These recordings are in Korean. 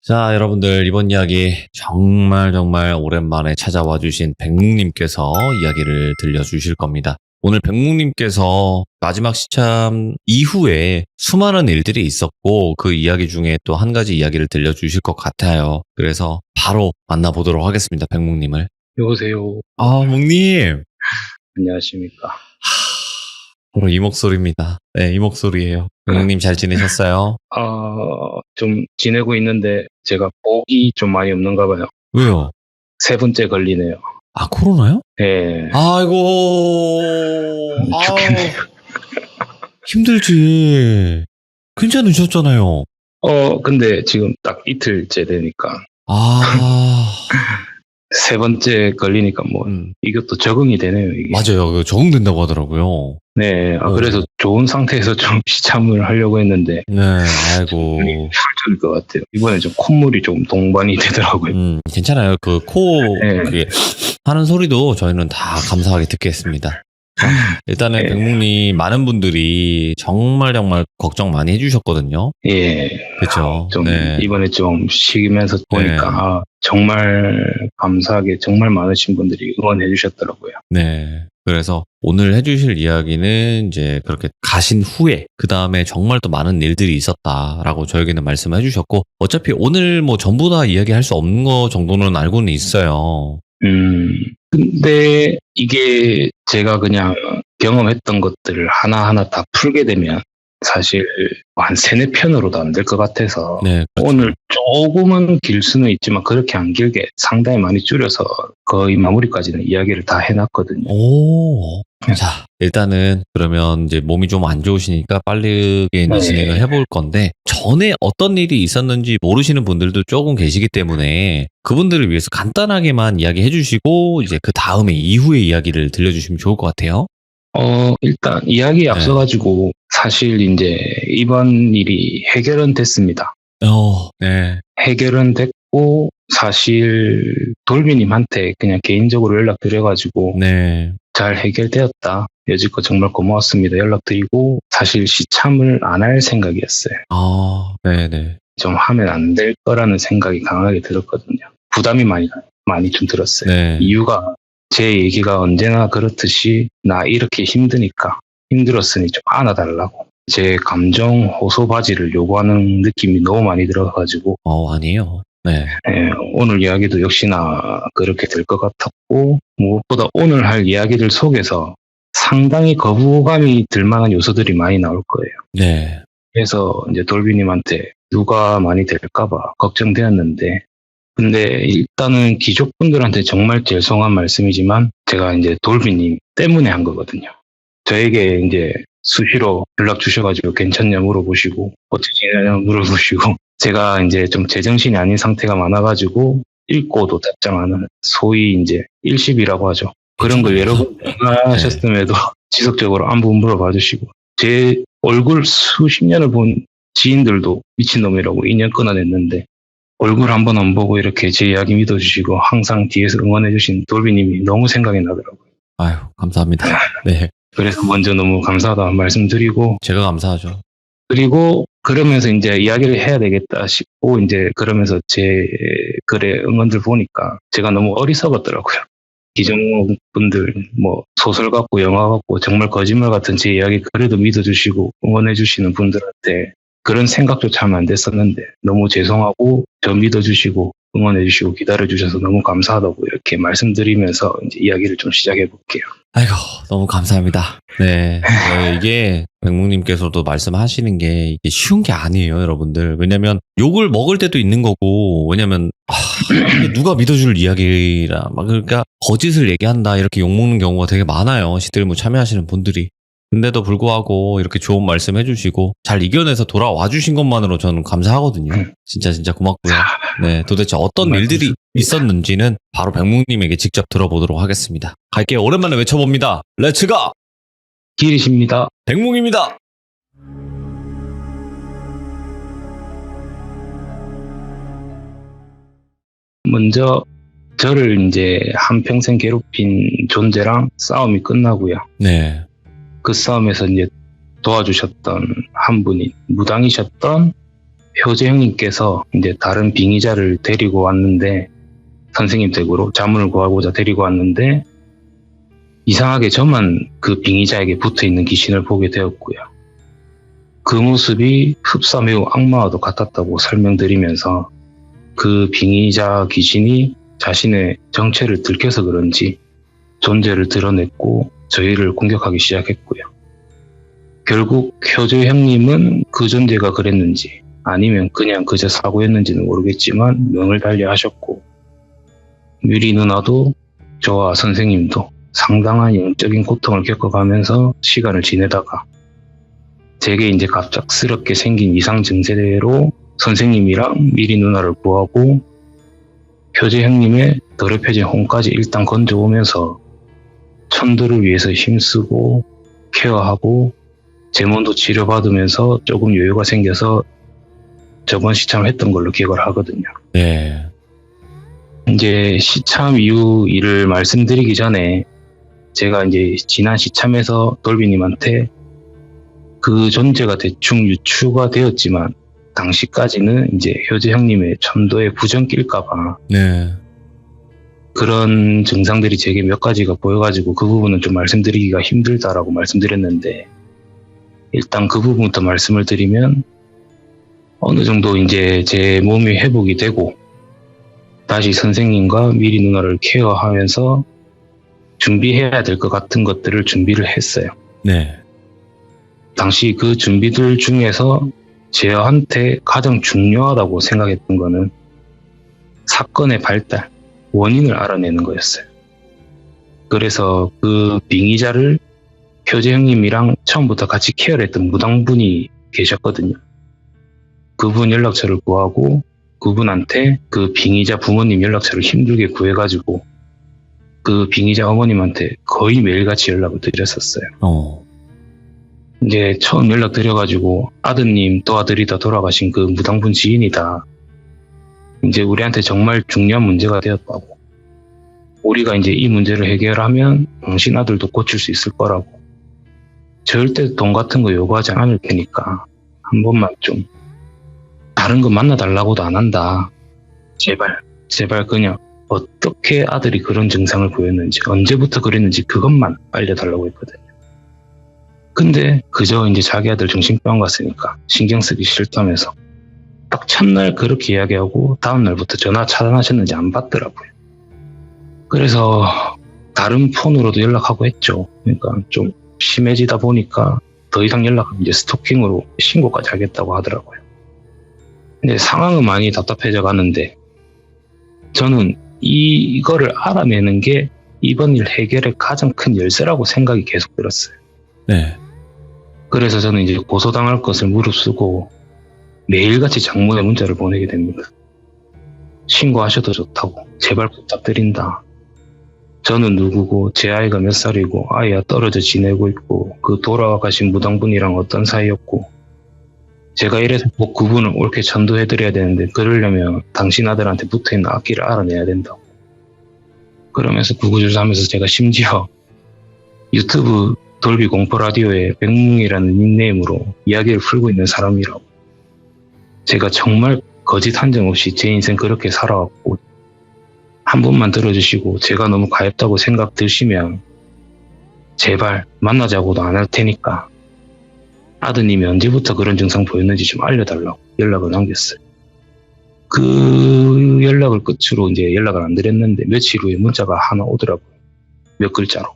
자, 여러분들 이번 이야기 정말 오랜만에 찾아와 주신 백묵님께서 이야기를 들려주실 겁니다. 오늘 백묵님께서 마지막 시참 이후에 수많은 일들이 있었고 그 이야기 중에 또 한 가지 이야기를 들려주실 것 같아요. 그래서 바로 만나보도록 하겠습니다. 백묵님을. 여보세요. 묵님. 안녕하십니까. 바로 이 목소리입니다. 네, 이 목소리예요. 백묵님 잘 지내셨어요? 좀 지내고 있는데 제가 복이 좀 많이 없는가 봐요. 왜요? 3번째 걸리네요. 아, 코로나요? 네. 아이고. 죽겠네요. 힘들지. 괜찮으셨잖아요. 근데 지금 딱 이틀째 되니까 아, 3번째 걸리니까 뭐 이것도 적응이 되네요, 이게. 맞아요. 적응된다고 하더라고요. 네. 그래서 좋은 상태에서 좀 시참을 하려고 했는데 네, 아이고. 혈전일 것 같아요. 이번에 좀 콧물이 좀 동반이 되더라고요. 괜찮아요. 그 코, 네. 그게 하는 소리도 저희는 다 감사하게 듣겠습니다. 자, 일단은 네. 백묵님 많은 분들이 정말 걱정 많이 해주셨거든요. 예. 그렇죠. 좀 네. 이번에 좀 쉬면서 보니까 정말 감사하게 정말 많으신 분들이 응원해 주셨더라고요. 네. 그래서 오늘 해주실 이야기는 이제 그렇게 가신 후에 그 다음에 정말 또 많은 일들이 있었다라고 저에게는 말씀해 주셨고 어차피 오늘 뭐 전부 다 이야기할 수 없는 거 정도는 알고는 있어요. 근데 이게 제가 그냥 경험했던 것들을 하나하나 다 풀게 되면 사실 한 3-4편으로도 안 될 것 같아서 네, 그렇죠. 오늘 조금은 길 수는 있지만 그렇게 안 길게 상당히 많이 줄여서 거의 마무리까지는 이야기를 다 해놨거든요. 오. 자, 일단은 그러면 이제 몸이 좀 안 좋으시니까 빠르게 이제 진행을 해볼 건데 전에 어떤 일이 있었는지 모르시는 분들도 조금 계시기 때문에 그분들을 위해서 간단하게만 이야기해 주시고 이제 그 다음에 이후의 이야기를 들려주시면 좋을 것 같아요. 일단 이야기에 앞서가지고 사실 이제 이번 일이 해결은 됐습니다. 네. 해결은 됐고 사실 돌비님한테 그냥 개인적으로 연락드려가지고 네. 잘 해결되었다. 여지껏 정말 고마웠습니다. 연락드리고 사실 시참을 안 할 생각이었어요. 네네. 좀 하면 안 될 거라는 생각이 강하게 들었거든요. 부담이 많이 좀 들었어요. 네. 이유가 제 얘기가 언제나 그렇듯이 나 이렇게 힘드니까 힘들었으니 좀 안아달라고 제 감정 호소바지를 요구하는 느낌이 너무 많이 들어가지고 아니에요. 네. 오늘 이야기도 역시나 그렇게 될 것 같았고 무엇보다 오늘 할 이야기들 속에서 상당히 거부감이 들 만한 요소들이 많이 나올 거예요. 네. 그래서 이제 돌비님한테 누가 많이 될까봐 걱정되었는데 근데 일단은 귀족분들한테 정말 죄송한 말씀이지만 제가 이제 돌비님 때문에 한 거거든요. 저에게 이제 수시로 연락 주셔가지고 괜찮냐 물어보시고 어떻게 지내냐 물어보시고 제가 이제 좀 제정신이 아닌 상태가 많아가지고 읽고도 답장 안 하는 소위 이제 일십이라고 하죠. 그런 걸 여러 번 하셨음에도 지속적으로 안부 물어봐 주시고 제 얼굴 수십 년을 본 지인들도 미친놈이라고 2년 끊어냈는데 얼굴 한 번 안 보고 이렇게 제 이야기 믿어주시고 항상 뒤에서 응원해주신 돌비님이 너무 생각이 나더라고요. 아유, 감사합니다. 네. 그래서 먼저 너무 감사하다는 말씀드리고 제가 감사하죠. 그리고 그러면서 이제 이야기를 해야 되겠다 싶고 이제 그러면서 제 글의 응원들 보니까 제가 너무 어리석었더라고요. 기종분들 뭐 소설 같고 영화 같고 정말 거짓말 같은 제 이야기 그래도 믿어주시고 응원해주시는 분들한테 그런 생각조차 하면 안 됐었는데 너무 죄송하고 저 믿어주시고 응원해주시고 기다려주셔서 너무 감사하다고 이렇게 말씀드리면서 이제 이야기를 좀 시작해 볼게요. 아이고, 너무 감사합니다. 네. 이게 백묵님께서도 말씀하시는 게 이게 쉬운 게 아니에요, 여러분들. 왜냐면 욕을 먹을 때도 있는 거고, 왜냐면 이게 누가 믿어줄 이야기라 막 그러니까 거짓을 얘기한다 이렇게 욕 먹는 경우가 되게 많아요. 시들무 참여하시는 분들이. 근데도 불구하고 이렇게 좋은 말씀 해주시고 잘 이겨내서 돌아와 주신 것만으로 저는 감사하거든요. 진짜 고맙고요. 네, 도대체 어떤 일들이 있었는지는 바로 백묵님에게 직접 들어보도록 하겠습니다. 갈게요. 오랜만에 외쳐봅니다. 렛츠가! 길이십니다. 백묵입니다. 먼저 저를 이제 한평생 괴롭힌 존재랑 싸움이 끝나고요. 네. 그 싸움에서 이제 도와주셨던 한 분이 무당이셨던 효재 형님께서 이제 다른 빙의자를 데리고 왔는데, 선생님 댁으로 자문을 구하고자 데리고 왔는데, 이상하게 저만 그 빙의자에게 붙어있는 귀신을 보게 되었고요. 그 모습이 흡사 매우 악마와도 같았다고 설명드리면서 그 빙의자 귀신이 자신의 정체를 들켜서 그런지 존재를 드러냈고 저희를 공격하기 시작했고요. 결국 효재 형님은 그 존재가 그랬는지 아니면 그냥 그저 사고였는지는 모르겠지만 명을 달리하셨고, 유리 누나도 저와 선생님도 상당한 영적인 고통을 겪어가면서 시간을 지내다가 제게 이제 갑작스럽게 생긴 이상 증세대로 선생님이랑 미리 누나를 구하고 효재 형님의 더럽혀진 혼까지 일단 건져오면서 천도를 위해서 힘쓰고 케어하고 제몬도 치료받으면서 조금 여유가 생겨서 저번 시참을 했던 걸로 기억을 하거든요. 네. 이제 시참 이후 일을 말씀드리기 전에 제가 이제 지난 시참에서 돌비님한테 그 존재가 대충 유추가 되었지만 당시까지는 이제 효재 형님의 천도에 부정 낄까봐 네. 그런 증상들이 제게 몇 가지가 보여가지고 그 부분은 좀 말씀드리기가 힘들다라고 말씀드렸는데, 일단 그 부분부터 말씀을 드리면 어느 정도 이제 제 몸이 회복이 되고 다시 선생님과 미리 누나를 케어하면서 준비해야 될 것 같은 것들을 준비를 했어요. 네. 당시 그 준비들 중에서 저한테 가장 중요하다고 생각했던 거는 사건의 발달, 원인을 알아내는 거였어요. 그래서 그 빙의자를 효재 형님이랑 처음부터 같이 케어를 했던 무당분이 계셨거든요. 그분 연락처를 구하고 그분한테 그 빙의자 부모님 연락처를 힘들게 구해가지고 그 빙의자 어머님한테 거의 매일같이 연락을 드렸었어요. 이제 처음 연락드려가지고 아드님 도와드리다 돌아가신 그 무당분 지인이다. 이제 우리한테 정말 중요한 문제가 되었다고. 우리가 이제 이 문제를 해결하면 당신 아들도 고칠 수 있을 거라고. 절대 돈 같은 거 요구하지 않을 테니까 한 번만 좀 다른 거 만나달라고도 안 한다. 제발 그냥 어떻게 아들이 그런 증상을 보였는지, 언제부터 그랬는지 그것만 알려달라고 했거든요. 근데 그저 이제 자기 아들 정신병원 갔으니까 신경 쓰기 싫다면서 딱 첫날 그렇게 이야기하고 다음날부터 전화 차단하셨는지 안 받더라고요. 그래서 다른 폰으로도 연락하고 했죠. 그러니까 좀 심해지다 보니까 더 이상 연락하면 이제 스토킹으로 신고까지 하겠다고 하더라고요. 근데 상황은 많이 답답해져 가는데 저는 이거를 알아내는 게 이번 일 해결의 가장 큰 열쇠라고 생각이 계속 들었어요. 네. 그래서 저는 이제 고소당할 것을 무릅쓰고 매일같이 장모에 문자를 보내게 됩니다. 신고하셔도 좋다고, 제발 부탁드린다. 저는 누구고 제 아이가 몇 살이고 아이와 떨어져 지내고 있고 그 돌아가신 무당분이랑 어떤 사이였고 제가 이래서 꼭 그분을 옳게 전도해드려야 되는데 그러려면 당신 아들한테 붙어있는 악기를 알아내야 된다고. 그러면서 구구절절 하면서 제가 심지어 유튜브 돌비 공포 라디오에 백뭉이라는 닉네임으로 이야기를 풀고 있는 사람이라고. 제가 정말 거짓 한 점 없이 제 인생 그렇게 살아왔고 한 번만 들어주시고 제가 너무 가엽다고 생각 드시면 제발 만나자고도 안 할 테니까 아드님이 언제부터 그런 증상 보였는지 좀 알려달라고 연락을 남겼어요. 그 연락을 끝으로 이제 연락을 안 드렸는데 며칠 후에 문자가 하나 오더라고요. 몇 글자로.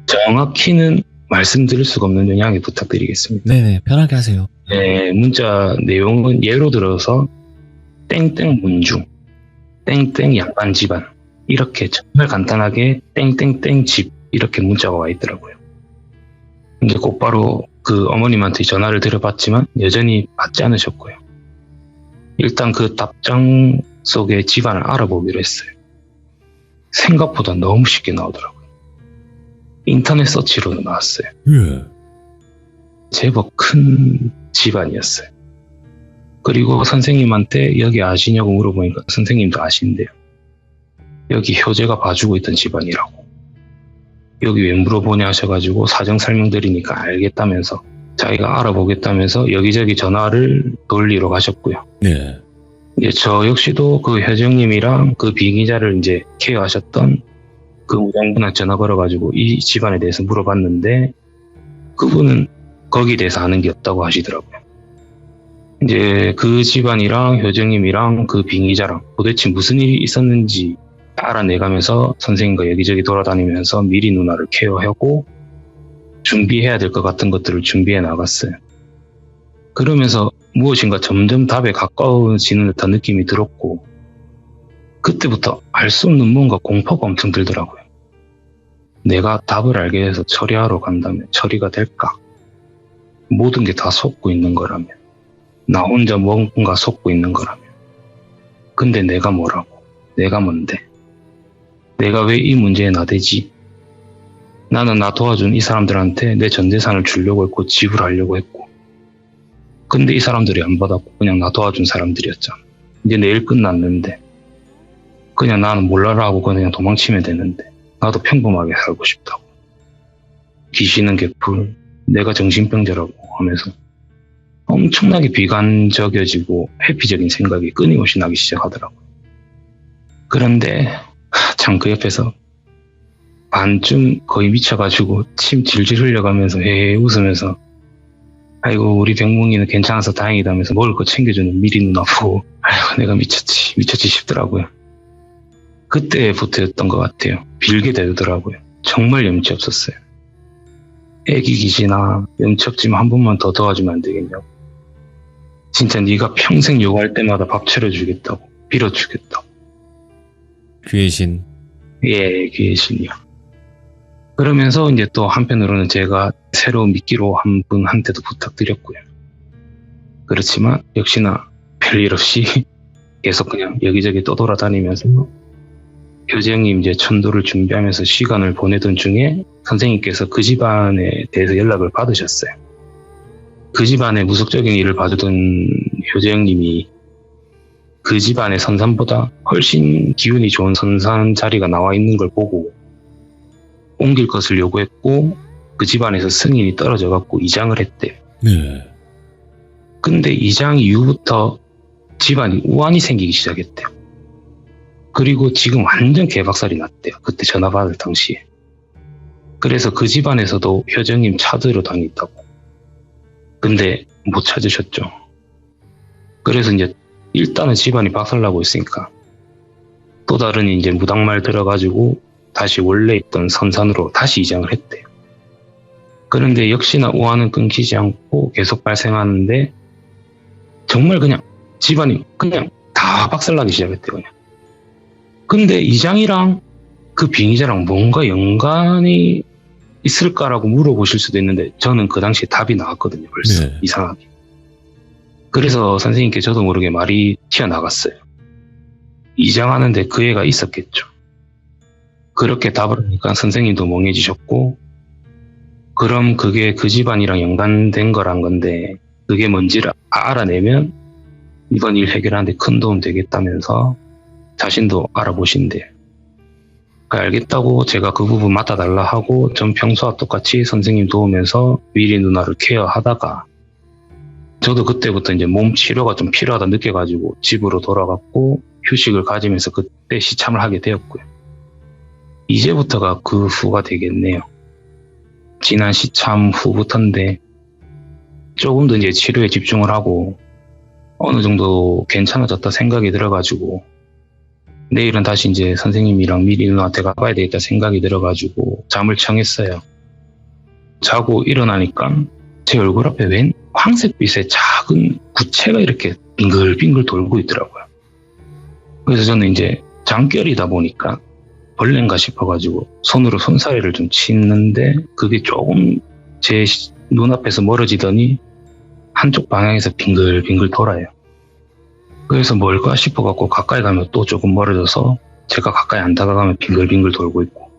정확히는 말씀드릴 수가 없는 양해 부탁드리겠습니다. 네네, 편하게 하세요. 네, 문자 내용은 예로 들어서 땡땡 문중, 땡땡 양반 집안 이렇게 정말 간단하게 땡땡땡 집 이렇게 문자가 와 있더라고요. 근데 곧바로 그 어머님한테 전화를 드려봤지만 여전히 받지 않으셨고요. 일단 그 답장 속의 집안을 알아보기로 했어요. 생각보다 너무 쉽게 나오더라고요. 인터넷 서치로도 나왔어요. 예. 제법 큰 집안이었어요. 그리고 선생님한테 여기 아시냐고 물어보니까 선생님도 아신대요. 여기 효재가 봐주고 있던 집안이라고. 여기 왜 물어보냐 하셔가지고 사정 설명드리니까 알겠다면서 자기가 알아보겠다면서 여기저기 전화를 돌리러 가셨고요. 네. 이제 저 역시도 그 효정님이랑 그 비기자를 이제 케어하셨던 그 무장분한테 전화 걸어가지고 이 집안에 대해서 물어봤는데 그분은 거기에 대해서 아는 게 없다고 하시더라고요. 이제 그 집안이랑 효정님이랑 그 빙의자랑 도대체 무슨 일이 있었는지 알아내가면서 선생님과 여기저기 돌아다니면서 미리 누나를 케어하고 준비해야 될 것 같은 것들을 준비해 나갔어요. 그러면서 무엇인가 점점 답에 가까워지는 듯한 느낌이 들었고 그때부터 알 수 없는 뭔가 공포가 엄청 들더라고요. 내가 답을 알게 돼서 처리하러 간다면 처리가 될까? 모든 게 다 속고 있는 거라면, 나 혼자 뭔가 속고 있는 거라면. 근데 내가 뭐라고? 내가 뭔데? 내가 왜 이 문제에 나대지? 나는 나 도와준 이 사람들한테 내 전 재산을 주려고 했고 지불하려고 했고 근데 이 사람들이 안 받았고 그냥 나 도와준 사람들이었잖아. 이제 내일 끝났는데 그냥 나는 몰라라 하고 그냥 도망치면 되는데 나도 평범하게 살고 싶다고. 귀신은 개풀, 내가 정신병자라고 하면서 엄청나게 비관적이어지고 회피적인 생각이 끊임없이 나기 시작하더라고요. 그런데 참 그 옆에서 반쯤 거의 미쳐가지고 침 질질 흘려가면서 헤헤 웃으면서 아이고 우리 병뭉이는 괜찮아서 다행이다면서 먹을 거 챙겨주는 미리 누나 보고 아이고 내가 미쳤지 싶더라고요. 그때부터였던 것 같아요. 빌게 되더라고요. 정말 염치 없었어요. 애기 귀신아 염치없지만 한 번만 더 도와주면 안 되겠냐고. 진짜 네가 평생 요구할 때마다 밥 차려주겠다고 빌어주겠다고. 귀의 신. 예, 귀의 신이요. 그러면서 이제 또 한편으로는 제가 새로운 미끼로 한 분한테도 부탁드렸고요. 그렇지만 역시나 별일 없이 계속 그냥 여기저기 떠돌아다니면서 교장님 이제 천도를 준비하면서 시간을 보내던 중에 선생님께서 그 집안에 대해서 연락을 받으셨어요. 그 집안의 무속적인 일을 봐주던 교장님이 그 집안의 선산보다 훨씬 기운이 좋은 선산 자리가 나와 있는 걸 보고 옮길 것을 요구했고 그 집안에서 승인이 떨어져 갖고 이장을 했대요. 네. 근데 이장 이후부터 집안이 우환이 생기기 시작했대요. 그리고 지금 완전 개박살이 났대요. 그때 전화 받을 당시에. 그래서 그 집안에서도 효정님 찾으러 다녔다고. 근데 못 찾으셨죠. 그래서 이제 일단은 집안이 박살나고 있으니까 또 다른 이제 무당말 들어가지고 다시 원래 있던 선산으로 다시 이장을 했대요. 그런데 역시나 우환은 끊기지 않고 계속 발생하는데 정말 그냥 집안이 그냥 다 박살나기 시작했대요. 그냥. 근데 이장이랑 그 빙의자랑 뭔가 연관이 있을까라고 물어보실 수도 있는데 저는 그 당시에 답이 나왔거든요. 벌써 네. 이상하게. 그래서 선생님께 저도 모르게 말이 튀어나갔어요. 이장하는데 그 애가 있었겠죠. 그렇게 답을 하니까 선생님도 멍해지셨고 그럼 그게 그 집안이랑 연관된 거란 건데 그게 뭔지를 알아내면 이번 일 해결하는데 큰 도움 되겠다면서 자신도 알아보신대요. 알겠다고 제가 그 부분 맡아달라 하고 전 평소와 똑같이 선생님 도우면서 미리 누나를 케어하다가 저도 그때부터 이제 몸 치료가 좀 필요하다 느껴가지고 집으로 돌아갔고 휴식을 가지면서 그때 시참을 하게 되었고요. 이제부터가 그 후가 되겠네요. 지난 시참 후부터인데 조금 더 이제 치료에 집중을 하고 어느 정도 괜찮아졌다 생각이 들어가지고 내일은 다시 이제 선생님이랑 미리 누나한테 가봐야 되겠다 생각이 들어가지고 잠을 청했어요. 자고 일어나니까 제 얼굴 앞에 웬 황색빛의 작은 구체가 이렇게 빙글빙글 돌고 있더라고요. 그래서 저는 이제 장결이다 보니까 벌레인가 싶어가지고 손으로 손사래를 좀 치는데 그게 조금 제 눈앞에서 멀어지더니 한쪽 방향에서 빙글빙글 돌아요. 그래서 뭘까 싶어갖고 가까이 가면 또 조금 멀어져서 제가 가까이 안 다가가면 빙글빙글 돌고 있고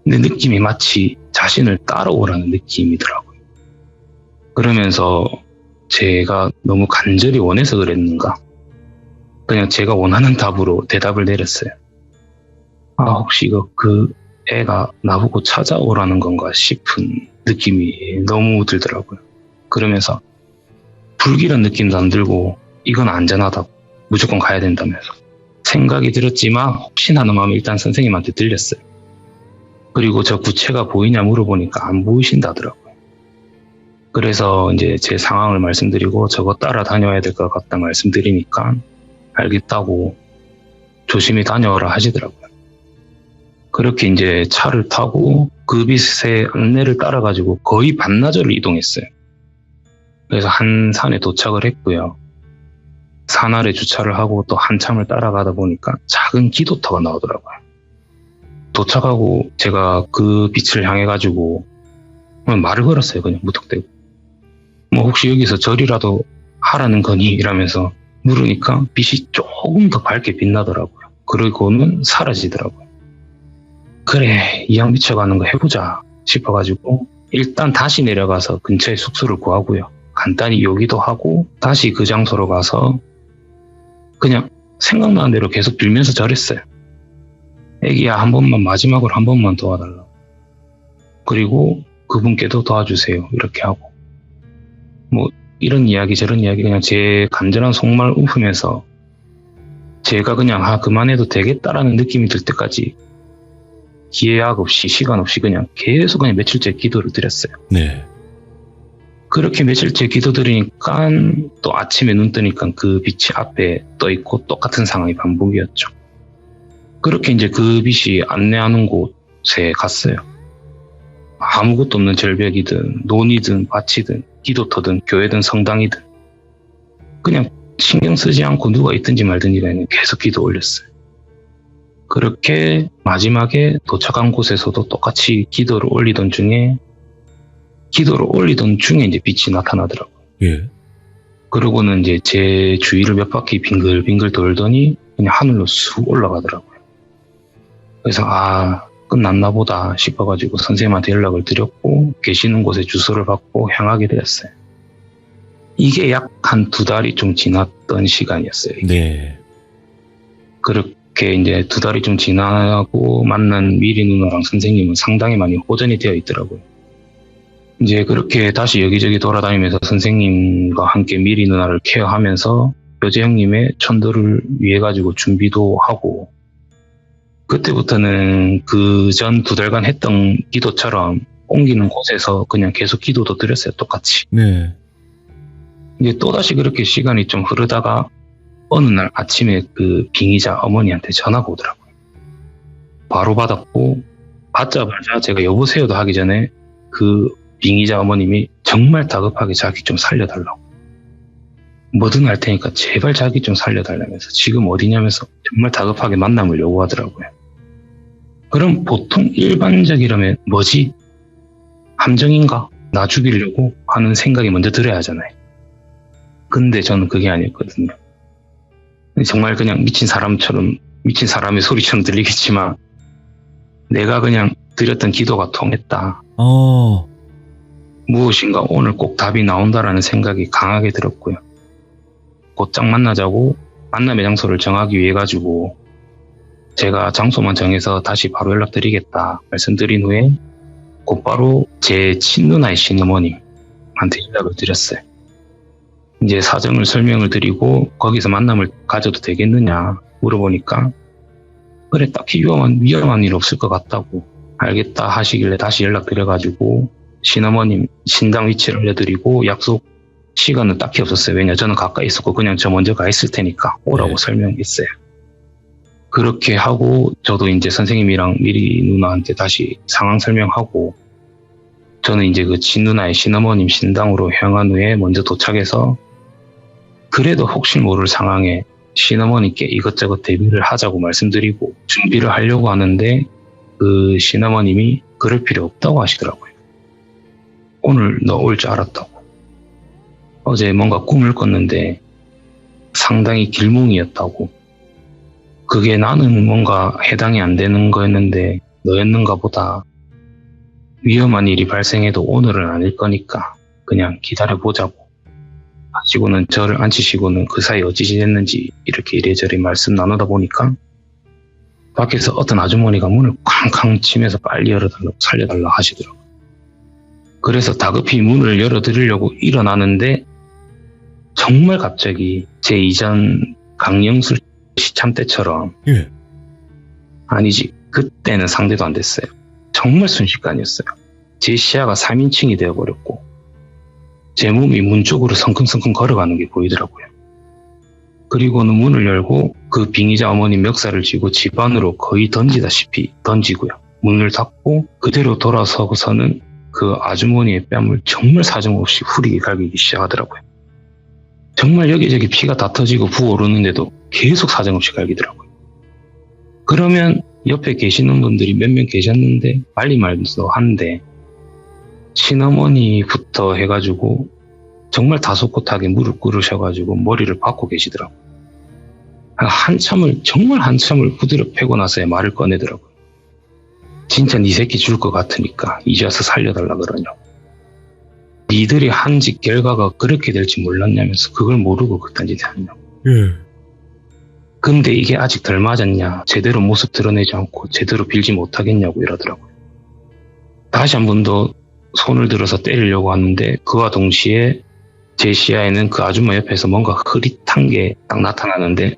근데 느낌이 마치 자신을 따라오라는 느낌이더라고요. 그러면서 제가 너무 간절히 원해서 그랬는가 그냥 제가 원하는 답으로 대답을 내렸어요. 아 혹시 이거 그 애가 나보고 찾아오라는 건가 싶은 느낌이 너무 들더라고요. 그러면서 불길한 느낌도 안 들고 이건 안전하다고 무조건 가야 된다면서 생각이 들었지만 혹시나 하는 마음에 일단 선생님한테 들렸어요. 그리고 저 구체가 보이냐 물어보니까 안 보이신다더라고요. 그래서 이제 제 상황을 말씀드리고 저거 따라다녀야 될 것 같다 말씀드리니까 알겠다고 조심히 다녀라 하시더라고요. 그렇게 이제 차를 타고 그 빛의 안내를 따라가지고 거의 반나절을 이동했어요. 그래서 한 산에 도착을 했고요. 산 아래 주차를 하고 또 한참을 따라가다 보니까 작은 기도터가 나오더라고요. 도착하고 제가 그 빛을 향해가지고 말을 걸었어요. 그냥 무턱대고. 뭐 혹시 여기서 절이라도 하라는 거니? 이러면서 물으니까 빛이 조금 더 밝게 빛나더라고요. 그리고는 사라지더라고요. 그래, 이왕 미쳐가는 거 해보자 싶어가지고 일단 다시 내려가서 근처에 숙소를 구하고요. 간단히 요기도 하고 다시 그 장소로 가서 그냥 생각나는 대로 계속 빌면서 절했어요. 애기야, 한 번만, 마지막으로 한 번만 도와달라. 그리고 그분께도 도와주세요. 이렇게 하고 뭐 이런 이야기 저런 이야기 그냥 제 간절한 속말 웃으면서 제가 그냥 그만해도 되겠다라는 느낌이 들 때까지 기약 없이 시간 없이 그냥 계속 그냥 며칠째 기도를 드렸어요. 네. 그렇게 며칠째 기도 드리니까 또 아침에 눈 뜨니까 그 빛이 앞에 떠 있고 똑같은 상황이 반복이었죠. 그렇게 이제 그 빛이 안내하는 곳에 갔어요. 아무것도 없는 절벽이든 논이든 밭이든 기도터든 교회든 성당이든 그냥 신경 쓰지 않고 누가 있든지 말든지 간에 계속 기도 올렸어요. 그렇게 마지막에 도착한 곳에서도 똑같이 기도를 올리던 중에 이제 빛이 나타나더라고요. 예. 그러고는 이제 제 주위를 몇 바퀴 빙글빙글 돌더니 그냥 하늘로 쑥 올라가더라고요. 그래서 끝났나 보다 싶어가지고 선생님한테 연락을 드렸고 계시는 곳에 주소를 받고 향하게 되었어요. 이게 약 한 2달이 좀 지났던 시간이었어요. 이게. 네. 그렇게 이제 2달이 좀 지나고 만난 미리 누나랑 선생님은 상당히 많이 호전이 되어 있더라고요. 이제 그렇게 다시 여기저기 돌아다니면서 선생님과 함께 미리 누나를 케어하면서 여재 형님의 천도를 위해 가지고 준비도 하고 그때부터는 그 전 2달간 했던 기도처럼 옮기는 곳에서 그냥 계속 기도도 드렸어요. 똑같이. 네. 이제 또다시 그렇게 시간이 좀 흐르다가 어느 날 아침에 그 빙의자 어머니한테 전화가 오더라고요. 바로 받았고 받자마자 제가 여보세요도 하기 전에 그 빙의자 어머님이 정말 다급하게 자기 좀 살려달라고. 뭐든 할 테니까 제발 자기 좀 살려달라면서 지금 어디냐면서 정말 다급하게 만남을 요구하더라고요. 그럼 보통 일반적이라면 뭐지? 함정인가? 나 죽이려고 하는 생각이 먼저 들어야 하잖아요. 근데 저는 그게 아니었거든요. 정말 그냥 미친 사람의 소리처럼 들리겠지만 내가 그냥 드렸던 기도가 통했다. 무엇인가 오늘 꼭 답이 나온다라는 생각이 강하게 들었고요. 곧장 만나자고 만남의 장소를 정하기 위해 가지고 제가 장소만 정해서 다시 바로 연락드리겠다 말씀드린 후에 곧바로 제 친누나의 시어머님한테 연락을 드렸어요. 이제 사정을 설명을 드리고 거기서 만남을 가져도 되겠느냐 물어보니까 그래 딱히 위험한 일 없을 것 같다고 알겠다 하시길래 다시 연락드려가지고 신어머님 신당 위치를 알려드리고 약속 시간은 딱히 없었어요. 왜냐 저는 가까이 있었고 그냥 저 먼저 가 있을 테니까 오라고 설명했어요. 그렇게 하고 저도 이제 선생님이랑 미리 누나한테 다시 상황 설명하고 저는 이제 그 친누나의 신어머님 신당으로 향한 후에 먼저 도착해서 그래도 혹시 모를 상황에 신어머니께 이것저것 대비를 하자고 말씀드리고 준비를 하려고 하는데 그 신어머님이 그럴 필요 없다고 하시더라고요. 오늘 너 올 줄 알았다고. 어제 뭔가 꿈을 꿨는데 상당히 길몽이었다고. 그게 나는 뭔가 해당이 안 되는 거였는데 너였는가 보다. 위험한 일이 발생해도 오늘은 아닐 거니까 그냥 기다려보자고 하시고는 저를 앉히시고는 그 사이 어찌 지냈는지 이렇게 이래저래 말씀 나누다 보니까 밖에서 어떤 아주머니가 문을 쾅쾅 치면서 빨리 열어달라고 살려달라고 하시더라고요. 그래서 다급히 문을 열어드리려고 일어나는데 정말 갑자기 제 이전 강영술 시참 때처럼 예. 아니지 그때는 상대도 안 됐어요. 정말 순식간이었어요. 제 시야가 3인칭이 되어버렸고 제 몸이 문 쪽으로 성큼성큼 걸어가는 게 보이더라고요. 그리고는 문을 열고 그 빙의자 어머니 멱살을 쥐고 집 안으로 거의 던지다시피 던지고요. 문을 닫고 그대로 돌아서고서는 그 아주머니의 뺨을 정말 사정없이 후리게 갈기기 시작하더라고요. 정말 여기저기 피가 다 터지고 부어오르는데도 계속 사정없이 갈기더라고요. 그러면 옆에 계시는 분들이 몇 명 계셨는데 빨리 말도 한데 친어머니부터 해가지고 정말 다소곳하게 무릎 꿇으셔가지고 머리를 박고 계시더라고요. 정말 한참을 후드려 패고 나서야 말을 꺼내더라고요. 진짜 네 새끼 줄 것 같으니까 이제 와서 살려달라 그러냐고. 니들이 한 짓 결과가 그렇게 될지 몰랐냐면서 그걸 모르고 그딴 짓 하냐고. 예. 근데 이게 아직 덜 맞았냐, 제대로 모습 드러내지 않고 제대로 빌지 못하겠냐고 이러더라고요. 다시 한 번 더 손을 들어서 때리려고 하는데 그와 동시에 제 시야에는 그 아줌마 옆에서 뭔가 흐릿한 게 딱 나타나는데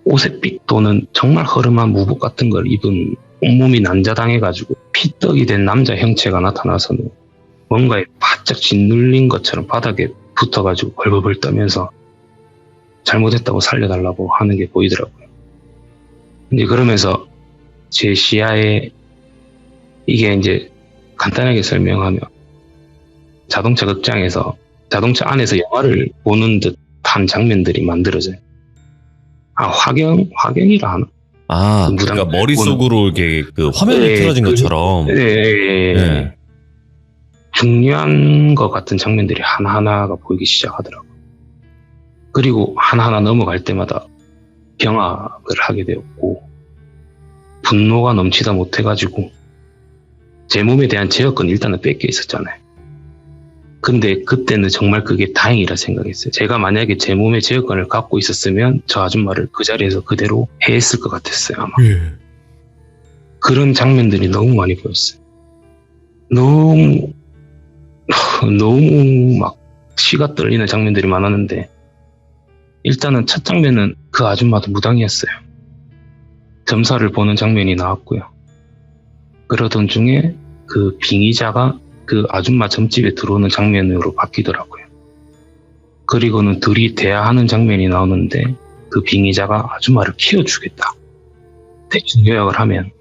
옷에 삑 도는 정말 허름한 무복 같은 걸 입은 온몸이 난자당해가지고 피떡이 된 남자 형체가 나타나서는 뭔가에 바짝 짓눌린 것처럼 바닥에 붙어가지고 벌벌벌 떠면서 잘못했다고 살려달라고 하는 게 보이더라고요. 이제 그러면서 제 시야에 이게 이제 간단하게 설명하면 자동차 극장에서 자동차 안에서 영화를 보는 듯한 장면들이 만들어져요. 화경이라 하나? 아, 그러니까 머릿속으로 이렇게 그 화면이 틀어진 것처럼. 네. 중요한 것 같은 장면들이 하나하나가 보이기 시작하더라고요. 그리고 하나하나 넘어갈 때마다 경악을 하게 되었고 분노가 넘치다 못해가지고 제 몸에 대한 제어권 일단은 뺏겨 있었잖아요. 근데 그때는 정말 그게 다행이라 생각했어요. 제가 만약에 제 몸의 제어권을 갖고 있었으면 저 아줌마를 그 자리에서 그대로 해했을 것 같았어요, 아마. 예. 그런 장면들이 너무 많이 보였어요. 너무 막 시가 떨리는 장면들이 많았는데 일단은 첫 장면은 그 아줌마도 무당이었어요. 점사를 보는 장면이 나왔고요. 그러던 중에 그 빙의자가 그 아줌마 점집에 들어오는 장면으로 바뀌더라고요. 그리고는 둘이 대화하는 장면이 나오는데 그 빙의자가 아줌마를 키워주겠다. 대충 요약을 하면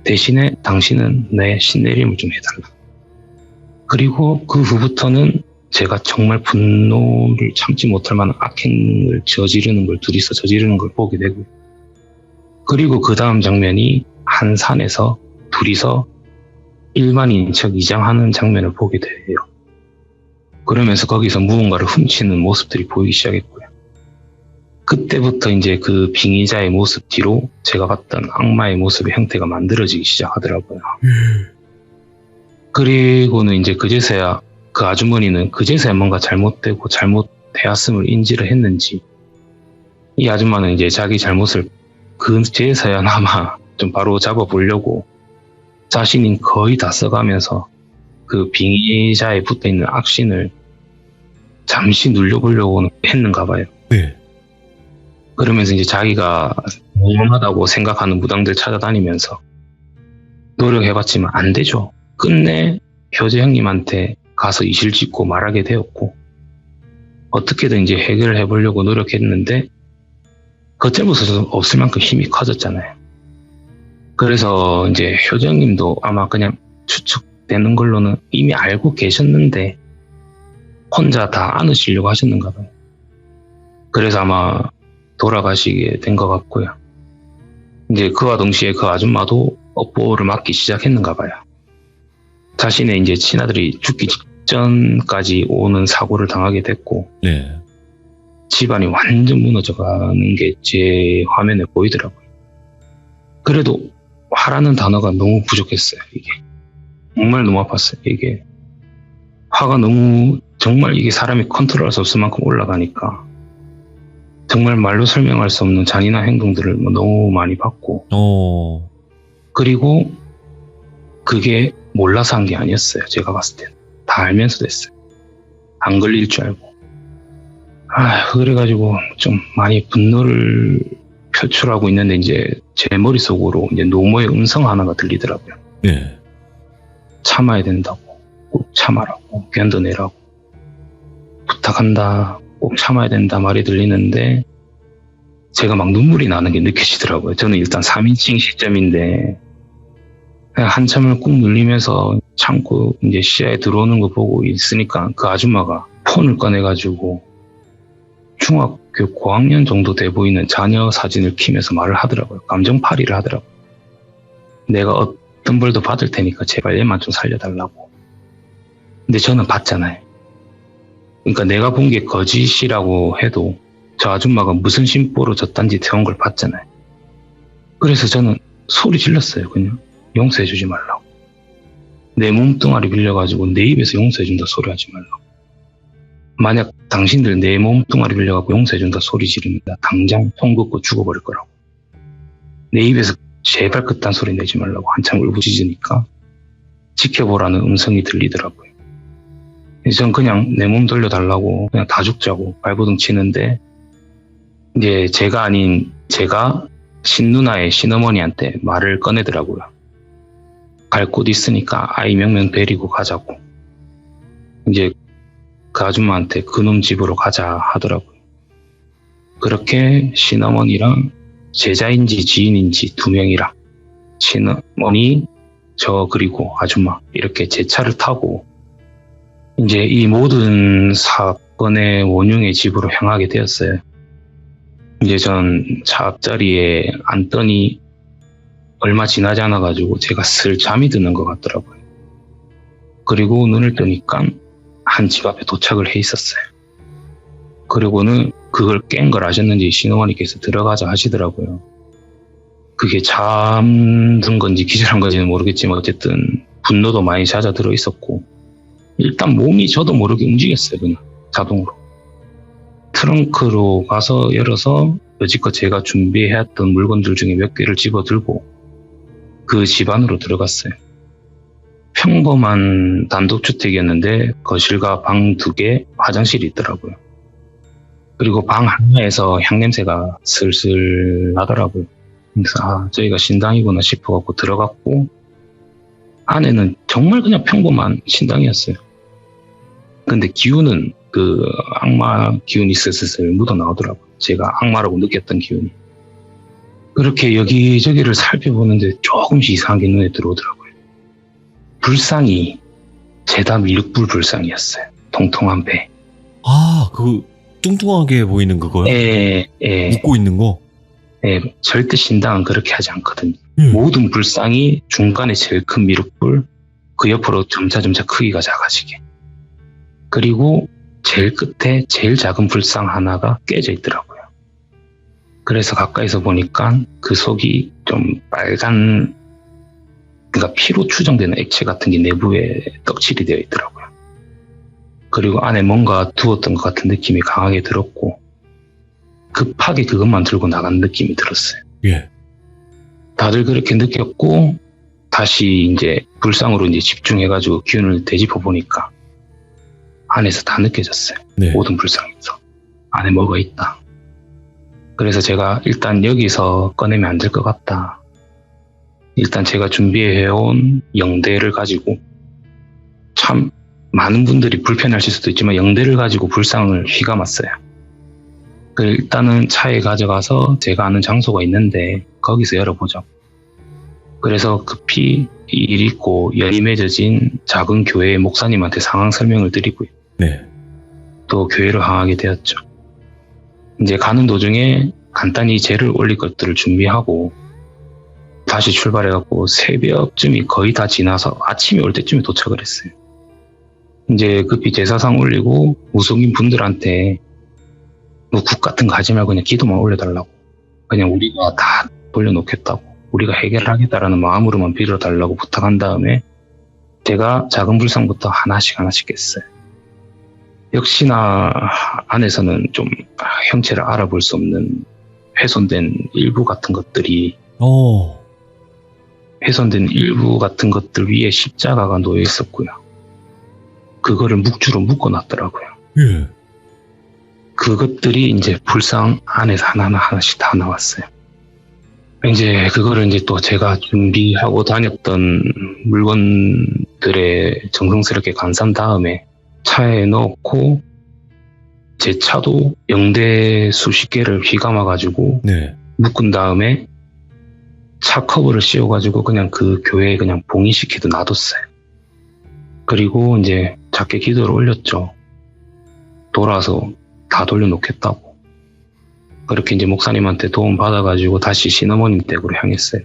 대신에 당신은 내 신내림을 좀 해달라. 그리고 그 후부터는 제가 정말 분노를 참지 못할 만한 악행을 저지르는 걸 둘이서 저지르는 걸 보게 되고 그리고 그 다음 장면이 한 산에서 둘이서 일반인 척 이장하는 장면을 보게 돼요. 그러면서 거기서 무언가를 훔치는 모습들이 보이기 시작했고요. 그때부터 이제 그 빙의자의 모습 뒤로 제가 봤던 악마의 모습의 형태가 만들어지기 시작하더라고요. 그리고는 이제 그제서야 그 아주머니는 그제서야 뭔가 잘못되고 잘못되었음을 인지를 했는지 이 아줌마는 이제 자기 잘못을 그제서야나마 좀 바로 잡아보려고 자신이 거의 다 써가면서 그 빙의자에 붙어있는 악신을 잠시 눌려보려고 했는가 봐요. 네. 그러면서 이제 자기가 무능하다고 생각하는 무당들 찾아다니면서 노력해봤지만 안 되죠. 끝내 효재 형님한테 가서 이실 짓고 말하게 되었고 어떻게든 이제 해결을 해보려고 노력했는데 겉절부서 없을 만큼 힘이 커졌잖아요. 그래서 이제 효재 형님도 아마 그냥 추측되는 걸로는 이미 알고 계셨는데 혼자 다 안으시려고 하셨는가 봐요. 그래서 아마 돌아가시게 된 것 같고요. 이제 그와 동시에 그 아줌마도 업보를 맞기 시작했는가 봐요. 자신의 이제 친아들이 죽기 직전까지 오는 사고를 당하게 됐고, 네. 집안이 완전 무너져가는 게 제 화면에 보이더라고요. 그래도 화라는 단어가 너무 부족했어요. 이게 정말 너무 아팠어요. 이게 화가 너무 정말 이게 사람이 컨트롤할 수 없을 만큼 올라가니까 정말 말로 설명할 수 없는 잔인한 행동들을 너무 많이 봤고, 그리고 그게 몰라서 한 게 아니었어요. 제가 봤을 때는. 다 알면서도 했어요. 안 걸릴 줄 알고. 그래가지고 좀 많이 분노를 표출하고 있는데 이제 제 머릿속으로 이제 노모의 음성 하나가 들리더라고요. 네. 참아야 된다고. 꼭 참아라고. 견뎌내라고. 부탁한다. 꼭 참아야 된다 말이 들리는데 제가 막 눈물이 나는 게 느껴지더라고요. 저는 일단 3인칭 시점인데 그냥 한참을 꾹 눌리면서 참고 이제 시야에 들어오는 거 보고 있으니까 그 아줌마가 폰을 꺼내가지고 중학교 고학년 정도 돼 보이는 자녀 사진을 키면서 말을 하더라고요. 감정팔이를 하더라고요. 내가 어떤 벌도 받을 테니까 제발 얘만 좀 살려달라고. 근데 저는 봤잖아요. 그러니까 내가 본 게 거짓이라고 해도 저 아줌마가 무슨 심보로 저딴 짓 해온 걸 봤잖아요. 그래서 저는 소리 질렀어요. 그냥 용서해주지 말라고. 내 몸뚱아리 빌려가지고 내 입에서 용서해준다 소리 하지 말라고. 만약 당신들 내 몸뚱아리 빌려가지고 용서해준다 소리 지르면 당장 통 긋고 죽어버릴 거라고. 내 입에서 제발 그딴 소리 내지 말라고 한참 울부짖으니까 지켜보라는 음성이 들리더라고요. 전 그냥 내 몸 돌려달라고 그냥 다 죽자고 발버둥 치는데 이제 제가 아닌 제가 신누나의 신어머니한테 말을 꺼내더라고요. 갈 곳 있으니까 아이 명명 데리고 가자고. 이제 그 아줌마한테 그놈 집으로 가자 하더라고요. 그렇게 신어머니랑 제자인지 지인인지 2명이랑 신어머니, 저 그리고 아줌마 이렇게 제 차를 타고 이제 이 모든 사건의 원흉의 집으로 향하게 되었어요. 이제 전 차 앞자리에 앉더니 얼마 지나지 않아가지고 제가 슬 잠이 드는 것 같더라고요. 그리고 눈을 뜨니까 한 집 앞에 도착을 해 있었어요. 그리고는 그걸 깬 걸 아셨는지 신어머니께서 들어가자 하시더라고요. 그게 잠든 건지 기절한 건지는 모르겠지만 어쨌든 분노도 많이 잦아들어 있었고 일단 몸이 저도 모르게 움직였어요. 그냥 자동으로. 트렁크로 가서 열어서 여지껏 제가 준비해왔던 물건들 중에 몇 개를 집어들고 그 집 안으로 들어갔어요. 평범한 단독주택이었는데 거실과 방 2개, 화장실이 있더라고요. 그리고 방 하나에서 향냄새가 슬슬 나더라고요. 그래서 저희가 신당이구나 싶어갖고 들어갔고 안에는 정말 그냥 평범한 신당이었어요. 근데 기운은 그 악마 기운이 슬슬 묻어 나오더라고요. 제가 악마라고 느꼈던 기운이. 그렇게 여기저기를 살펴보는데 조금씩 이상한 게 눈에 들어오더라고요. 불상이 제다 밀육불 불상이었어요. 통통한 배. 그 뚱뚱하게 보이는 그거요? 예. 웃고 있는 거? 예, 절대 신당은 그렇게 하지 않거든요. 모든 불상이 중간에 제일 큰 미륵불, 그 옆으로 점차 크기가 작아지게. 그리고 제일 끝에 제일 작은 불상 하나가 깨져 있더라고요. 그래서 가까이서 보니까 그 속이 좀 빨간, 그러니까 피로 추정되는 액체 같은 게 내부에 떡칠이 되어 있더라고요. 그리고 안에 뭔가 두었던 것 같은 느낌이 강하게 들었고 급하게 그것만 들고 나간 느낌이 들었어요. 예. 다들 그렇게 느꼈고 다시 이제 불상으로 이제 집중해가지고 기운을 되짚어 보니까 안에서 다 느껴졌어요. 네. 모든 불상에서 안에 뭐가 있다. 그래서 제가 일단 여기서 꺼내면 안 될 것 같다. 일단 제가 준비해온 영대를 가지고 참 많은 분들이 불편하실 수도 있지만 영대를 가지고 불상을 휘감았어요. 일단은 차에 가져가서 제가 아는 장소가 있는데 거기서 열어보자. 그래서 급히 일 있고 열이 맺어진 작은 교회의 목사님한테 상황 설명을 드리고요. 네. 또 교회로 향하게 되었죠. 이제 가는 도중에 간단히 재를 올릴 것들을 준비하고 다시 출발해갖고 새벽쯤이 거의 다 지나서 아침이 올 때쯤에 도착을 했어요. 이제 급히 제사상 올리고 무속인 분들한테 뭐 국 같은 거 하지 말고 그냥 기도만 올려달라고, 그냥 우리가 다 돌려놓겠다고, 우리가 해결하겠다라는 마음으로만 빌어달라고 부탁한 다음에 제가 작은 불상부터 하나씩 깼어요. 역시나 안에서는 좀 형체를 알아볼 수 없는 훼손된 일부 같은 것들이 훼손된 일부 같은 것들 위에 십자가가 놓여 있었고요. 그거를 묵주로 묶어놨더라고요. 예. 그것들이 이제 불상 안에서 하나씩 다 나왔어요. 이제 그거를 이제 또 제가 준비하고 다녔던 물건들에 정성스럽게 간산 다음에 차에 넣고 제 차도 영대 수십 개를 휘감아가지고 네. 묶은 다음에 차 커버를 씌워가지고 그냥 그 교회에 그냥 봉인시키도 놔뒀어요. 그리고 이제 작게 기도를 올렸죠. 돌아서 다 돌려놓겠다고. 그렇게 이제 목사님한테 도움 받아가지고 다시 시어머님 댁으로 향했어요.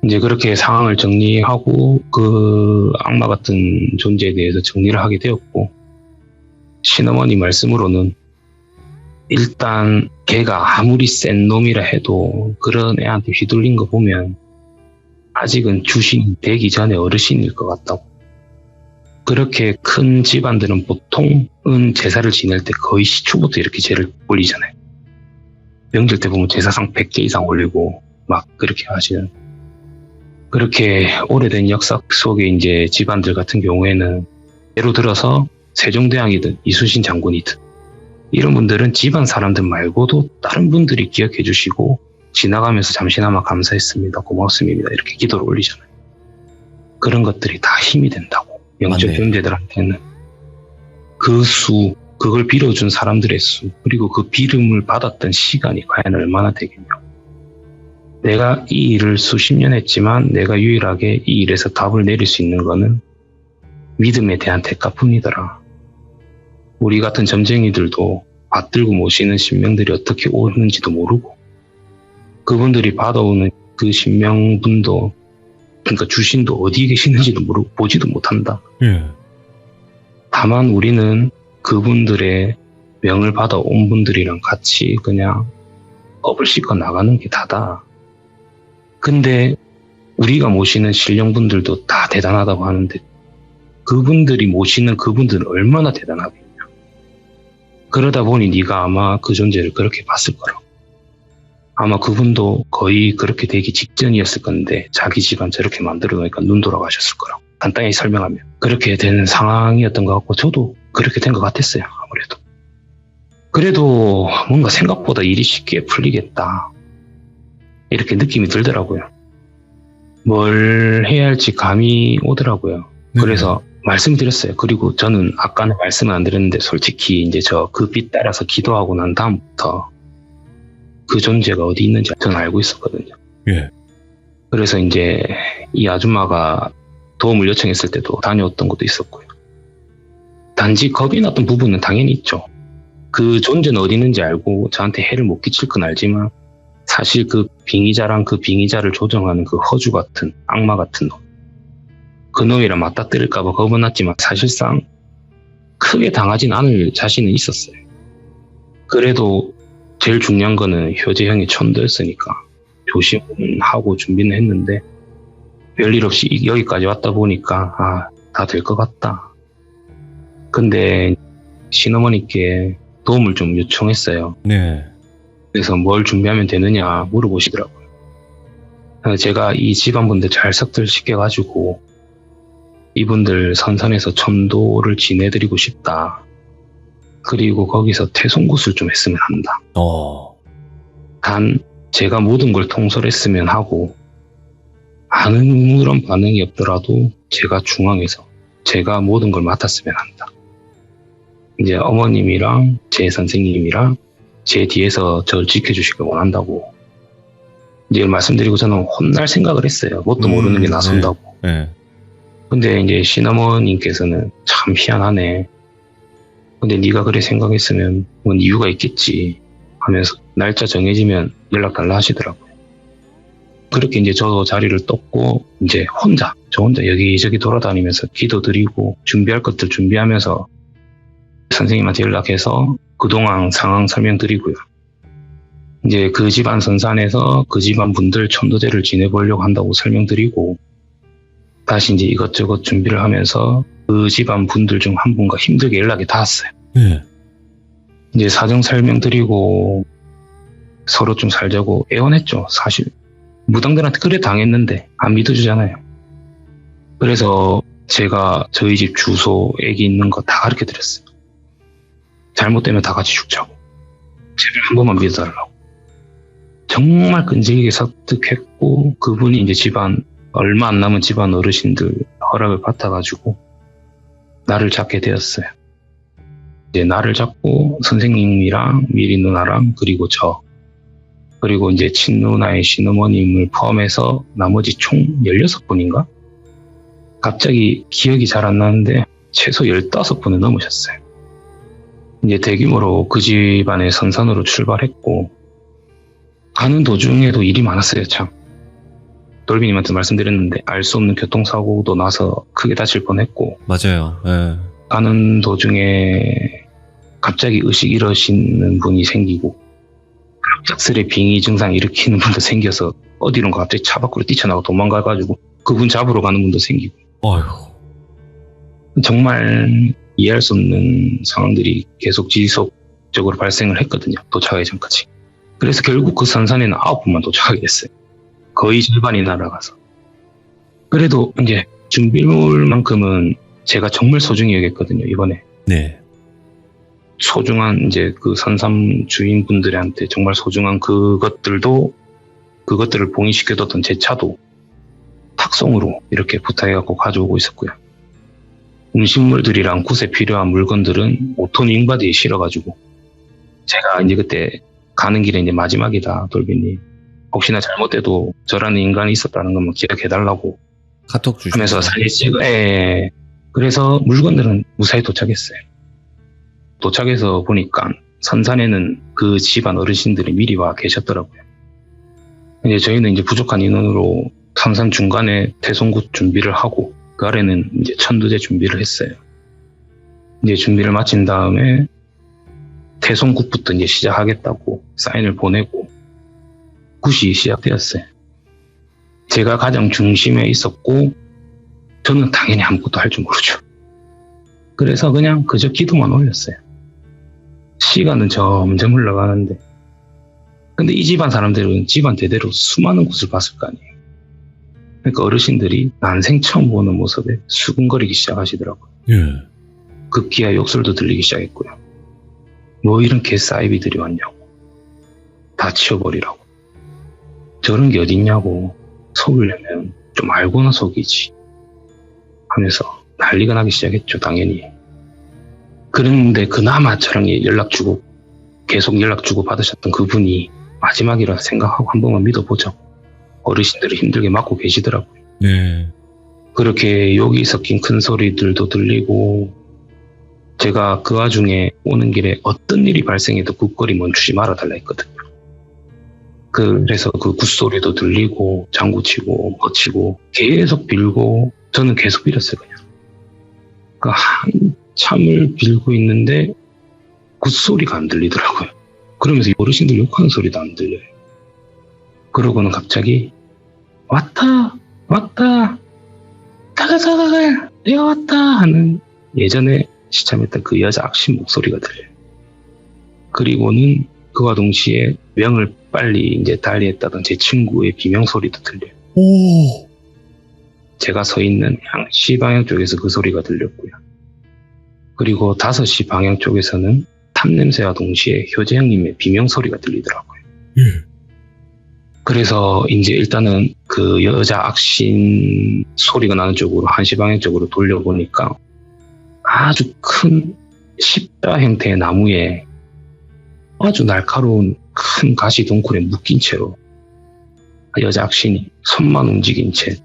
이제 그렇게 상황을 정리하고 그 악마 같은 존재에 대해서 정리를 하게 되었고, 시어머니 말씀으로는 일단 걔가 아무리 센 놈이라 해도 그런 애한테 휘둘린 거 보면 아직은 주신이 되기 전에 어르신일 것 같다고. 그렇게 큰 집안들은 보통은 제사를 지낼 때 거의 시초부터 이렇게 제를 올리잖아요. 명절 때 보면 제사상 100개 이상 올리고 막 그렇게 하시는. 그렇게 오래된 역사 속에 이제 집안들 같은 경우에는 예로 들어서 세종대왕이든 이순신 장군이든 이런 분들은 집안 사람들 말고도 다른 분들이 기억해 주시고 지나가면서 잠시나마 감사했습니다, 고맙습니다 이렇게 기도를 올리잖아요. 그런 것들이 다 힘이 된다고. 영적 존재들한테는 그 수, 그걸 빌어준 사람들의 수, 그리고 그 비름을 받았던 시간이 과연 얼마나 되겠냐. 내가 이 일을 수십 년 했지만 내가 유일하게 이 일에서 답을 내릴 수 있는 거는 믿음에 대한 대가뿐이더라. 우리 같은 점쟁이들도 받들고 모시는 신명들이 어떻게 오는지도 모르고 그분들이 받아오는 그 신명분도, 그러니까 주신도 어디에 계시는지도 모르고 보지도 못한다. 예. 다만 우리는 그분들의 명을 받아온 분들이랑 같이 그냥 업을 씻고 나가는 게 다다. 근데 우리가 모시는 신령분들도 다 대단하다고 하는데 그분들이 모시는 그분들은 얼마나 대단하겠냐. 그러다 보니 네가 아마 그 존재를 그렇게 봤을 거라고. 아마 그분도 거의 그렇게 되기 직전이었을 건데 자기 집안 저렇게 만들어 놓으니까 눈 돌아가셨을 거라고. 간단히 설명하면 그렇게 되는 상황이었던 것 같고 저도 그렇게 된 것 같았어요. 아무래도. 그래도 뭔가 생각보다 일이 쉽게 풀리겠다 이렇게 느낌이 들더라고요. 뭘 해야 할지 감이 오더라고요. 그래서 말씀드렸어요. 그리고 저는 아까는 말씀을 안 드렸는데 솔직히 이제 저 그 빛 따라서 기도하고 난 다음부터 그 존재가 어디 있는지 저는 알고 있었거든요. 예. 그래서 이제 이 아줌마가 도움을 요청했을 때도 다녀왔던 것도 있었고요. 단지 겁이 났던 부분은 당연히 있죠. 그 존재는 어디 있는지 알고 저한테 해를 못 끼칠 건 알지만 사실 그 빙의자랑 그 빙의자를 조정하는 그 허주 같은 악마 같은 놈, 그 놈이랑 맞닥뜨릴까봐 겁은 났지만 사실상 크게 당하진 않을 자신은 있었어요. 그래도 제일 중요한 거는 효재 형이 천도였으니까 조심하고 준비는 했는데 별일 없이 여기까지 왔다 보니까 다 될 것 같다. 근데 시어머니께 도움을 좀 요청했어요. 네. 그래서 뭘 준비하면 되느냐 물어보시더라고요. 제가 이 집안분들 잘 섞들시켜가지고 이분들 선산에서 천도를 지내드리고 싶다. 그리고 거기서 태송굿을 좀 했으면 한다. 단 제가 모든 걸 통솔했으면 하고 아무런 반응이 없더라도 제가 중앙에서 제가 모든 걸 맡았으면 한다. 이제 어머님이랑 제 선생님이랑 제 뒤에서 저를 지켜주시길 원한다고 이제 말씀드리고 저는 혼날 생각을 했어요. 뭣도 모르는 게 나선다고. 네. 근데 이제 시어머님께서는 참 희한하네. 근데 네가 그래 생각했으면 뭔 이유가 있겠지 하면서 날짜 정해지면 연락 달라 하시더라고요. 그렇게 이제 저 자리를 떴고 이제 저 혼자 여기저기 돌아다니면서 기도드리고 준비할 것들 준비하면서 선생님한테 연락해서 그동안 상황 설명드리고요. 이제 그 집안 선산에서 그 집안 분들 천도제를 지내보려고 한다고 설명드리고 다시 이제 이것저것 준비를 하면서 그 집안 분들 중 한 분과 힘들게 연락이 닿았어요. 네. 이제 사정 설명드리고 서로 좀 살자고 애원했죠, 사실. 무당들한테 그래 당했는데 안 믿어주잖아요. 그래서 제가 저희 집 주소, 애기 있는 거 다 가르쳐 드렸어요. 잘못되면 다 같이 죽자고. 제발 한 번만 믿어달라고. 정말 끈질기게 설득했고, 그분이 이제 집안, 얼마 안 남은 집안 어르신들 허락을 받아가지고 나를 잡게 되었어요. 이제 나를 잡고 선생님이랑 미리 누나랑 그리고 저, 그리고 이제 친누나의 신어머님을 포함해서 나머지 총 16분인가? 갑자기 기억이 잘 안 나는데 최소 15분을 넘으셨어요. 이제 대규모로 그 집안의 선산으로 출발했고, 가는 도중에도 일이 많았어요, 참. 돌비님한테 말씀드렸는데 알 수 없는 교통사고도 나서 크게 다칠 뻔했고, 맞아요. 예. 가는 도중에 갑자기 의식 잃으시는 분이 생기고, 갑작스레 빙의 증상 일으키는 분도 생겨서 어디론가 갑자기 차 밖으로 뛰쳐나가 도망가가지고 그분 잡으러 가는 분도 생기고, 어휴. 정말 이해할 수 없는 상황들이 계속 지속적으로 발생을 했거든요. 도착하기 전까지. 그래서 결국 그 선산에는 9분만 도착하게 됐어요. 거의 절반이 날아가서. 그래도 이제 준비물만큼은 제가 정말 소중히 여겼거든요, 이번에. 네. 소중한 이제 그 선산 주인분들한테 정말 소중한 그것들을 봉인시켜뒀던 제 차도 탁송으로 이렇게 부탁해갖고 가져오고 있었고요. 음식물들이랑 굿에 필요한 물건들은 5톤 윙바디에 실어가지고, 제가 이제 그때 가는 길에 이제 마지막이다, 돌비님. 혹시나 잘못돼도 저라는 인간이 있었다는 것만 기억해달라고 카톡 주시면서 하면서 사진 찍어, 그래서 물건들은 무사히 도착했어요. 도착해서 보니까 선산에는 그 집안 어르신들이 미리 와 계셨더라고요. 이제 저희는 이제 부족한 인원으로 선산 중간에 태송굿 준비를 하고, 그 아래는 이제 천두제 준비를 했어요. 이제 준비를 마친 다음에 태송굿부터 이제 시작하겠다고 사인을 보내고 굿이 시작되었어요. 제가 가장 중심에 있었고, 저는 당연히 아무것도 할 줄 모르죠. 그래서 그냥 그저 기도만 올렸어요. 시간은 점점 흘러가는데, 근데 이 집안 사람들은 집안 대대로 수많은 굿을 봤을 거 아니에요. 그러니까 어르신들이 난생 처음 보는 모습에 수근거리기 시작하시더라고요. 예. 급기야 욕설도 들리기 시작했고요. 뭐 이런 개싸이비들이 왔냐고. 다 치워버리라고. 저런 게 어딨냐고. 속으려면 좀 알고나 속이지. 하면서 난리가 나기 시작했죠, 당연히. 그런데 그나마 저랑 계속 연락 주고 받으셨던 그분이 마지막이라 생각하고 한 번만 믿어보자고. 어르신들이 힘들게 맞고 계시더라고요. 네. 그렇게 욕이 섞인 큰 소리들도 들리고, 제가 그 와중에 오는 길에 어떤 일이 발생해도 굿거리 멈추지 말아달라 했거든요. 그래서 그 굿소리도 들리고, 장구치고, 거치고, 계속 빌고, 저는 계속 빌었어요, 그냥. 한참을 빌고 있는데, 굿소리가 안 들리더라고요. 그러면서 어르신들 욕하는 소리도 안 들려요. 그러고는 갑자기, 왔다! 가가! 내가 왔다! 하는 예전에 시참했던 그 여자 악신 목소리가 들려요. 그리고는 그와 동시에 명을 빨리 이제 달리했다던 제 친구의 비명소리도 들려요. 오! 제가 서 있는 향시 방향 쪽에서 그 소리가 들렸고요. 그리고 5시 방향 쪽에서는 탑냄새와 동시에 효재 형님의 비명소리가 들리더라고요. 그래서 이제 일단은 그 여자 악신 소리가 나는 쪽으로 1시 방향 쪽으로 돌려보니까 아주 큰 십자 형태의 나무에 아주 날카로운 큰 가시 덩굴에 묶인 채로 여자 악신이 손만 움직인 채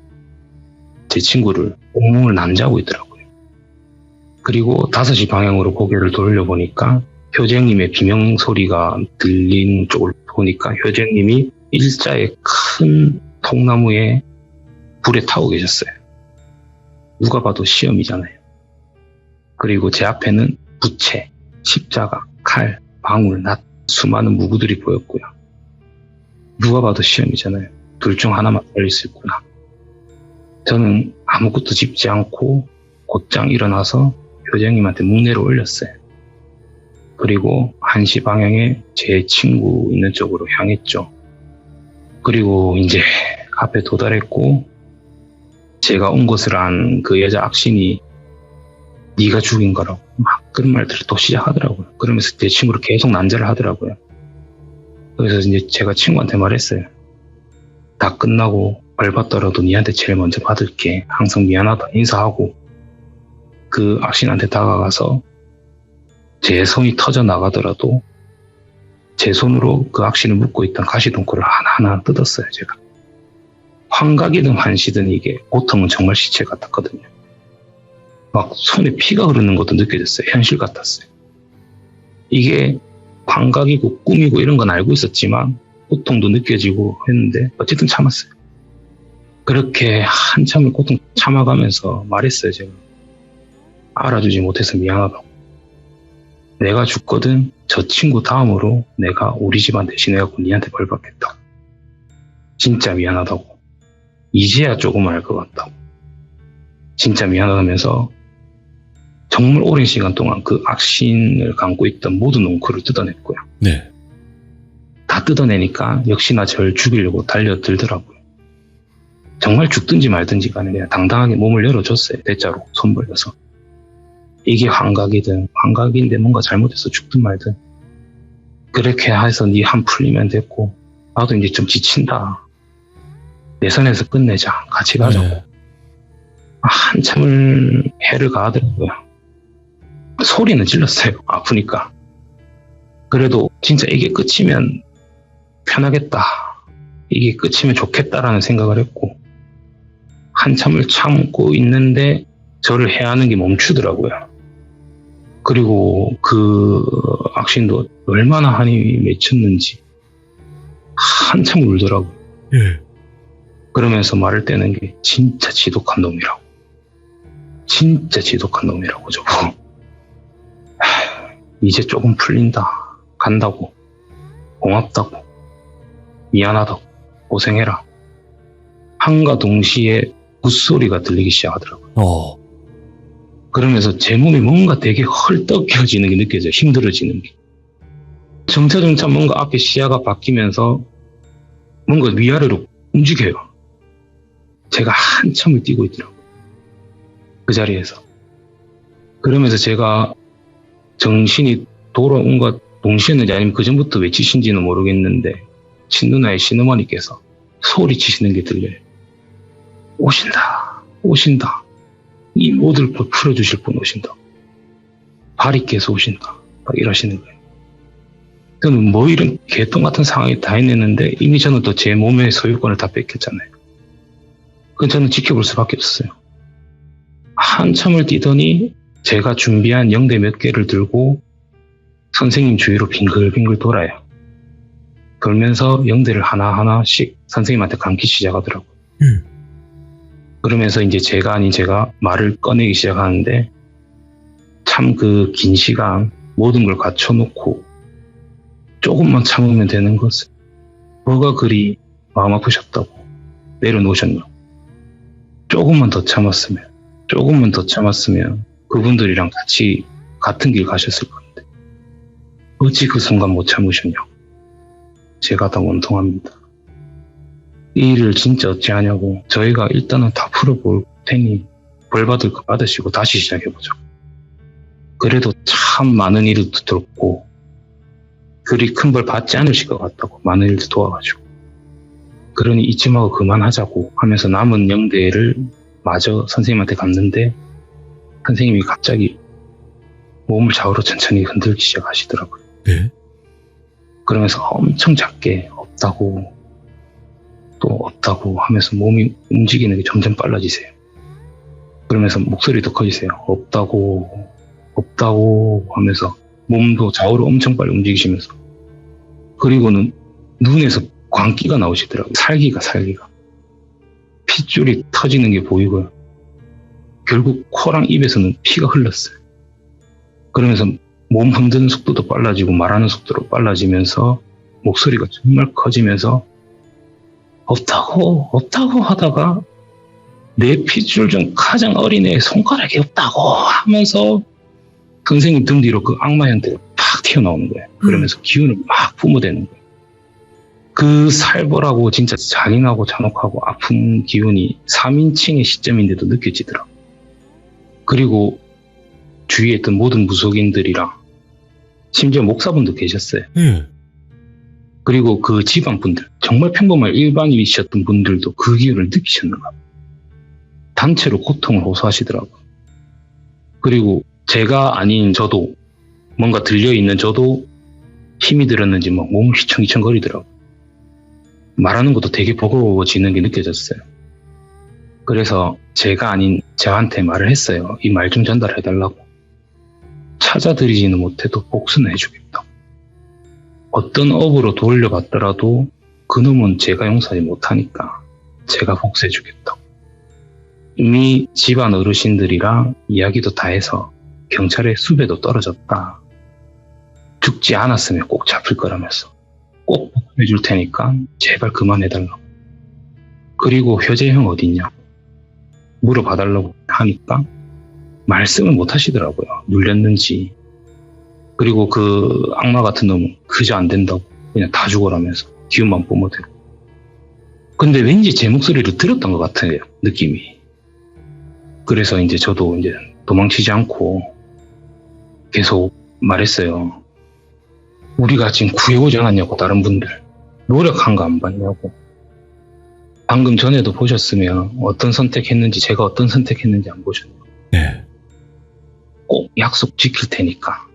제 친구를 옥몽을 남자고 있더라고요. 그리고 5시 방향으로 고개를 돌려보니까 효재님의 비명소리가 들린 쪽을 보니까 효재님이 일자의 큰 통나무에 불에 타고 계셨어요. 누가 봐도 시험이잖아요. 그리고 제 앞에는 부채, 십자가, 칼, 방울, 낫, 수많은 무구들이 보였고요. 누가 봐도 시험이잖아요. 둘 중 하나만 걸릴 수 있구나. 저는 아무것도 짚지 않고 곧장 일어나서 효재님한테 묵내를 올렸어요. 그리고 1시 방향에 제 친구 있는 쪽으로 향했죠. 그리고 이제 앞에 도달했고 제가 온 것을 안 그 여자 악신이 네가 죽인 거라고 막 그런 말들을 또 시작하더라고요. 그러면서 제 친구를 계속 난자를 하더라고요. 그래서 이제 제가 친구한테 말했어요. 다 끝나고 벌 받더라도 니한테 제일 먼저 받을게. 항상 미안하다 인사하고 그 악신한테 다가가서 제 손이 터져 나가더라도 제 손으로 그 악신을 묶고 있던 가시동코를 하나하나 뜯었어요. 제가 환각이든 환시든 이게 보통은 정말 시체 같았거든요. 막 손에 피가 흐르는 것도 느껴졌어요. 현실 같았어요. 이게 환각이고 꿈이고 이런 건 알고 있었지만 고통도 느껴지고 했는데 어쨌든 참았어요. 그렇게 한참을 고통 참아가면서 말했어요. 제가 알아주지 못해서 미안하다고. 내가 죽거든 저 친구 다음으로 내가 우리 집안 대신해갖고 니한테 벌 받겠다고. 진짜 미안하다고. 이제야 조금 알 것 같다고. 진짜 미안하다면서 정말 오랜 시간 동안 그 악신을 감고 있던 모든 웅크를 뜯어냈고요. 네. 다 뜯어내니까 역시나 저를 죽이려고 달려들더라고요. 정말 죽든지 말든지 간에 그냥 당당하게 몸을 열어줬어요. 대자로 손 벌려서. 이게 환각이든 환각인데 뭔가 잘못해서 죽든 말든 그렇게 해서 네 한 풀리면 됐고 나도 이제 좀 지친다. 내 선에서 끝내자. 같이 가자고. 네. 한참을 해를 가하더라고요. 소리는 질렀어요. 아프니까. 그래도 진짜 이게 끝이면 편하겠다. 이게 끝이면 좋겠다라는 생각을 했고 한참을 참고 있는데 저를 해하는 게 멈추더라고요. 그리고 그 악신도 얼마나 한이 맺혔는지 한참 울더라고요. 예. 그러면서 말을 떼는 게 진짜 지독한 놈이라고. 진짜 지독한 놈이라고 저보고. 이제 조금 풀린다. 간다고. 고맙다고. 미안하다고. 고생해라. 한과 동시에 굿소리가 들리기 시작하더라고요. 그러면서 제 몸이 뭔가 되게 헐떡해지는 게 느껴져요. 힘들어지는 게. 점차점차 뭔가 앞에 시야가 바뀌면서 뭔가 위아래로 움직여요. 제가 한참을 뛰고 있더라고요. 그 자리에서. 그러면서 제가 정신이 돌아온 것 동시에는지 아니면 그 전부터 외치신지는 모르겠는데 친누나의 신어머니께서 소리치시는 게 들려요. 오신다. 오신다. 이 모든 걸 풀어주실 분 오신다. 바리께서 오신다. 막 이러시는 거예요. 저는 뭐 이런 개똥 같은 상황이 다 해냈는데 이미 저는 또 제 몸의 소유권을 다 뺏겼잖아요. 그건 저는 지켜볼 수밖에 없었어요. 한참을 뛰더니 제가 준비한 영대 몇 개를 들고 선생님 주위로 빙글빙글 돌아요. 돌면서 영대를 하나하나씩 선생님한테 감기 시작하더라고요. 그러면서 이제 제가 아닌 제가 말을 꺼내기 시작하는데 참 그 긴 시간 모든 걸 갖춰놓고 조금만 참으면 되는 것을 뭐가 그리 마음 아프셨다고 내려놓으셨냐고. 조금만 더 참았으면 그분들이랑 같이 같은 길 가셨을 건데 어찌 그 순간 못 참으셨냐고. 제가 다 원통합니다. 이 일을 진짜 어찌하냐고. 저희가 일단은 다 풀어볼 테니 벌 받을 거 받으시고 다시 시작해보죠. 그래도 참 많은 일을 들었고 그리 큰 벌 받지 않으실 것 같다고 많은 일도 도와가지고 그러니 이쯤하고 그만하자고 하면서 남은 영대를 마저 선생님한테 갔는데 선생님이 갑자기 몸을 좌우로 천천히 흔들기 시작하시더라고요. 네? 그러면서 엄청 작게 없다고 또 없다고 하면서 몸이 움직이는 게 점점 빨라지세요. 그러면서 목소리도 커지세요. 없다고 하면서 몸도 좌우로 엄청 빨리 움직이시면서 그리고는 눈에서 광기가 나오시더라고요. 살기가 핏줄이 터지는 게 보이고요. 결국 코랑 입에서는 피가 흘렀어요. 그러면서 몸 흔드는 속도도 빨라지고 말하는 속도로 빨라지면서 목소리가 정말 커지면서 없다고 하다가 내 핏줄 중 가장 어린 애 손가락이 없다고 하면서 선생님 등 뒤로 그 악마 형태가 팍 튀어나오는 거예요. 그러면서 기운을 막 뿜어대는 거예요. 그 살벌하고 진짜 잔인하고 잔혹하고 아픈 기운이 3인칭의 시점인데도 느껴지더라고. 그리고 주위에 있던 모든 무속인들이랑 심지어 목사분도 계셨어요. 그리고 그 집안분들, 정말 평범한 일반인이셨던 분들도 그 기운을 느끼셨는가 봐요. 단체로 고통을 호소하시더라고요. 그리고 제가 아닌 저도, 뭔가 들려있는 저도 힘이 들었는지 막 몸을 휘청휘청거리더라고요. 말하는 것도 되게 버거워지는 게 느껴졌어요. 그래서 제가 아닌 저한테 말을 했어요. 이 말 좀 전달해달라고. 찾아드리지는 못해도 복수는 해주겠다. 어떤 업으로 돌려받더라도 그놈은 제가 용서하지 못하니까 제가 복수해주겠다. 이미 집안 어르신들이랑 이야기도 다 해서 경찰의 수배도 떨어졌다. 죽지 않았으면 꼭 잡힐 거라면서 꼭 복수해줄 테니까 제발 그만해달라고. 그리고 효재형 어딨냐 물어봐달라고 하니까 말씀을 못 하시더라고요. 눌렸는지. 그리고 그 악마 같은 놈은 그저 안 된다고 그냥 다 죽어라면서 기운만 뿜어대고. 근데 왠지 제 목소리를 들었던 것 같아요. 느낌이. 그래서 이제 저도 이제 도망치지 않고 계속 말했어요. 우리가 지금 구해오지 않았냐고. 다른 분들 노력한 거 안 봤냐고. 방금 전에도 보셨으면 어떤 선택했는지, 제가 어떤 선택했는지 안 보셨냐고. 네. 꼭 약속 지킬 테니까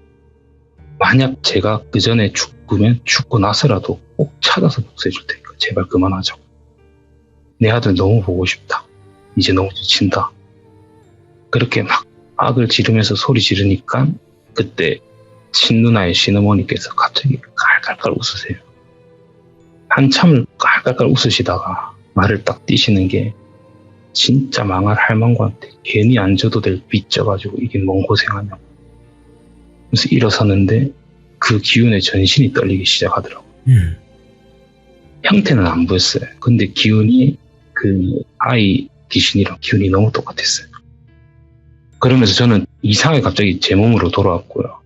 만약 제가 그 전에 죽으면 죽고 나서라도 꼭 찾아서 복수해 줄 테니까 제발 그만하자고. 내 아들 너무 보고 싶다. 이제 너무 지친다. 그렇게 막 악을 지르면서 소리 지르니까 그때 친누나의 시어머니께서 갑자기 깔깔깔 웃으세요. 한참을 깔깔깔 웃으시다가 말을 딱 띄시는 게 진짜 망할 할망구한테 괜히 안 줘도 될 빚 져가지고 이게 뭔 고생하냐고. 그래서 일어서는데 그 기운에 전신이 떨리기 시작하더라고요. 형태는 안 보였어요. 근데 기운이 그 아이 귀신이랑 기운이 너무 똑같았어요. 그러면서 저는 이상하게 갑자기 제 몸으로 돌아왔고요.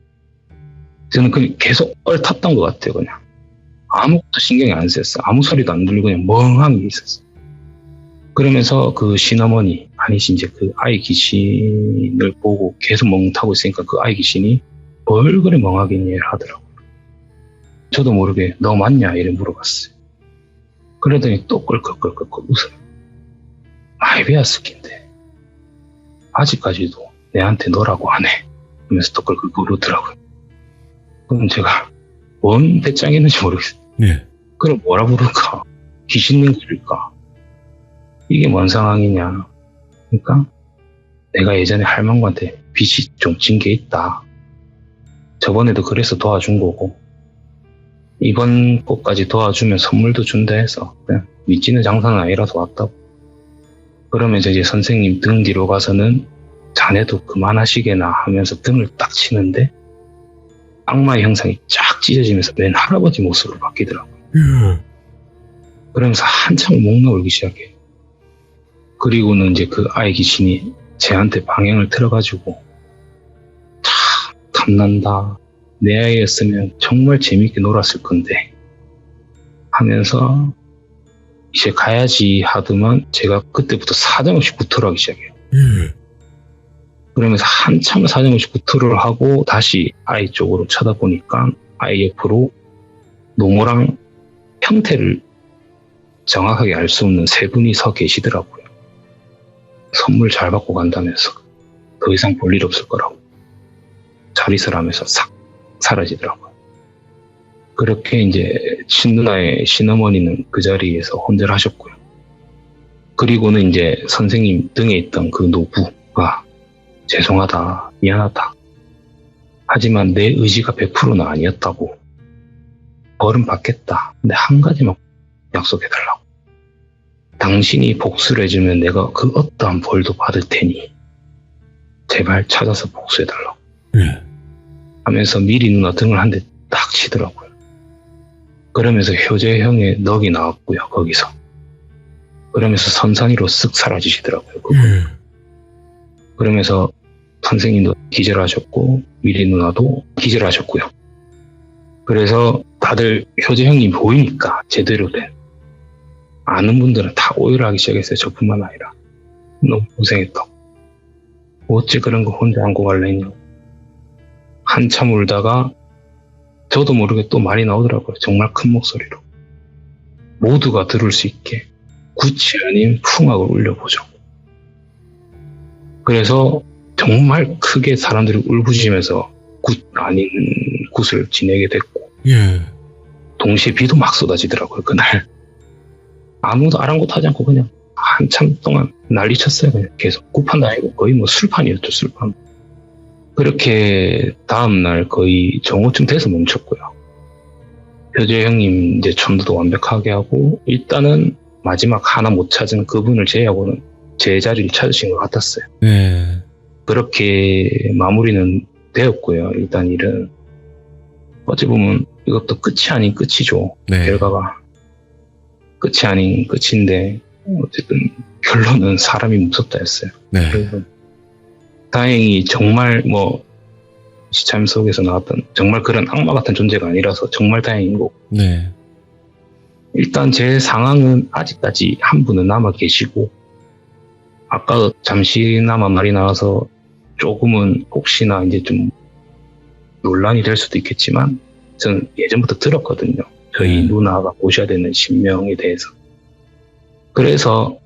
저는 그냥 계속 얼탔던 것 같아요. 그냥 아무것도 신경이 안 쓰였어요. 아무 소리도 안 들리고 그냥 멍하니 있었어요. 그러면서 그 신어머니, 아니시 이제 그 아이 귀신을 보고 계속 멍타고 있으니까 그 아이 귀신이 뭘 그래 멍하겠냐 하더라고요. 저도 모르게 너 맞냐 이래 물어봤어요. 그러더니 또 껄껄껄껄 웃어요. 많이 배웠을긴데 아직까지도 내한테 너라고 안 해. 하면서 또 껄껄 부르더라고요. 그럼 제가 뭔 배짱이었는지 모르겠어요. 네. 그럼 뭐라 부를까? 귀신인 거일까? 이게 뭔 상황이냐. 그러니까 내가 예전에 할망구한테 빚이 좀 진 게 있다. 저번에도 그래서 도와준 거고 이번 것까지 도와주면 선물도 준다 해서 그냥 믿지는 장사는 아니라서 왔다고. 그러면서 이제 선생님 등 뒤로 가서는 자네도 그만하시게나 하면서 등을 딱 치는데 악마의 형상이 쫙 찢어지면서 맨 할아버지 모습으로 바뀌더라고요. 그러면서 한참 목 나올기 시작해요. 그리고는 이제 그 아이 귀신이 쟤한테 방향을 틀어가지고 참 탐난다. 내 아이였으면 정말 재밌게 놀았을 건데 하면서 이제 가야지 하더만 제가 그때부터 사정없이 구토를 하기 시작해요. 그러면서 한참 사정없이 구토를 하고 다시 아이 쪽으로 쳐다보니까 아이 옆으로 노모랑 형태를 정확하게 알 수 없는 세 분이 서 계시더라고요. 선물 잘 받고 간다면서 더 이상 볼 일 없을 거라고 잘 있으라면서 싹 사라지더라고요. 그렇게 이제 친누나의 신어머니는 그 자리에서 혼절하셨고요. 그리고는 이제 선생님 등에 있던 그 노부가 죄송하다, 미안하다. 하지만 내 의지가 100%는 아니었다고. 벌은 받겠다. 근데 한 가지만 약속해달라고. 당신이 복수를 해주면 내가 그 어떠한 벌도 받을 테니 제발 찾아서 복수해달라고. 하면서 미리 누나 등을 한 대 딱 치더라고요. 그러면서 효재형의 넋이 나왔고요. 거기서. 그러면서 선산이로 쓱 사라지시더라고요. 그러면서 선생님도 기절하셨고 미리 누나도 기절하셨고요. 그래서 다들 효재 형님 보이니까 제대로 된 아는 분들은 다 오해를 하기 시작했어요. 저뿐만 아니라. 너무 고생했다고. 어찌 그런 거 혼자 안고 갈래냐고. 한참 울다가 저도 모르게 또 말이 나오더라고요. 정말 큰 목소리로. 모두가 들을 수 있게 굿이 아닌 풍악을 울려보죠. 그래서 정말 크게 사람들이 울부짖으면서 굿 아닌 굿을 지내게 됐고, 예. 동시에 비도 막 쏟아지더라고요. 그날 아무도 아랑곳하지 않고 그냥 한참 동안 난리 쳤어요. 그냥 계속 굿판도 아니고 거의 뭐 술판이었죠. 술판. 그렇게 다음날 거의 정오쯤 돼서 멈췄고요. 효재 형님 이제 전도도 완벽하게 하고, 일단은 마지막 하나 못 찾은 그분을 제외하고는 제 자리를 찾으신 것 같았어요. 예. 그렇게 마무리는 되었고요. 일단 일은 어찌 보면 이것도 끝이 아닌 끝이죠. 네. 결과가 끝이 아닌 끝인데 어쨌든 결론은 사람이 무섭다였어요. 네. 그래서 다행히 정말 뭐 시참 속에서 나왔던 정말 그런 악마 같은 존재가 아니라서 정말 다행인 거고, 네. 일단 제 상황은 아직까지 한 분은 남아 계시고, 아까 잠시나마 말이 나와서 조금은 혹시나 이제 좀 논란이 될 수도 있겠지만, 저는 예전부터 들었거든요. 저희 누나가 모셔야 되는 신명에 대해서. 그래서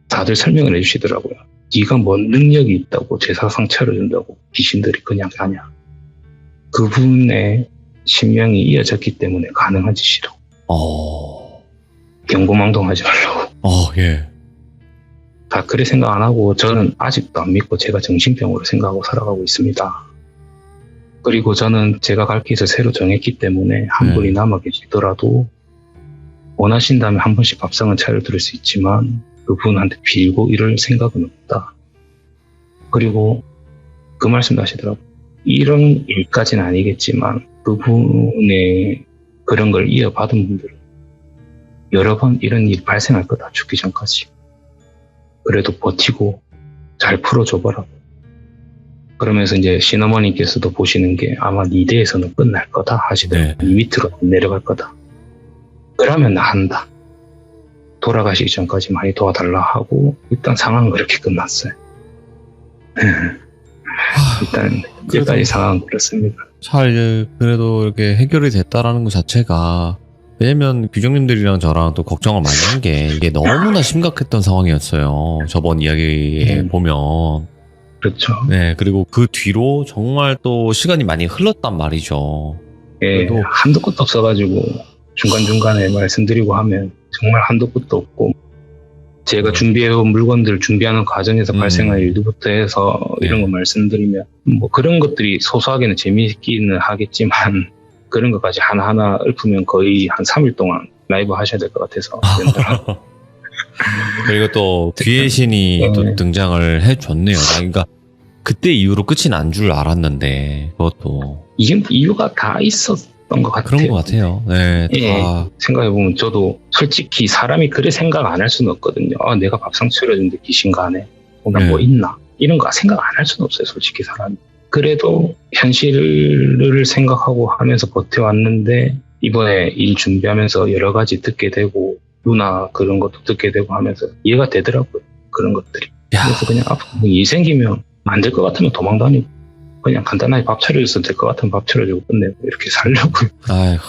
다들 설명을 해주시더라고요. 네가 뭔 능력이 있다고 제사상 차려준다고 귀신들이 그냥 가냐. 그분의 신명이 이어졌기 때문에 가능한 짓이라고. 경고망동하지 말라고. 예. 다 그래 생각 안 하고, 저는 아직도 안 믿고 제가 정신병으로 생각하고 살아가고 있습니다. 그리고 저는 제가 갈 길을 새로 정했기 때문에 한 분이 남아 계시더라도 원하신다면 한 번씩 밥상은 차려드릴 수 있지만 그분한테 빌고 이럴 생각은 없다. 그리고 그 말씀도 하시더라고요. 이런 일까지는 아니겠지만 그분의 그런 걸 이어받은 분들은 여러 번 이런 일이 발생할 거다. 죽기 전까지. 그래도 버티고 잘 풀어줘봐라. 그러면서 이제 시어머니께서도 보시는 게 아마 네 대에서는 끝날 거다 하시더라고요. 네 밑으로 내려갈 거다. 그러면 나 한다. 돌아가시기 전까지 많이 도와달라 하고, 일단 상황은 그렇게 끝났어요. 일단 여기까지 상황은 그렇습니다. 잘 그래도 이렇게 해결이 됐다라는 것 자체가, 왜냐면 규정님들이랑 저랑 또 걱정을 많이 한 게 이게 너무나 심각했던 상황이었어요. 저번 이야기에 보면. 그렇죠. 네, 그리고 그 뒤로 정말 또 시간이 많이 흘렀단 말이죠. 예, 그래도 한도 끝도 없어가지고 중간중간에 말씀드리고 하면 정말 한도 끝도 없고, 제가 준비해온 물건들 준비하는 과정에서 발생한 일들부터 해서 이런 거 말씀드리면 뭐 그런 것들이 소소하게는 재미있기는 하겠지만 그런 것까지 하나하나 읊으면 거의 한 3일 동안 라이브 하셔야 될 것 같아서. 그리고 또 귀의 신이 또 등장을 해줬네요. 그러니까 그때 이후로 끝이 난 줄 알았는데 그것도 이게 이유가 다 있었던 것 같아요. 그런 것 같아요. 네, 다. 생각해보면 저도 솔직히 사람이 그래 생각 안 할 수는 없거든요. 내가 밥상 차려주는데 귀신 가네. 나 뭐 있나? 이런 거 생각 안 할 수는 없어요. 솔직히 사람이. 그래도 현실을 생각하고 하면서 버텨왔는데 이번에 일 준비하면서 여러 가지 듣게 되고 누나 그런 것도 듣게 되고 하면서 이해가 되더라고요. 그런 것들이. 그래서 그냥 앞으로 일 생기면 안 될 것 같으면 도망 다니고 그냥 간단하게 밥 차려줘서 될 것 같으면 밥 차려주고 끝내고 이렇게 살려고요. 아이고.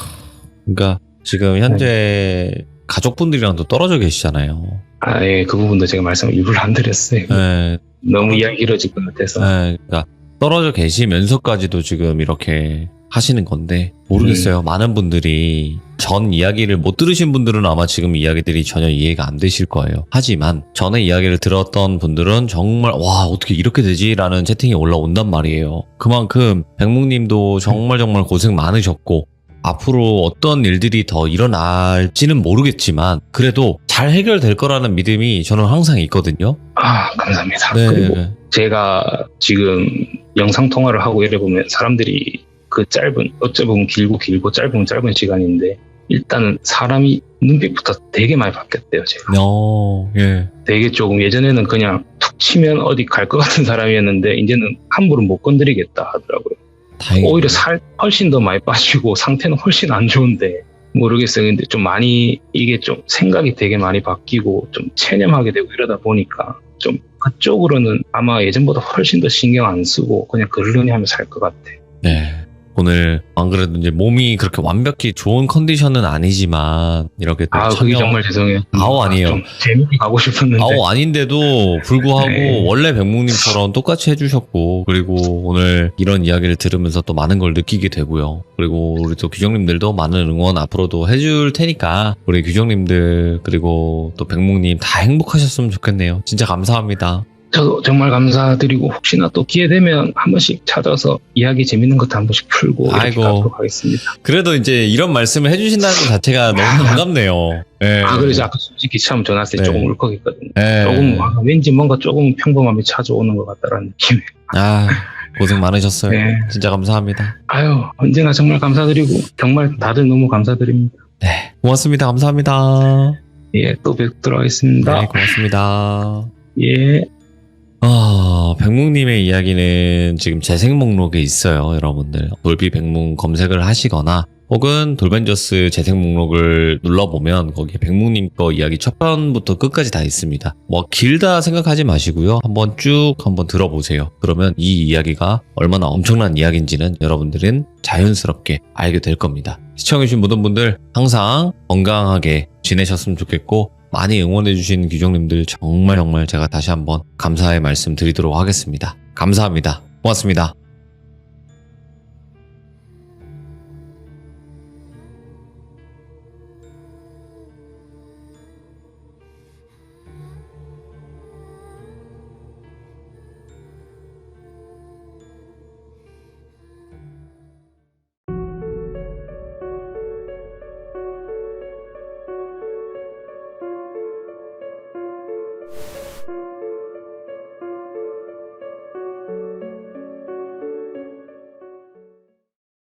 그러니까 지금 현재 가족분들이랑도 떨어져 계시잖아요. 예, 그 부분도 제가 말씀을 일부러 안 드렸어요. 네. 너무 이야기 길어질 것 같아서. 네, 그러니까 떨어져 계시면서까지도 지금 이렇게 하시는 건데 모르겠어요. 많은 분들이 전 이야기를 못 들으신 분들은 아마 지금 이야기들이 전혀 이해가 안 되실 거예요. 하지만 전에 이야기를 들었던 분들은 정말 와 어떻게 이렇게 되지? 라는 채팅이 올라온단 말이에요. 그만큼 백묵님도 정말 고생 많으셨고 앞으로 어떤 일들이 더 일어날지는 모르겠지만 그래도 잘 해결될 거라는 믿음이 저는 항상 있거든요. 감사합니다. 네. 그리고 제가 지금 영상통화를 하고 이래보면 사람들이 그 짧은, 어찌 보면 길고 짧은 시간인데 일단은 사람이 눈빛부터 되게 많이 바뀌었대요. 제가. 예. 되게 조금 예전에는 그냥 툭 치면 어디 갈 것 같은 사람이었는데 이제는 함부로 못 건드리겠다 하더라고요. 다행이네요. 오히려 살 훨씬 더 많이 빠지고 상태는 훨씬 안 좋은데 모르겠어요. 근데 좀 많이 이게 좀 생각이 되게 많이 바뀌고 좀 체념하게 되고 이러다 보니까 좀 그쪽으로는 아마 예전보다 훨씬 더 신경 안 쓰고 그냥 그러려니 하면 살 것 같아. 네. 오늘 안 그래도 이제 몸이 그렇게 완벽히 좋은 컨디션은 아니지만 이렇게 또 그게 정말 죄송해요. 아니에요. 좀 재밌게 가고 싶었는데. 아닌데도 불구하고 네. 원래 백묵님처럼 똑같이 해주셨고, 그리고 오늘 이런 이야기를 들으면서 또 많은 걸 느끼게 되고요. 그리고 우리 또 규정님들도 많은 응원 앞으로도 해줄 테니까 우리 규정님들 그리고 또 백묵님 다 행복하셨으면 좋겠네요. 진짜 감사합니다. 저도 정말 감사드리고 혹시나 또 기회 되면 한 번씩 찾아서 이야기 재밌는 것도 한 번씩 풀고 이렇게 아이고. 가도록 하겠습니다. 그래도 이제 이런 말씀을 해주신다는 것 자체가 너무 반갑네요. 네. 그래서 아까 솔직히 처음 전화했을 때 네. 조금 울컥했거든요. 네. 조금 왠지 뭔가 조금 평범함이 찾아오는 것 같다라는 느낌. 고생 많으셨어요. 네. 진짜 감사합니다. 언제나 정말 감사드리고 정말 다들 너무 감사드립니다. 네. 고맙습니다. 감사합니다. 예, 또 뵙도록 하겠습니다. 네, 고맙습니다. 예. 백묵님의 이야기는 지금 재생 목록에 있어요, 여러분들. 돌비 백묵 검색을 하시거나 혹은 돌벤져스 재생 목록을 눌러보면 거기에 백묵님 거 이야기 첫 편부터 끝까지 다 있습니다. 뭐 길다 생각하지 마시고요. 한번 들어보세요. 그러면 이 이야기가 얼마나 엄청난 이야기인지는 여러분들은 자연스럽게 알게 될 겁니다. 시청해주신 모든 분들 항상 건강하게 지내셨으면 좋겠고 많이 응원해주신 규정님들 정말 제가 다시 한번 감사의 말씀 드리도록 하겠습니다. 감사합니다. 고맙습니다.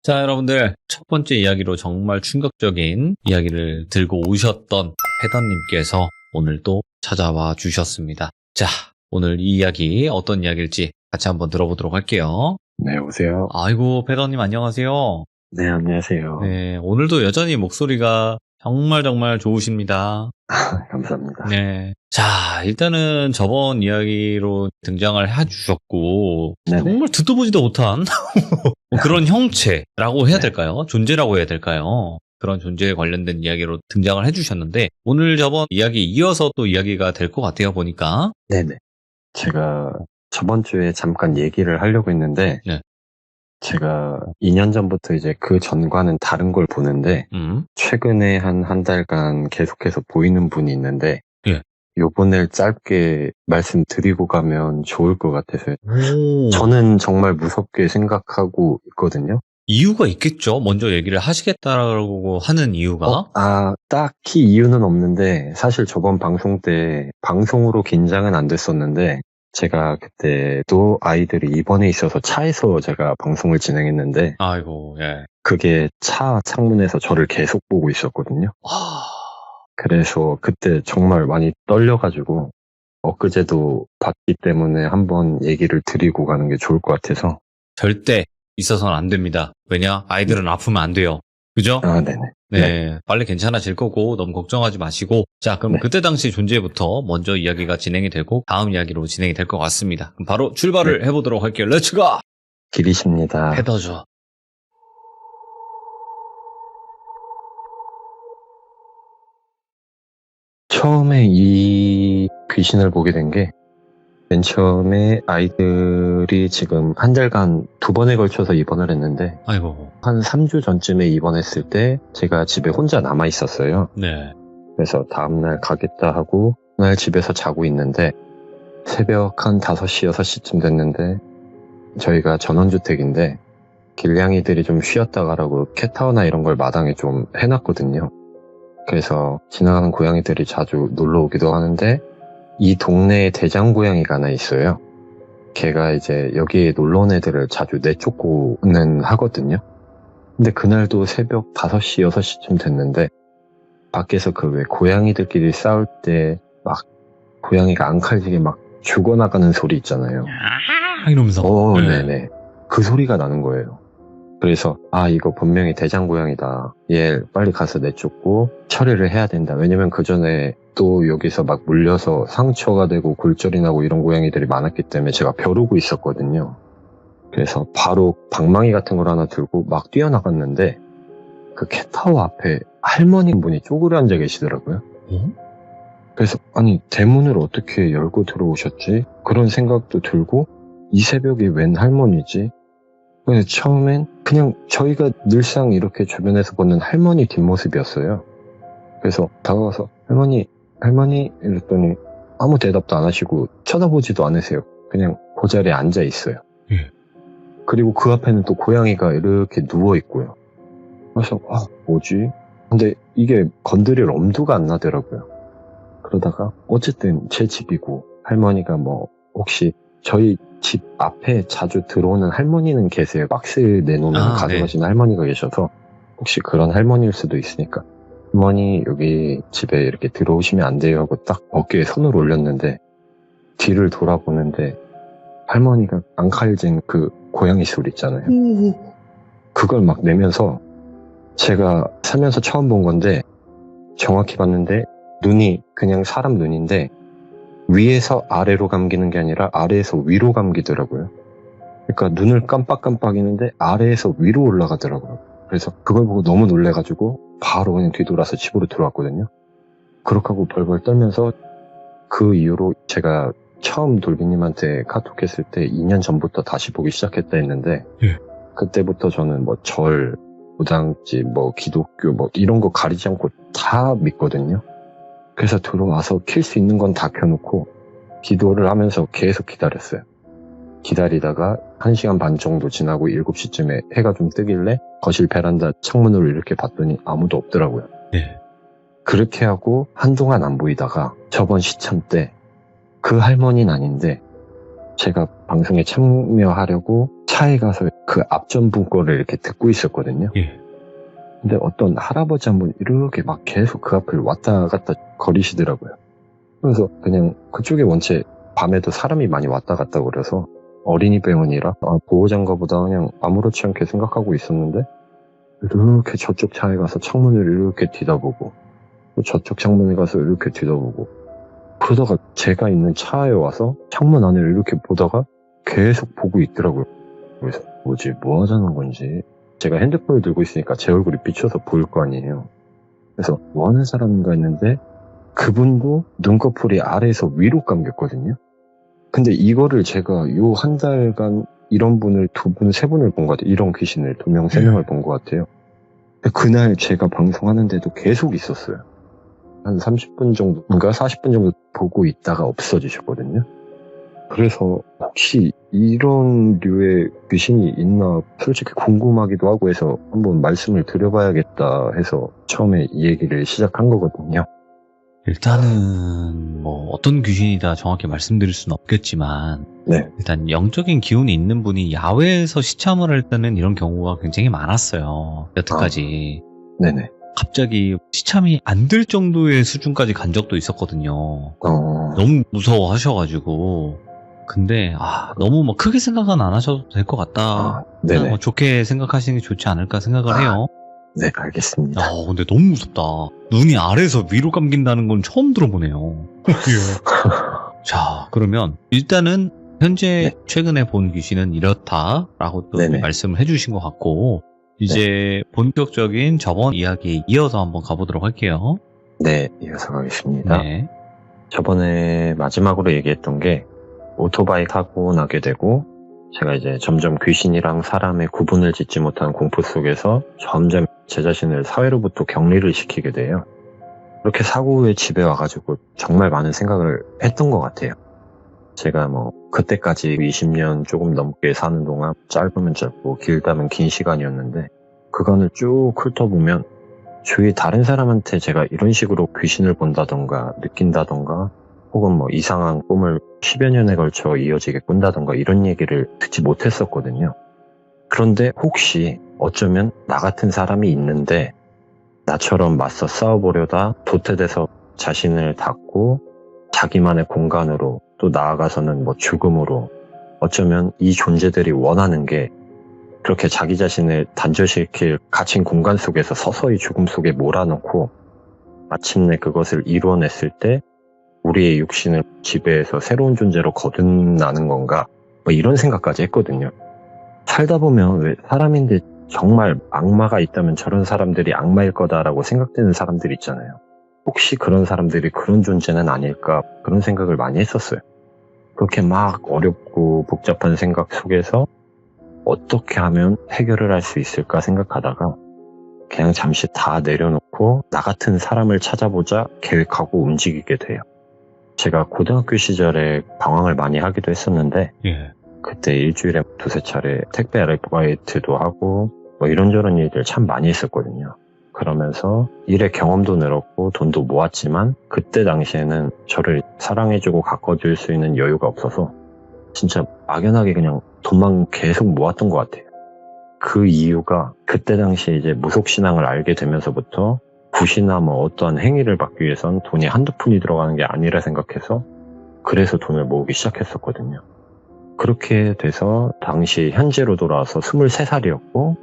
자, 여러분들 첫 번째 이야기로 정말 충격적인 이야기를 들고 오셨던 패더님께서 오늘 또 찾아와 주셨습니다. 자, 오늘 이 이야기 어떤 이야기일지 같이 한번 들어보도록 할게요. 네, 오세요. 아이고, 패더님 안녕하세요. 네, 안녕하세요. 네, 오늘도 여전히 목소리가 정말 좋으십니다. 감사합니다. 네. 자, 일단은 저번 이야기로 등장을 해주셨고, 네네. 정말 듣도 보지도 못한 그런 형체라고 해야 될까요? 존재라고 해야 될까요? 그런 존재에 관련된 이야기로 등장을 해주셨는데, 오늘 저번 이야기 이어서 또 이야기가 될 것 같아요, 보니까. 네네. 제가 저번 주에 잠깐 얘기를 하려고 했는데, 네. 제가 2년 전부터 이제 그 전과는 다른 걸 보는데, 최근에 한 달간 계속해서 보이는 분이 있는데, 예. 요번에 짧게 말씀드리고 가면 좋을 것 같아서요. 오. 저는 정말 무섭게 생각하고 있거든요. 이유가 있겠죠? 먼저 얘기를 하시겠다라고 하는 이유가? 딱히 이유는 없는데, 사실 저번 방송 때 방송으로 긴장은 안 됐었는데, 제가 그때도 아이들이 입원해 있어서 차에서 제가 방송을 진행했는데, 아이고, 예. 그게 차 창문에서 저를 계속 보고 있었거든요. 그래서 그때 정말 많이 떨려가지고, 엊그제도 봤기 때문에 한번 얘기를 드리고 가는 게 좋을 것 같아서. 절대 있어서는 안 됩니다. 왜냐? 아이들은 아프면 안 돼요. 그죠? 네네. 네, 빨리 괜찮아질 거고 너무 걱정하지 마시고. 자, 그럼 네. 그때 당시 존재부터 먼저 이야기가 진행이 되고 다음 이야기로 진행이 될 것 같습니다. 그럼 바로 출발을 해보도록 할게요. 렛츠고! 길이십니다. 패더죠. 처음에 이 귀신을 보게 된 게, 맨 처음에 아이들이 지금 한 달간 2번에 걸쳐서 입원을 했는데, 아이고. 한 3주 전쯤에 입원했을 때 제가 집에 혼자 남아 있었어요. 네. 그래서 다음날 가겠다 하고 그날 집에서 자고 있는데 새벽 한 5시, 6시쯤 됐는데 저희가 전원주택인데 길냥이들이 좀 쉬었다 가라고 캣타워나 이런 걸 마당에 좀 해놨거든요. 그래서 지나가는 고양이들이 자주 놀러 오기도 하는데 이 동네에 대장고양이가 하나 있어요. 걔가 이제 여기에 놀러 온 애들을 자주 내쫓고는 하거든요. 근데 그날도 새벽 5시, 6시쯤 됐는데 밖에서 그 왜 고양이들끼리 싸울 때 막 고양이가 앙칼지게 막 죽어나가는 소리 있잖아요. 이러면서. 네네. 그 소리가 나는 거예요. 그래서 이거 분명히 대장고양이다. 얘 빨리 가서 내쫓고 처리를 해야 된다. 왜냐면 그 전에 또 여기서 막 물려서 상처가 되고 골절이 나고 이런 고양이들이 많았기 때문에 제가 벼르고 있었거든요. 그래서 바로 방망이 같은 걸 하나 들고 막 뛰어나갔는데 그 캣타워 앞에 할머니 분이 쪼그려 앉아 계시더라고요. 그래서 대문을 어떻게 열고 들어오셨지? 그런 생각도 들고 이 새벽에 웬 할머니지? 그래서 처음엔 그냥 저희가 늘상 이렇게 주변에서 보는 할머니 뒷모습이었어요. 그래서 다가가서 할머니 이랬더니 아무 대답도 안 하시고 쳐다보지도 않으세요. 그냥 그 자리에 앉아 있어요. 그리고 그 앞에는 또 고양이가 이렇게 누워 있고요. 그래서 뭐지? 근데 이게 건드릴 엄두가 안 나더라고요. 그러다가 어쨌든 제 집이고 할머니가 뭐 혹시 저희 집 앞에 자주 들어오는 할머니는 계세요. 박스 내놓으면 가져가시는 할머니가 계셔서 혹시 그런 할머니일 수도 있으니까 할머니 여기 집에 이렇게 들어오시면 안 돼요 하고 딱 어깨에 손을 올렸는데 뒤를 돌아보는데 할머니가 앙칼진 그 고양이 소리 있잖아요. 그걸 막 내면서 제가 살면서 처음 본 건데 정확히 봤는데 눈이 그냥 사람 눈인데 위에서 아래로 감기는 게 아니라 아래에서 위로 감기더라고요. 그러니까 눈을 깜빡깜빡이는데 아래에서 위로 올라가더라고요. 그래서 그걸 보고 너무 놀래가지고 바로 그냥 뒤돌아서 집으로 들어왔거든요. 그렇게 하고 벌벌 떨면서 그 이후로 제가 처음 돌비님한테 카톡했을 때 2년 전부터 다시 보기 시작했다 했는데 그때부터 저는 뭐 절, 무당집, 뭐 기독교 뭐 이런 거 가리지 않고 다 믿거든요. 그래서 들어와서 킬 수 있는 건 다 켜놓고 기도를 하면서 계속 기다렸어요. 기다리다가 1시간 반 정도 지나고 7시쯤에 해가 좀 뜨길래 거실 베란다 창문으로 이렇게 봤더니 아무도 없더라고요. 그렇게 하고 한동안 안 보이다가 저번 시참 때 그 할머니는 아닌데 제가 방송에 참여하려고 차에 가서 그 앞전분 거를 이렇게 듣고 있었거든요. 근데 어떤 할아버지 한 분 이렇게 막 계속 그 앞을 왔다 갔다 거리시더라고요. 그래서 그냥 그쪽에 원체 밤에도 사람이 많이 왔다 갔다 그래서 어린이 병원이라 보호자인가보다 그냥 아무렇지 않게 생각하고 있었는데 이렇게 저쪽 차에 가서 창문을 이렇게 뒤다보고 또 저쪽 창문에 가서 이렇게 뒤다보고 그러다가 제가 있는 차에 와서 창문 안을 이렇게 보다가 계속 보고 있더라고요. 그래서 뭐지 뭐 하자는 건지 제가 핸드폰을 들고 있으니까 제 얼굴이 비춰서 보일 거 아니에요. 그래서 뭐 하는 사람인가 했는데 그분도 눈꺼풀이 아래에서 위로 감겼거든요. 근데 이거를 제가 요 한 달간 이런 분을 2분, 3분을 본 것 같아요. 이런 귀신을 2명, 3명을 본 것 같아요. 그날 제가 방송하는데도 계속 있었어요. 한 30분 정도인가 40분 정도 보고 있다가 없어지셨거든요. 그래서 혹시 이런 류의 귀신이 있나 솔직히 궁금하기도 하고 해서 한번 말씀을 드려봐야겠다 해서 처음에 이 얘기를 시작한 거거든요. 일단은 뭐 어떤 귀신이다 정확히 말씀드릴 수는 없겠지만 일단 영적인 기운이 있는 분이 야외에서 시참을 할 때는 이런 경우가 굉장히 많았어요. 여태까지. 네네. 갑자기 시참이 안 될 정도의 수준까지 간 적도 있었거든요. 너무 무서워하셔가지고. 근데 너무 뭐 크게 생각은 안 하셔도 될 것 같다. 그냥 뭐 좋게 생각하시는 게 좋지 않을까 생각을 해요. 네, 알겠습니다. 근데 너무 무섭다. 눈이 아래에서 위로 감긴다는 건 처음 들어보네요. 자, 그러면 일단은 현재 최근에 본 귀신은 이렇다라고 또 말씀을 해주신 것 같고 이제 본격적인 저번 이야기에 이어서 한번 가보도록 할게요. 네, 이어서 가겠습니다. 저번에 마지막으로 얘기했던 게 오토바이 타고 나게 되고 제가 이제 점점 귀신이랑 사람의 구분을 짓지 못하는 공포 속에서 점점 제 자신을 사회로부터 격리를 시키게 돼요. 그렇게 사고 후에 집에 와가지고 정말 많은 생각을 했던 것 같아요. 제가 뭐 그때까지 20년 조금 넘게 사는 동안 짧으면 짧고 길다면 긴 시간이었는데 그간을 쭉 훑어보면 주위 다른 사람한테 제가 이런 식으로 귀신을 본다던가 느낀다던가 혹은 뭐 이상한 꿈을 10여 년에 걸쳐 이어지게 꾼다던가 이런 얘기를 듣지 못했었거든요. 그런데 혹시 어쩌면 나 같은 사람이 있는데 나처럼 맞서 싸워보려다 도태돼서 자신을 닫고 자기만의 공간으로 또 나아가서는 뭐 죽음으로 어쩌면 이 존재들이 원하는 게 그렇게 자기 자신을 단절시킬 갇힌 공간 속에서 서서히 죽음 속에 몰아넣고 마침내 그것을 이루어냈을 때 우리의 육신을 지배해서 새로운 존재로 거듭나는 건가? 뭐 이런 생각까지 했거든요. 살다 보면 왜 사람인데 정말 악마가 있다면 저런 사람들이 악마일 거다라고 생각되는 사람들이 있잖아요. 혹시 그런 사람들이 그런 존재는 아닐까? 그런 생각을 많이 했었어요. 그렇게 막 어렵고 복잡한 생각 속에서 어떻게 하면 해결을 할 수 있을까 생각하다가 그냥 잠시 다 내려놓고 나 같은 사람을 찾아보자 계획하고 움직이게 돼요. 제가 고등학교 시절에 방황을 많이 하기도 했었는데 예. 그때 일주일에 두세 차례 택배 아르바이트도 하고 뭐 이런저런 일들 참 많이 했었거든요. 그러면서 일의 경험도 늘었고 돈도 모았지만 그때 당시에는 저를 사랑해주고 가꿔줄 수 있는 여유가 없어서 진짜 막연하게 그냥 돈만 계속 모았던 것 같아요. 그 이유가 그때 당시에 이제 무속신앙을 알게 되면서부터 굿이나 뭐 어떠한 행위를 받기 위해선 돈이 한두 푼이 들어가는 게 아니라 생각해서 그래서 돈을 모으기 시작했었거든요. 그렇게 돼서 당시 현재로 돌아와서 23살이었고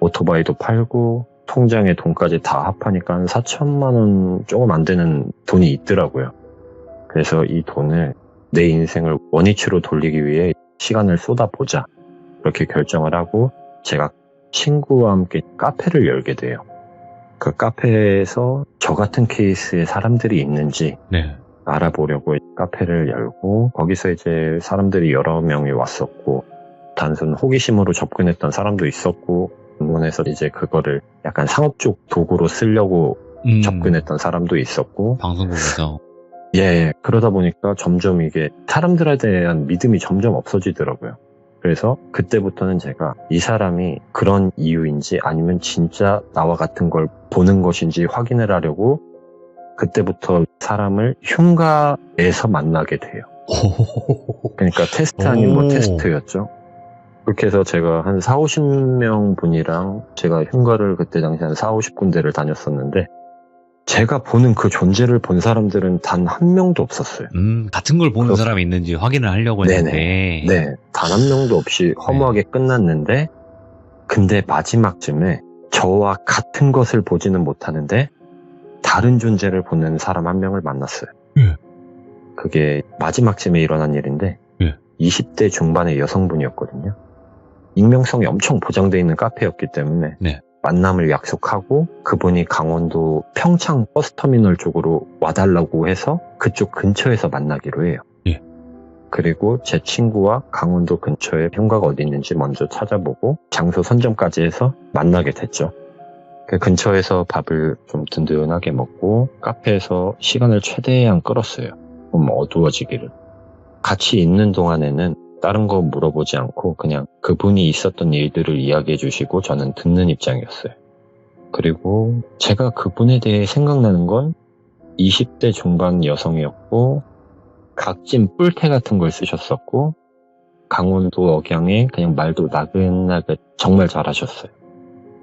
오토바이도 팔고 통장에 돈까지 다 합하니까 한 4천만 원 조금 안 되는 돈이 있더라고요. 그래서 이 돈을 내 인생을 원위치로 돌리기 위해 시간을 쏟아보자 그렇게 결정을 하고 제가 친구와 함께 카페를 열게 돼요. 그 카페에서 저 같은 케이스의 사람들이 있는지 네. 알아보려고 카페를 열고 거기서 이제 사람들이 여러 명이 왔었고 단순 호기심으로 접근했던 사람도 있었고 공원에서 이제 그거를 약간 상업적 도구로 쓰려고 접근했던 사람도 있었고 방송국에서 예, 그러다 보니까 점점 이게 사람들에 대한 믿음이 점점 없어지더라고요. 그래서 그때부터는 제가 이 사람이 그런 이유인지 아니면 진짜 나와 같은 걸 보는 것인지 확인을 하려고 그때부터 사람을 흉가에서 만나게 돼요. 그러니까 테스트 아닌 뭐 테스트였죠. 그렇게 해서 제가 한 40-50명 분이랑 제가 흉가를 그때 당시 한 40-50군데를 다녔었는데 제가 보는 그 존재를 본 사람들은 단 한 명도 없었어요. 같은 걸 보는 사람이 있는지 확인을 하려고 했는데. 네, 단 한 명도 없이 허무하게 끝났는데 근데 마지막쯤에 저와 같은 것을 보지는 못하는데 다른 존재를 보는 사람 한 명을 만났어요. 그게 마지막쯤에 일어난 일인데 20대 중반의 여성분이었거든요. 익명성이 엄청 보장되어 있는 카페였기 때문에 만남을 약속하고 그분이 강원도 평창 버스터미널 쪽으로 와달라고 해서 그쪽 근처에서 만나기로 해요. 그리고 제 친구와 강원도 근처에 흉가가 어디 있는지 먼저 찾아보고 장소 선점까지 해서 만나게 됐죠. 그 근처에서 밥을 좀 든든하게 먹고 카페에서 시간을 최대한 끌었어요. 좀 어두워지기를. 같이 있는 동안에는 다른 거 물어보지 않고 그냥 그분이 있었던 일들을 이야기해 주시고 저는 듣는 입장이었어요. 그리고 제가 그분에 대해 생각나는 건 20대 중반 여성이었고 각진 뿔테 같은 걸 쓰셨었고 강원도 억양에 그냥 말도 나긋나긋 정말 잘하셨어요.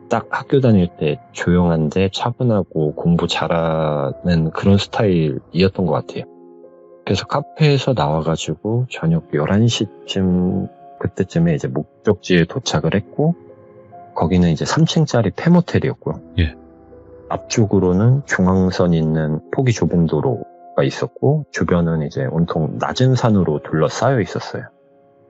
딱 학교 다닐 때 조용한데 차분하고 공부 잘하는 그런 스타일이었던 것 같아요. 그래서 카페에서 나와가지고 저녁 11시쯤 그때쯤에 이제 목적지에 도착을 했고 거기는 이제 3층짜리 폐모텔이었고요. 앞쪽으로는 중앙선 있는 폭이 좁은 도로가 있었고 주변은 이제 온통 낮은 산으로 둘러싸여 있었어요.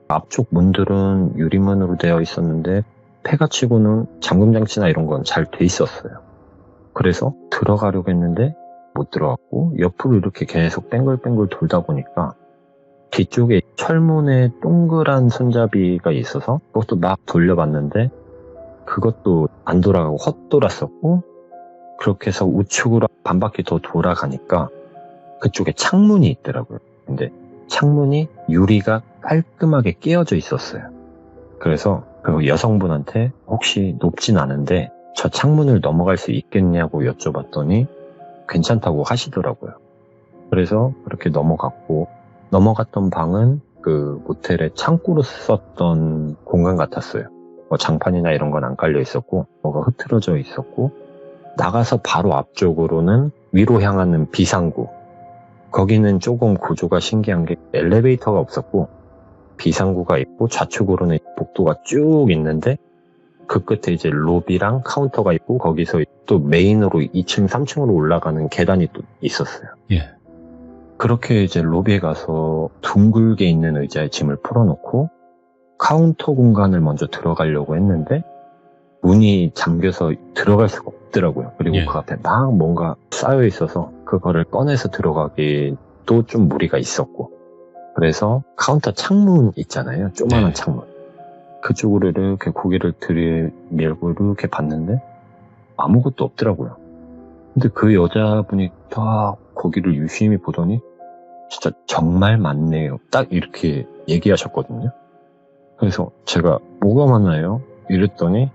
앞쪽 문들은 유리문으로 되어 있었는데 폐가 치고는 잠금장치나 이런 건 잘 돼 있었어요. 그래서 들어가려고 했는데 못 들어갔고 옆으로 이렇게 계속 뱅글뱅글 돌다 보니까 뒤쪽에 철문에 동그란 손잡이가 있어서 그것도 막 돌려봤는데 그것도 안 돌아가고 헛돌았었고 그렇게 해서 우측으로 반 바퀴 더 돌아가니까 그쪽에 창문이 있더라고요. 근데 창문이 유리가 깔끔하게 깨어져 있었어요. 그래서 그 여성분한테 혹시 높진 않은데 저 창문을 넘어갈 수 있겠냐고 여쭤봤더니 괜찮다고 하시더라고요. 그래서 그렇게 넘어갔고 넘어갔던 방은 그 모텔의 창고로 썼던 공간 같았어요. 뭐 장판이나 이런 건 안 깔려 있었고 뭐가 흐트러져 있었고 나가서 바로 앞쪽으로는 위로 향하는 비상구 거기는 조금 구조가 신기한 게 엘리베이터가 없었고 비상구가 있고 좌측으로는 복도가 쭉 있는데 그 끝에 이제 로비랑 카운터가 있고 거기서 또 메인으로 2층, 3층으로 올라가는 계단이 또 있었어요. 예. 그렇게 이제 로비에 가서 둥글게 있는 의자에 짐을 풀어놓고 카운터 공간을 먼저 들어가려고 했는데 문이 잠겨서 들어갈 수가 없더라고요. 그리고 예. 그 앞에 막 뭔가 쌓여 있어서 그거를 꺼내서 들어가기도 좀 무리가 있었고, 그래서 카운터 창문 있잖아요. 조그마한 네. 창문. 그쪽으로 이렇게 고개를 들이밀고 이렇게 봤는데 아무것도 없더라고요. 근데 그 여자분이 딱 거기를 유심히 보더니 진짜 정말 많네요. 딱 이렇게 얘기하셨거든요. 그래서 제가 뭐가 많아요? 이랬더니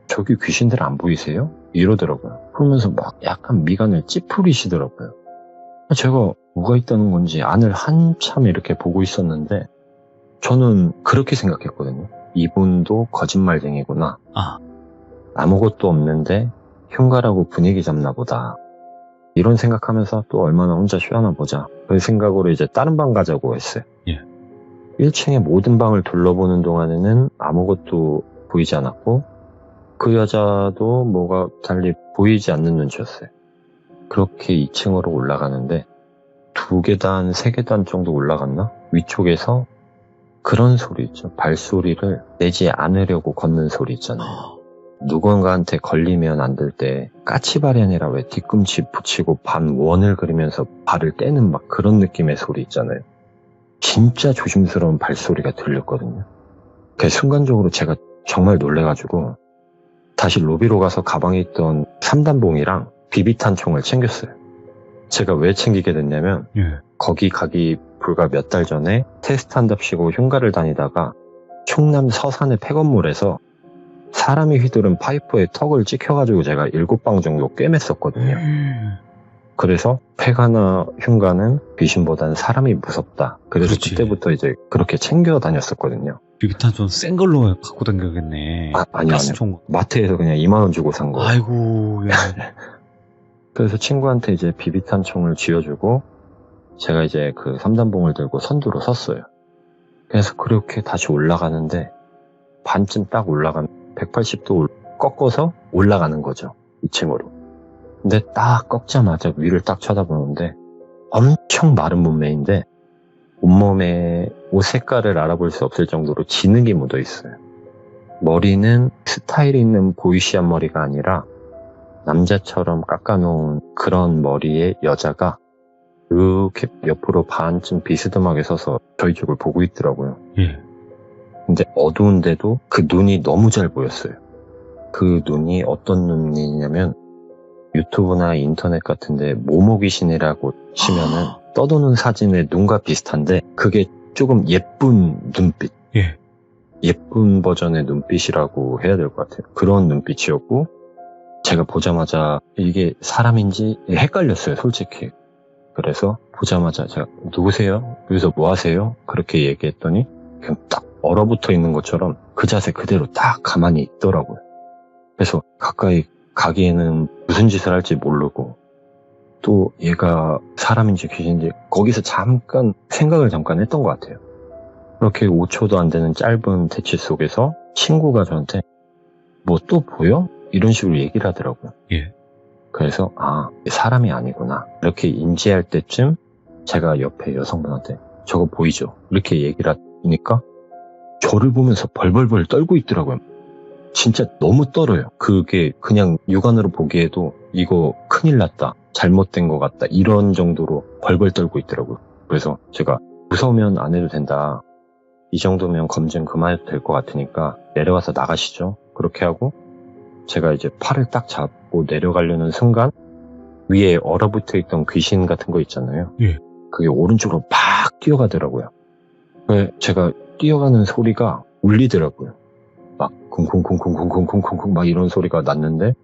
저기 귀신들 안 보이세요? 이러더라고요. 그러면서 막 약간 미간을 찌푸리시더라고요. 제가 뭐가 있다는 건지 안을 한참 이렇게 보고 있었는데 저는 그렇게 생각했거든요. 이분도 거짓말쟁이구나. 아, 아무것도 없는데 흉가라고 분위기 잡나 보다. 이런 생각하면서 또 얼마나 혼자 쉬어나 보자. 그 생각으로 이제 다른 방 가자고 했어요. 예. 1층의 모든 방을 둘러보는 동안에는 아무것도 보이지 않았고 그 여자도 뭐가 달리 보이지 않는 눈치였어요. 그렇게 2층으로 올라가는데 2계단, 3계단 정도 올라갔나? 위쪽에서 그런 소리 있죠. 발소리를 내지 않으려고 걷는 소리 있잖아요. 누군가한테 걸리면 안 될 때 까치발이 아니라 왜 뒤꿈치 붙이고 반 원을 그리면서 발을 떼는 막 그런 느낌의 소리 있잖아요. 진짜 조심스러운 발소리가 들렸거든요. 그 순간적으로 제가 정말 놀래가지고 다시 로비로 가서 가방에 있던 3단봉이랑 비비탄 총을 챙겼어요. 제가 왜 챙기게 됐냐면 예. 거기 가기 불과 몇 달 전에 테스트한답시고 흉가를 다니다가 충남 서산의 폐건물에서 사람이 휘두른 파이프에 턱을 찍혀가지고 제가 7방 정도 꿰맸었거든요. 그래서 폐가나 흉가는 귀신보다는 사람이 무섭다. 그래서 그렇지. 그때부터 이제 그렇게 챙겨 다녔었거든요. 비비탄 좀 센 걸로 갖고 다녀야겠네. 아니요. 가스총. 마트에서 그냥 2만원 주고 산 거. 아이고, 야. 그래서 친구한테 이제 비비탄 총을 쥐어주고 제가 이제 그 3단봉을 들고 선두로 섰어요. 그래서 그렇게 다시 올라가는데 반쯤 딱 올라간 180도 꺾어서 올라가는 거죠. 2층으로. 근데 딱 꺾자마자 위를 딱 쳐다보는데 엄청 마른 몸매인데 온몸에 옷 색깔을 알아볼 수 없을 정도로 진흙이 묻어 있어요. 머리는 스타일 있는 보이시한 머리가 아니라 남자처럼 깎아놓은 그런 머리의 여자가 이렇게 옆으로 반쯤 비스듬하게 서서 저희 쪽을 보고 있더라고요. 예. 근데 어두운데도 그 눈이 너무 잘 보였어요. 그 눈이 어떤 눈이냐면 유튜브나 인터넷 같은데 모모귀신이라고 치면은 떠도는 사진의 눈과 비슷한데 그게 조금 예쁜 눈빛. 예. 예쁜 버전의 눈빛이라고 해야 될 것 같아요. 그런 눈빛이었고 제가 보자마자 이게 사람인지 헷갈렸어요, 솔직히. 그래서 보자마자 제가 누구세요? 여기서 뭐 하세요? 그렇게 얘기했더니 그냥 딱 얼어붙어 있는 것처럼 그 자세 그대로 딱 가만히 있더라고요. 그래서 가까이 가기에는 무슨 짓을 할지 모르고 또 얘가 사람인지 귀신인지 거기서 생각을 잠깐 했던 것 같아요. 그렇게 5초도 안 되는 짧은 대치 속에서 친구가 저한테 뭐 또 보여? 이런 식으로 얘기를 하더라고요. 예. 그래서 사람이 아니구나 이렇게 인지할 때쯤 제가 옆에 여성분한테 저거 보이죠? 이렇게 얘기를 하니까 저를 보면서 벌벌벌 떨고 있더라고요. 진짜 너무 떨어요. 그게 그냥 육안으로 보기에도 이거 큰일 났다, 잘못된 것 같다 이런 정도로 벌벌 떨고 있더라고요. 그래서 제가 무서우면 안 해도 된다, 이 정도면 검증 그만해도 될 것 같으니까 내려와서 나가시죠. 그렇게 하고 제가 이제 팔을 딱 잡고 내려가려는 순간 위에 얼어붙어 있던 귀신 같은 거 있잖아요. 예. 그게 오른쪽으로 막 뛰어가더라고요. 제가 뛰어가는 소리가 울리더라고요. 막 쿵쿵쿵쿵쿵쿵쿵쿵 막 이런 소리가 났는데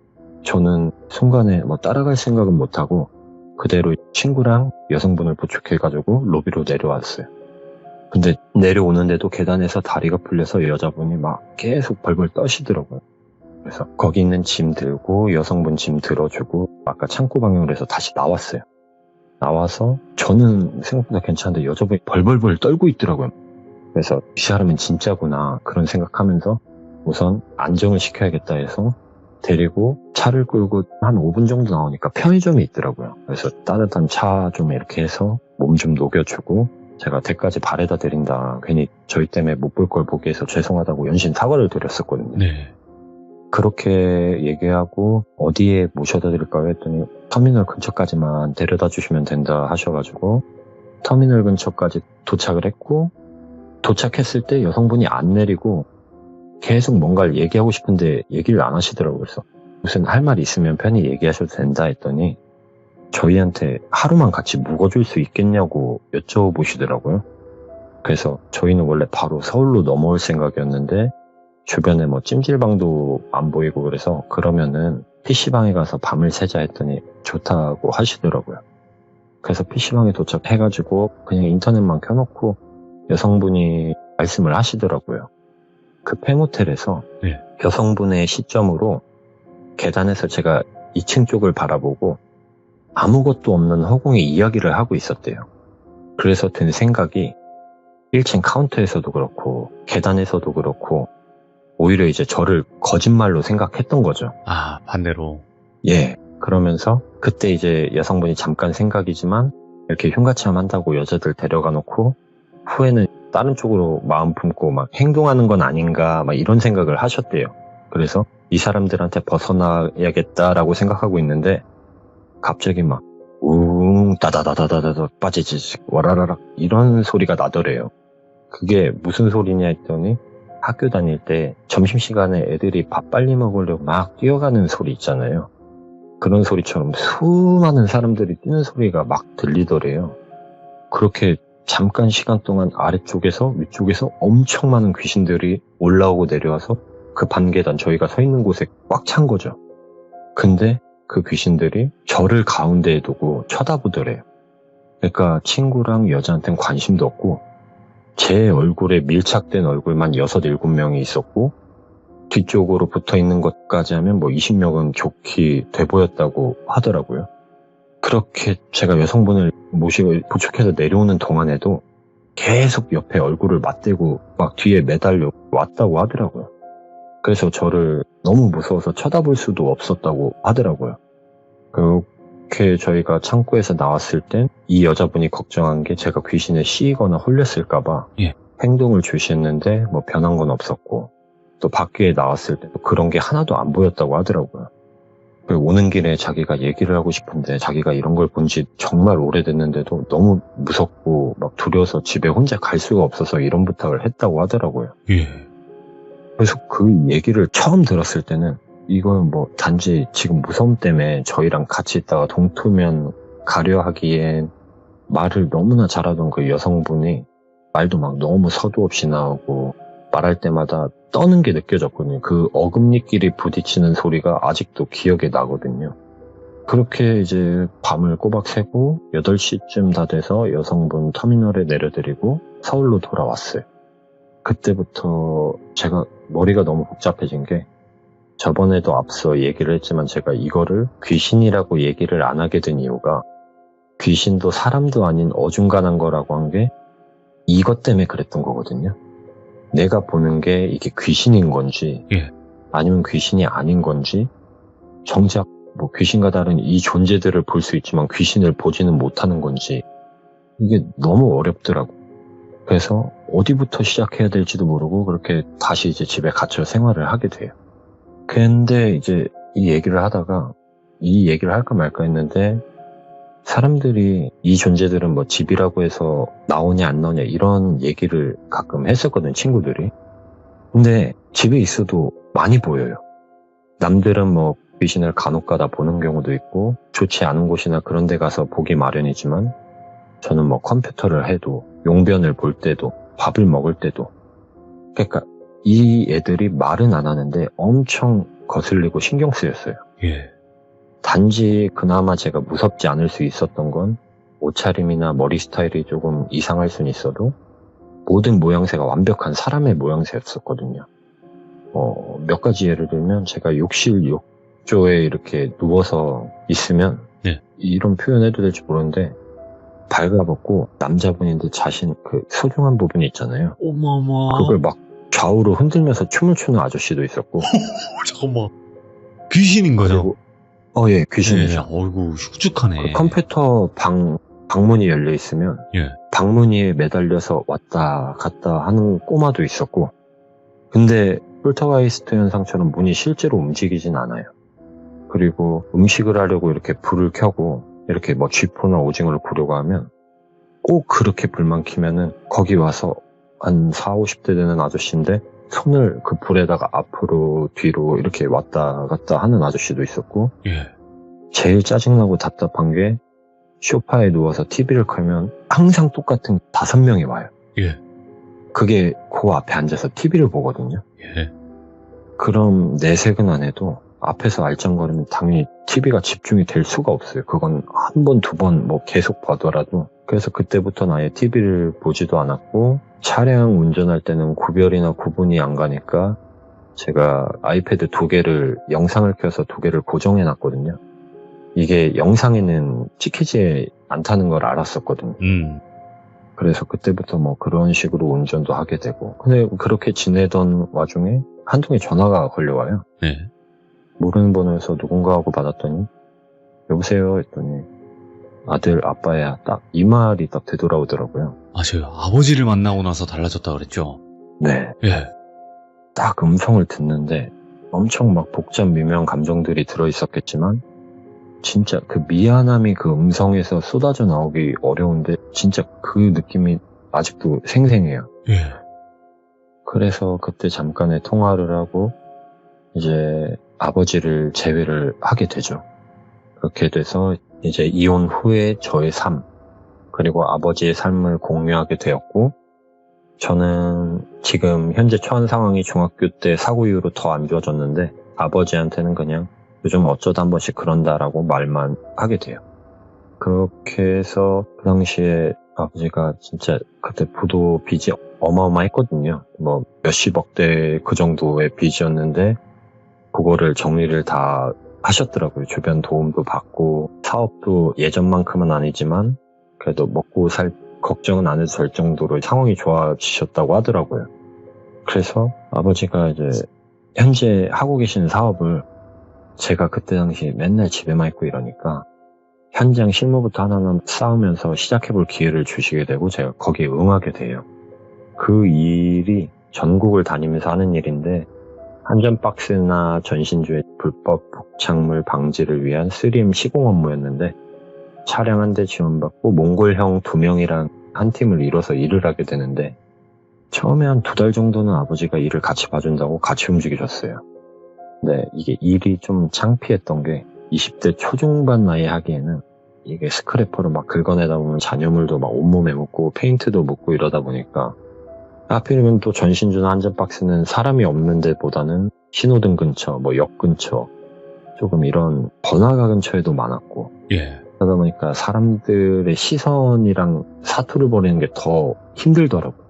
저는 순간에 뭐 따라갈 생각은 못하고 그대로 친구랑 여성분을 부축해가지고 로비로 내려왔어요. 근데 내려오는데도 계단에서 다리가 풀려서 여자분이 막 계속 벌벌 떠시더라고요. 그래서 거기 있는 짐 들고 여성분 짐 들어주고 아까 창고 방향으로 해서 다시 나왔어요. 나와서 저는 생각보다 괜찮은데 여자분이 벌벌벌 떨고 있더라고요. 그래서 이 사람은 진짜구나 그런 생각하면서 우선 안정을 시켜야겠다 해서 데리고 차를 끌고 한 5분 정도 나오니까 편의점이 있더라고요. 그래서 따뜻한 차 좀 이렇게 해서 몸 좀 녹여주고 제가 댁까지 바래다 드린다. 괜히 저희 때문에 못 볼 걸 보게 해서 죄송하다고 연신 사과를 드렸었거든요. 네. 그렇게 얘기하고 어디에 모셔다 드릴까요 했더니 터미널 근처까지만 데려다 주시면 된다 하셔가지고 터미널 근처까지 도착을 했고 도착했을 때 여성분이 안 내리고 계속 뭔가를 얘기하고 싶은데 얘기를 안 하시더라고요. 그래서 무슨 할 말 있으면 편히 얘기하셔도 된다 했더니 저희한테 하루만 같이 묵어줄 수 있겠냐고 여쭤보시더라고요. 그래서 저희는 원래 바로 서울로 넘어올 생각이었는데 주변에 뭐 찜질방도 안 보이고 그래서 그러면은 PC방에 가서 밤을 새자 했더니 좋다고 하시더라고요. 그래서 PC방에 도착해가지고 그냥 인터넷만 켜놓고 여성분이 말씀을 하시더라고요. 그 펜호텔에서 네. 여성분의 시점으로 계단에서 제가 2층 쪽을 바라보고 아무것도 없는 허공에 이야기를 하고 있었대요. 그래서 든 생각이 1층 카운터에서도 그렇고 계단에서도 그렇고 오히려 이제 저를 거짓말로 생각했던 거죠. 아, 반대로. 예. 그러면서 그때 이제 여성분이 잠깐 생각이지만 이렇게 흉가참 한다고 여자들 데려가 놓고 후에는 다른 쪽으로 마음 품고 막 행동하는 건 아닌가 막 이런 생각을 하셨대요. 그래서 이 사람들한테 벗어나야겠다라고 생각하고 있는데 갑자기 막 따다다다다다 빠지지 와라라락 이런 소리가 나더래요. 그게 무슨 소리냐 했더니 학교 다닐 때 점심시간에 애들이 밥 빨리 먹으려고 막 뛰어가는 소리 있잖아요. 그런 소리처럼 수많은 사람들이 뛰는 소리가 막 들리더래요. 그렇게 잠깐 시간 동안 아래쪽에서 위쪽에서 엄청 많은 귀신들이 올라오고 내려와서 그 반계단 저희가 서 있는 곳에 꽉 찬 거죠. 근데 그 귀신들이 저를 가운데에 두고 쳐다보더래요. 그러니까 친구랑 여자한테는 관심도 없고 제 얼굴에 밀착된 얼굴만 6, 7명이 있었고 뒤쪽으로 붙어있는 것까지 하면 뭐 20명은 좋게 돼 보였다고 하더라고요. 그렇게 제가 여성분을 모시고 부축해서 내려오는 동안에도 계속 옆에 얼굴을 맞대고 막 뒤에 매달려 왔다고 하더라고요. 그래서 저를 너무 무서워서 쳐다볼 수도 없었다고 하더라고요. 그렇게 저희가 창고에서 나왔을 땐 이 여자분이 걱정한 게 제가 귀신에 씌이거나 홀렸을까봐 예. 행동을 주시했는데 뭐 변한 건 없었고 또 밖에 나왔을 때도 그런 게 하나도 안 보였다고 하더라고요. 오는 길에 자기가 얘기를 하고 싶은데 자기가 이런 걸 본 지 정말 오래됐는데도 너무 무섭고 막 두려워서 집에 혼자 갈 수가 없어서 이런 부탁을 했다고 하더라고요. 예. 그래서 그 얘기를 처음 들었을 때는 이건 뭐 단지 지금 무서움 때문에 저희랑 같이 있다가 동투면 가려 하기엔 말을 너무나 잘하던 그 여성분이 말도 막 너무 서두 없이 나오고 말할 때마다 떠는 게 느껴졌거든요. 그 어금니끼리 부딪히는 소리가 아직도 기억에 나거든요. 그렇게 이제 밤을 꼬박 새고 8시쯤 다 돼서 여성분 터미널에 내려드리고 서울로 돌아왔어요. 그때부터 제가 머리가 너무 복잡해진 게 저번에도 앞서 얘기를 했지만 제가 이거를 귀신이라고 얘기를 안 하게 된 이유가 귀신도 사람도 아닌 어중간한 거라고 한 게 이것 때문에 그랬던 거거든요. 내가 보는 게 이게 귀신인 건지 예. 아니면 귀신이 아닌 건지 정작 뭐 귀신과 다른 이 존재들을 볼 수 있지만 귀신을 보지는 못하는 건지 이게 너무 어렵더라고. 그래서 어디부터 시작해야 될지도 모르고 그렇게 다시 이제 집에 갇혀 생활을 하게 돼요. 근데 이제 이 얘기를 하다가 이 얘기를 할까 말까 했는데 사람들이 이 존재들은 뭐 집이라고 해서 나오냐 안 나오냐 이런 얘기를 가끔 했었거든, 친구들이. 근데 집에 있어도 많이 보여요. 남들은 뭐 귀신을 간혹가다 보는 경우도 있고 좋지 않은 곳이나 그런 데 가서 보기 마련이지만 저는 뭐 컴퓨터를 해도 용변을 볼 때도 밥을 먹을 때도 그러니까 이 애들이 말은 안 하는데 엄청 거슬리고 신경 쓰였어요. 예. 단지 그나마 제가 무섭지 않을 수 있었던 건 옷차림이나 머리 스타일이 조금 이상할 수는 있어도 모든 모양새가 완벽한 사람의 모양새였었거든요. 몇 가지 예를 들면 제가 욕실 욕조에 이렇게 누워서 있으면 네. 이런 표현해도 될지 모르는데 발가벗고 남자분인데 자신 그 소중한 부분이 있잖아요. 어머머. 그걸 막 좌우로 흔들면서 춤을 추는 아저씨도 있었고. 잠깐만. 귀신인 거죠? 그리고, 예, 귀신이죠. 어이구, 흉측하네. 그 컴퓨터 방문이 열려 있으면 예. 방문이에 매달려서 왔다 갔다 하는 꼬마도 있었고. 근데 폴터가이스트 현상처럼 문이 실제로 움직이진 않아요. 그리고 음식을 하려고 이렇게 불을 켜고 이렇게 뭐 쥐포나 오징어를 구려고 하면 꼭 그렇게 불만 켜면은 거기 와서 한 40, 50대 되는 아저씨인데 손을 그 불에다가 앞으로 뒤로 이렇게 왔다 갔다 하는 아저씨도 있었고. 예. 제일 짜증나고 답답한 게 소파에 누워서 TV를 켜면 항상 똑같은 5명이 와요. 예. 그게 그 앞에 앉아서 TV를 보거든요. 예. 그럼 내색은 안 해도 앞에서 알짱거리면 당연히 TV가 집중이 될 수가 없어요. 그건 한 번, 두 번 뭐 계속 봐더라도. 그래서 그때부터는 아예 TV를 보지도 않았고, 차량 운전할 때는 구별이나 구분이 안 가니까 제가 아이패드 2개를 영상을 켜서 2개를 고정해 놨거든요. 이게 영상에는 찍히지 않다는 걸 알았었거든요. 그래서 그때부터 뭐 그런 식으로 운전도 하게 되고. 근데 그렇게 지내던 와중에 한 통의 전화가 걸려와요. 네. 모르는 번호에서 누군가 하고 받았더니 여보세요 했더니 아들 아빠야, 딱 이 말이 딱 되돌아오더라고요. 맞아요. 아버지를 만나고 나서 달라졌다 그랬죠. 네. 예. 딱 음성을 듣는데 엄청 막 복잡 미묘한 감정들이 들어있었겠지만 진짜 그 미안함이 그 음성에서 쏟아져 나오기 어려운데 진짜 그 느낌이 아직도 생생해요. 예. 그래서 그때 잠깐의 통화를 하고 이제 아버지를 재회를 하게 되죠. 그렇게 돼서 이제 이혼 후에 저의 삶, 그리고 아버지의 삶을 공유하게 되었고, 저는 지금 현재 처한 상황이 중학교 때 사고 이후로 더 안 좋아졌는데 아버지한테는 그냥 요즘 어쩌다 한 번씩 그런다라고 말만 하게 돼요. 그렇게 해서 그 당시에 아버지가 진짜 그때 부도 빚이 어마어마했거든요. 뭐 몇십억대 그 정도의 빚이었는데 그거를 정리를 다 하셨더라고요. 주변 도움도 받고 사업도 예전만큼은 아니지만 그래도 먹고 살 걱정은 안 해도 될 정도로 상황이 좋아지셨다고 하더라고요. 그래서 아버지가 이제 현재 하고 계신 사업을 제가 그때 당시 맨날 집에만 있고 이러니까 현장 실무부터 하나하나 쌓으면서 시작해볼 기회를 주시게 되고 제가 거기에 응하게 돼요. 그 일이 전국을 다니면서 하는 일인데 한전박스나 전신주의 불법 복착물 방지를 위한 3M 시공 업무였는데 차량 한 대 지원받고 몽골형 2명이랑 한 팀을 이뤄서 일을 하게 되는데 처음에 한 2달 정도는 아버지가 일을 같이 봐준다고 같이 움직여줬어요. 근데 이게 일이 좀 창피했던 게 20대 초중반 나이에 하기에는 이게 스크래퍼를 막 긁어내다 보면 잔여물도 막 온몸에 묻고 페인트도 묻고 이러다 보니까 하필이면 또 전신주나 한전박스는 사람이 없는 데보다는 신호등 근처, 뭐 역 근처, 조금 이런 번화가 근처에도 많았고 예. 그러다 보니까 사람들의 시선이랑 사투를 벌이는 게 더 힘들더라고요.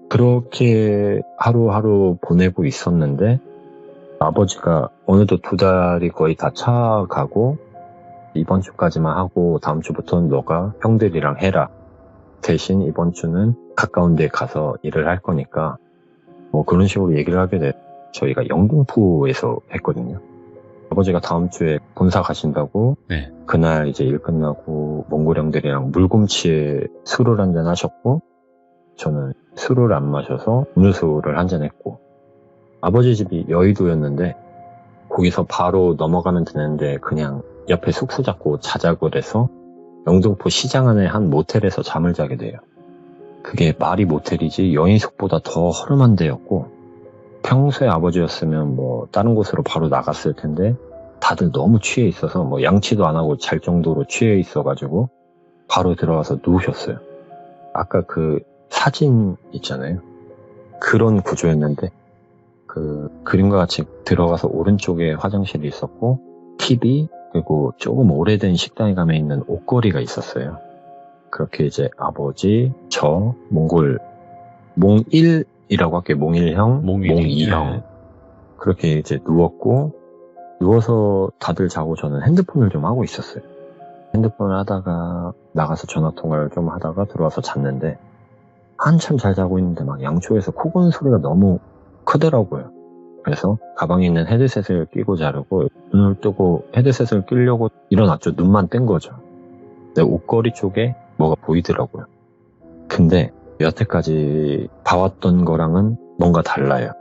그렇게 하루하루 보내고 있었는데 아버지가 어느덧 2달이 거의 다 차가고 이번 주까지만 하고 다음 주부터는 너가 형들이랑 해라. 대신 이번 주는 가까운 데 가서 일을 할 거니까 뭐 그런 식으로 얘기를 하게 돼. 저희가 영등포에서 했거든요. 아버지가 다음 주에 본사 가신다고 네. 그날 이제 일 끝나고 몽골 형들이랑 물금치에 술을 한잔 하셨고 저는 술을 안 마셔서 음료수를 한잔 했고 아버지 집이 여의도였는데 거기서 바로 넘어가면 되는데 그냥 옆에 숙소 잡고 자작을 해서 영등포 시장 안에 한 모텔에서 잠을 자게 돼요. 그게 말이 모텔이지 여인숙보다 더 허름한 데였고 평소에 아버지였으면 뭐 다른 곳으로 바로 나갔을 텐데 다들 너무 취해 있어서 뭐 양치도 안 하고 잘 정도로 취해 있어가지고 바로 들어가서 누우셨어요. 아까 그 사진 있잖아요. 그런 구조였는데 그 그림과 같이 들어가서 오른쪽에 화장실이 있었고 TV 그리고 조금 오래된 식당에 가면 있는 옷걸이가 있었어요. 그렇게 이제 아버지, 저, 몽골, 몽1이라고 할게요. 몽1형, 몽2형. 네. 그렇게 이제 누웠고, 누워서 다들 자고 저는 핸드폰을 좀 하고 있었어요. 핸드폰을 하다가 나가서 전화통화를 좀 하다가 들어와서 잤는데, 한참 잘 자고 있는데 막 양쪽에서 코 고는 소리가 너무 크더라고요. 그래서 가방에 있는 헤드셋을 끼고 자려고 눈을 뜨고 헤드셋을 끼려고 일어났죠. 눈만 뜬 거죠. 내 옷걸이 쪽에 뭐가 보이더라고요. 근데 여태까지 봐왔던 거랑은 뭔가 달라요.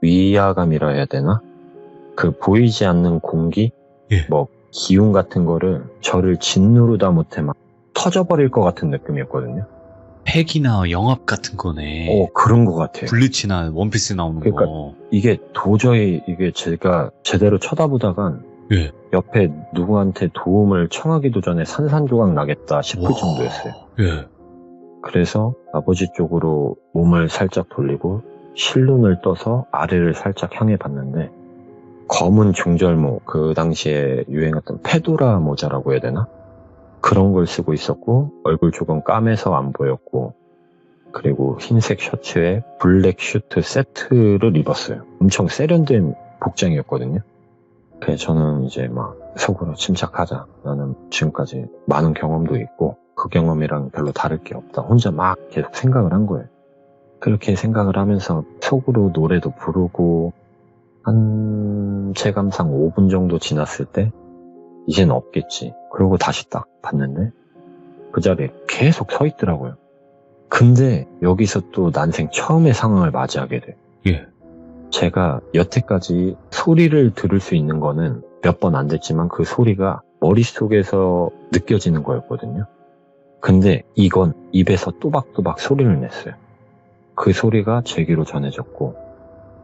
위화감이라 해야 되나? 그 보이지 않는 공기? 예. 뭐 기운 같은 거를 저를 짓누르다 못해 막 터져버릴 것 같은 느낌이었거든요. 팩이나 영합 같은 거네. 그런 것 같아요. 블리치나 원피스 나오는 그러니까 거. 이게 도저히 이게 제가 제대로 쳐다보다간 예. 옆에 누구한테 도움을 청하기도 전에 산산조각 나겠다 싶을 와. 정도였어요. 예. 그래서 아버지 쪽으로 몸을 살짝 돌리고 실눈을 떠서 아래를 살짝 향해 봤는데 검은 중절모, 그 당시에 유행했던 페도라 모자라고 해야 되나? 그런 걸 쓰고 있었고 얼굴 조금 까매서 안 보였고 그리고 흰색 셔츠에 블랙 슈트 세트를 입었어요. 엄청 세련된 복장이었거든요. 그래서 저는 이제 막 속으로 침착하자. 나는 지금까지 많은 경험도 있고 그 경험이랑 별로 다를 게 없다. 혼자 막 계속 생각을 한 거예요. 그렇게 생각을 하면서 속으로 노래도 부르고 한 체감상 5분 정도 지났을 때 이제는 없겠지. 그러고 다시 딱 봤는데 그 자리에 계속 서 있더라고요. 근데 여기서 또 난생 처음의 상황을 맞이하게 돼. 예. 제가 여태까지 소리를 들을 수 있는 거는 몇 번 안 됐지만 그 소리가 머릿속에서 느껴지는 거였거든요. 근데 이건 입에서 또박또박 소리를 냈어요. 그 소리가 제 귀로 전해졌고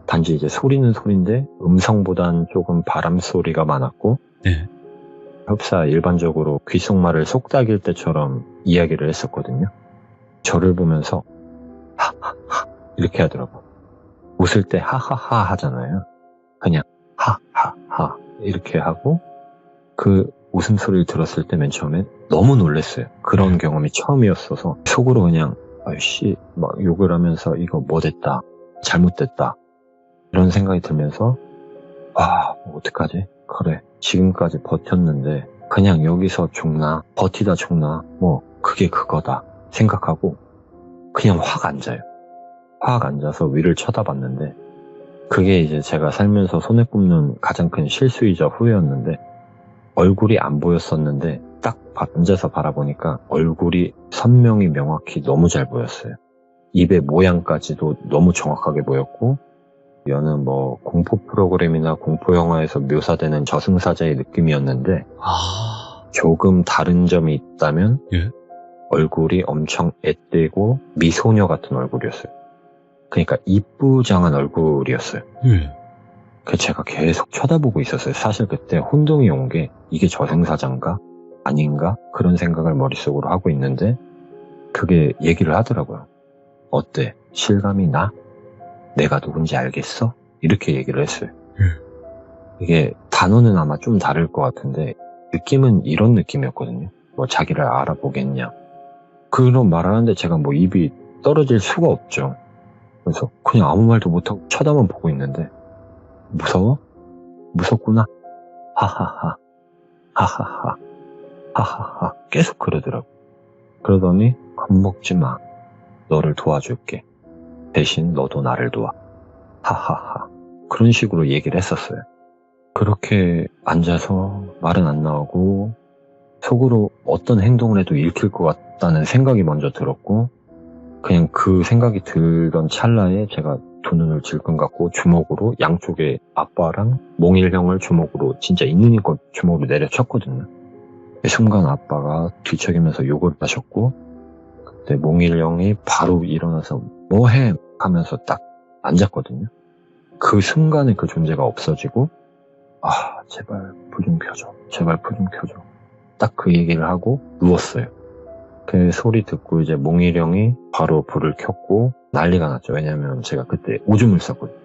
단지 이제 소리는 소리인데 음성보단 조금 바람 소리가 많았고 네. 흡사 일반적으로 귓속말을 속닥일 때처럼 이야기를 했었거든요. 저를 보면서 하하하 이렇게 하더라고. 웃을 때 하하하 하잖아요. 그냥 하하하 이렇게 하고 그 웃음소리를 들었을 때 맨 처음에 너무 놀랐어요. 그런 경험이 처음이었어서 속으로 그냥 아이씨 막 욕을 하면서 이거 뭐 됐다 잘못됐다 이런 생각이 들면서 어떡하지? 그래 지금까지 버텼는데 그냥 여기서 죽나 버티다 죽나 뭐 그게 그거다 생각하고 그냥 확 앉아요. 확 앉아서 위를 쳐다봤는데 그게 이제 제가 살면서 손에 꼽는 가장 큰 실수이자 후회였는데 얼굴이 안 보였었는데 딱 앉아서 바라보니까 얼굴이 선명히 명확히 너무 잘 보였어요. 입의 모양까지도 너무 정확하게 보였고 여는 뭐 공포 프로그램이나 공포 영화에서 묘사되는 저승사자의 느낌이었는데 조금 다른 점이 있다면 예? 얼굴이 엄청 앳되고 미소녀 같은 얼굴이었어요. 그러니까 이쁘장한 얼굴이었어요. 예. 그래서 제가 계속 쳐다보고 있었어요. 사실 그때 혼동이 온 게 이게 저승사자인가? 아닌가? 그런 생각을 머릿속으로 하고 있는데 그게 얘기를 하더라고요. 어때? 실감이 나? 내가 누군지 알겠어? 이렇게 얘기를 했어요. 이게 단어는 아마 좀 다를 것 같은데 느낌은 이런 느낌이었거든요. 뭐 자기를 알아보겠냐? 그런 말을 하는데 제가 뭐 입이 떨어질 수가 없죠. 그래서 그냥 아무 말도 못하고 쳐다만 보고 있는데 무서워? 무섭구나. 하하하. 하하하. 하하하. 계속 그러더라고. 그러더니 겁먹지 마. 너를 도와줄게. 대신 너도 나를 도와. 하하하. 그런 식으로 얘기를 했었어요. 그렇게 앉아서 말은 안 나오고 속으로 어떤 행동을 해도 읽힐 것 같다는 생각이 먼저 들었고 그냥 그 생각이 들던 찰나에 제가 두 눈을 질끈 감고 주먹으로 양쪽에 아빠랑 몽일 형을 주먹으로 진짜 있는 힘껏 주먹으로 내려쳤거든요. 순간 아빠가 뒤척이면서 욕을 하셨고 그때 몽일 형이 바로 일어나서 뭐해? 하면서 딱 앉았거든요. 그 순간에 그 존재가 없어지고 제발 불 좀 켜줘. 제발 불 좀 켜줘. 딱 그 얘기를 하고 누웠어요. 그 소리 듣고 이제 몽일 형이 바로 불을 켰고 난리가 났죠. 왜냐면 제가 그때 오줌을 쌌거든요.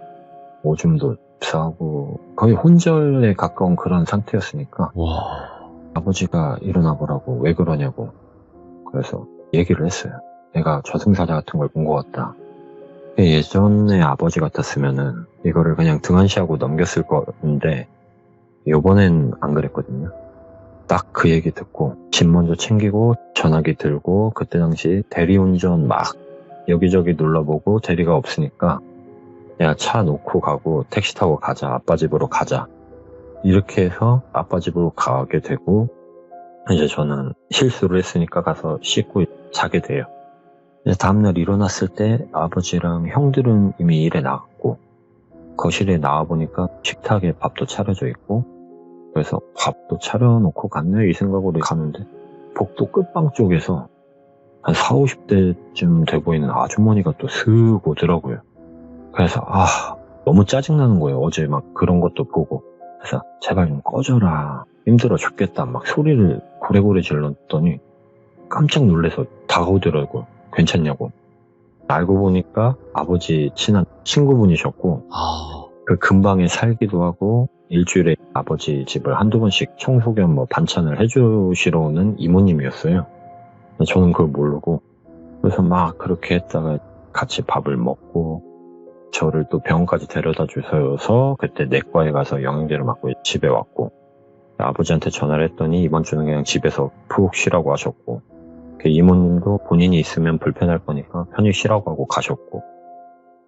오줌도 싸고 거의 혼절에 가까운 그런 상태였으니까 와. 아버지가 일어나 보라고 왜 그러냐고 그래서 얘기를 했어요. 내가 저승사자 같은 걸 본 것 같다. 예전에 아버지 같았으면은 이거를 그냥 등한시하고 넘겼을 건데 요번엔 안 그랬거든요. 딱 그 얘기 듣고 짐 먼저 챙기고 전화기 들고 그때 당시 대리운전 막 여기저기 눌러보고 대리가 없으니까 야, 차 놓고 가고 택시 타고 가자. 아빠 집으로 가자. 이렇게 해서 아빠 집으로 가게 되고 이제 저는 실수를 했으니까 가서 씻고 자게 돼요. 이제 다음날 일어났을 때 아버지랑 형들은 이미 일에 나갔고 거실에 나와보니까 식탁에 밥도 차려져 있고 그래서 밥도 차려놓고 갔네 이 생각으로 가는데 복도 끝방 쪽에서 한 40, 50대쯤 돼 보이는 아주머니가 또 슥 오더라고요. 그래서 너무 짜증나는 거예요. 어제 막 그런 것도 보고. 그래서 제발 좀 꺼져라. 힘들어 죽겠다. 막 소리를 고래고래 질렀더니 깜짝 놀라서 다가오더라고요. 괜찮냐고. 알고 보니까 아버지 친한 친구분이셨고 그 근방에 살기도 하고 일주일에 아버지 집을 한두 번씩 청소 겸 뭐 반찬을 해주시러 오는 이모님이었어요. 저는 그걸 모르고 그래서 막 그렇게 했다가 같이 밥을 먹고 저를 또 병원까지 데려다 주셔서 그때 내과에 가서 영양제를 맞고 집에 왔고 아버지한테 전화를 했더니 이번 주는 그냥 집에서 푹 쉬라고 하셨고 그 이모님도 본인이 있으면 불편할 거니까 편히 쉬라고 하고 가셨고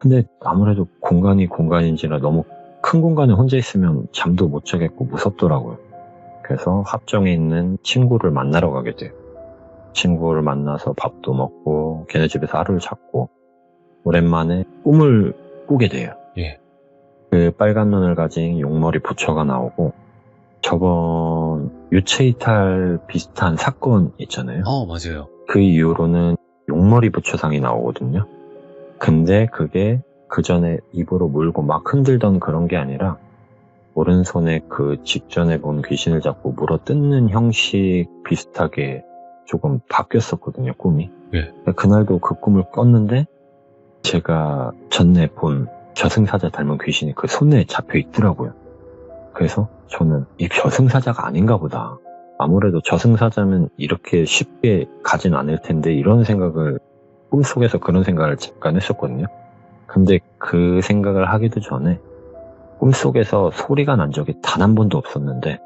근데 아무래도 공간인지라 너무 큰 공간에 혼자 있으면 잠도 못 자겠고 무섭더라고요. 그래서 합정에 있는 친구를 만나러 가게 돼요. 친구를 만나서 밥도 먹고 걔네 집에서 하루를 잤고 오랜만에 꿈을 꾸게 돼요. 예. 그 빨간 눈을 가진 용머리 부처가 나오고 저번 유체이탈 비슷한 사건 있잖아요. 맞아요. 그 이후로는 용머리 부처상이 나오거든요. 근데 그게 그 전에 입으로 물고 막 흔들던 그런 게 아니라 오른손에 그 직전에 본 귀신을 잡고 물어 뜯는 형식 비슷하게 조금 바뀌었었거든요, 꿈이. 예. 그날도 그 꿈을 꿨는데 제가 전에 본 저승사자 닮은 귀신이 그 손에 잡혀 있더라고요. 그래서 저는 이 저승사자가 아닌가 보다. 아무래도 저승사자면 이렇게 쉽게 가진 않을 텐데 이런 생각을 꿈속에서 그런 생각을 잠깐 했었거든요. 근데 그 생각을 하기도 전에 꿈속에서 소리가 난 적이 단 한 번도 없었는데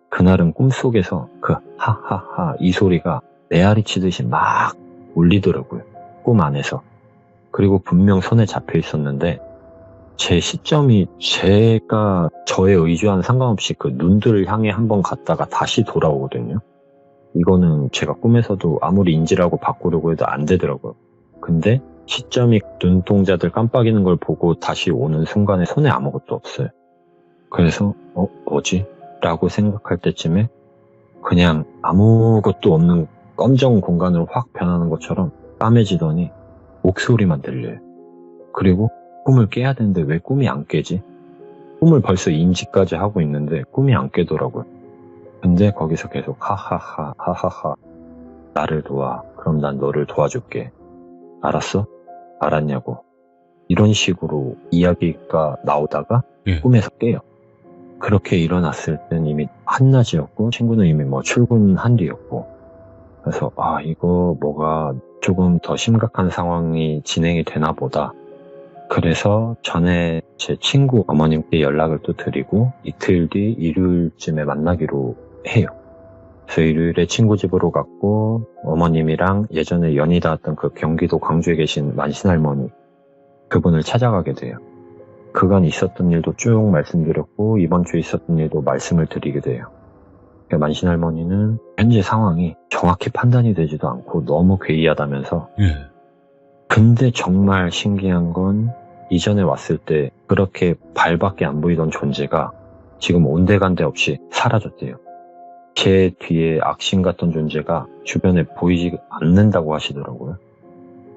그날은 꿈속에서 그 하하하 이 소리가 메아리 치듯이 막 울리더라고요. 꿈 안에서. 그리고 분명 손에 잡혀 있었는데 제 시점이 제가 저의 의지와는 상관없이 그 눈들을 향해 한번 갔다가 다시 돌아오거든요. 이거는 제가 꿈에서도 아무리 인지라고 바꾸려고 해도 안 되더라고요. 근데 시점이 눈동자들 깜빡이는 걸 보고 다시 오는 순간에 손에 아무것도 없어요. 그래서 뭐지? 라고 생각할 때쯤에 그냥 아무것도 없는 검정 공간으로 확 변하는 것처럼 까매지더니 목소리만 들려요. 그리고 꿈을 깨야 되는데 왜 꿈이 안 깨지? 꿈을 벌써 인지까지 하고 있는데 꿈이 안 깨더라고요. 근데 거기서 계속 하하하 하하하 나를 도와. 그럼 난 너를 도와줄게. 알았어? 알았냐고. 이런 식으로 이야기가 나오다가 꿈에서 깨요. 그렇게 일어났을 땐 이미 한낮이었고 친구는 이미 출근한 뒤였고 그래서 이거 뭐가 조금 더 심각한 상황이 진행이 되나 보다. 그래서 전에 제 친구 어머님께 연락을 또 드리고 이틀 뒤 일요일쯤에 만나기로 해요. 그래서 일요일에 친구 집으로 갔고 어머님이랑 예전에 연이 닿았던 그 경기도 광주에 계신 만신할머니 그분을 찾아가게 돼요. 그간 있었던 일도 쭉 말씀드렸고 이번 주에 있었던 일도 말씀을 드리게 돼요. 만신할머니는 현재 상황이 정확히 판단이 되지도 않고 너무 괴이하다면서 근데 정말 신기한 건 이전에 왔을 때 그렇게 발밖에 안 보이던 존재가 지금 온데간데 없이 사라졌대요. 제 뒤에 악신 같던 존재가 주변에 보이지 않는다고 하시더라고요.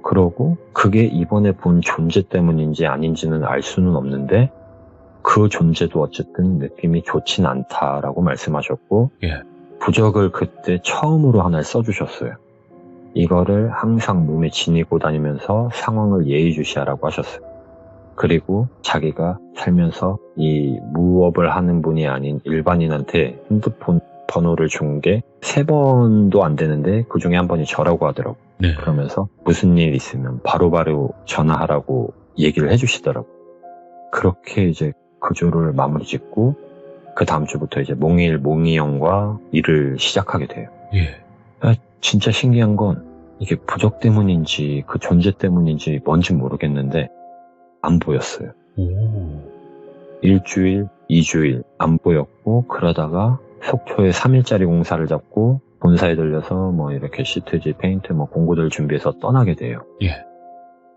그러고 그게 이번에 본 존재 때문인지 아닌지는 알 수는 없는데 그 존재도 어쨌든 느낌이 좋진 않다라고 말씀하셨고 부적을 그때 처음으로 하나를 써주셨어요. 이거를 항상 몸에 지니고 다니면서 상황을 예의주시하라고 하셨어요. 그리고 자기가 살면서 이 무업을 하는 분이 아닌 일반인한테 핸드폰 번호를 준 게 3번도 안 되는데 그 중에 한 번이 저라고 하더라고요. 그러면서 무슨 일 있으면 바로바로 전화하라고 얘기를 해주시더라고요. 그렇게 이제 구조를 마무리 짓고 그 다음 주부터 이제 몽이형과 일을 시작하게 돼요. 진짜 신기한 건 이게 부적 때문인지 그 존재 때문인지 뭔지 모르겠는데 안 보였어요. 오. 1주일, 2주일 안 보였고, 그러다가 속초에 3일짜리 공사를 잡고 본사에 들려서 뭐 이렇게 시트지, 페인트, 뭐 공구들 준비해서 떠나게 돼요. 예.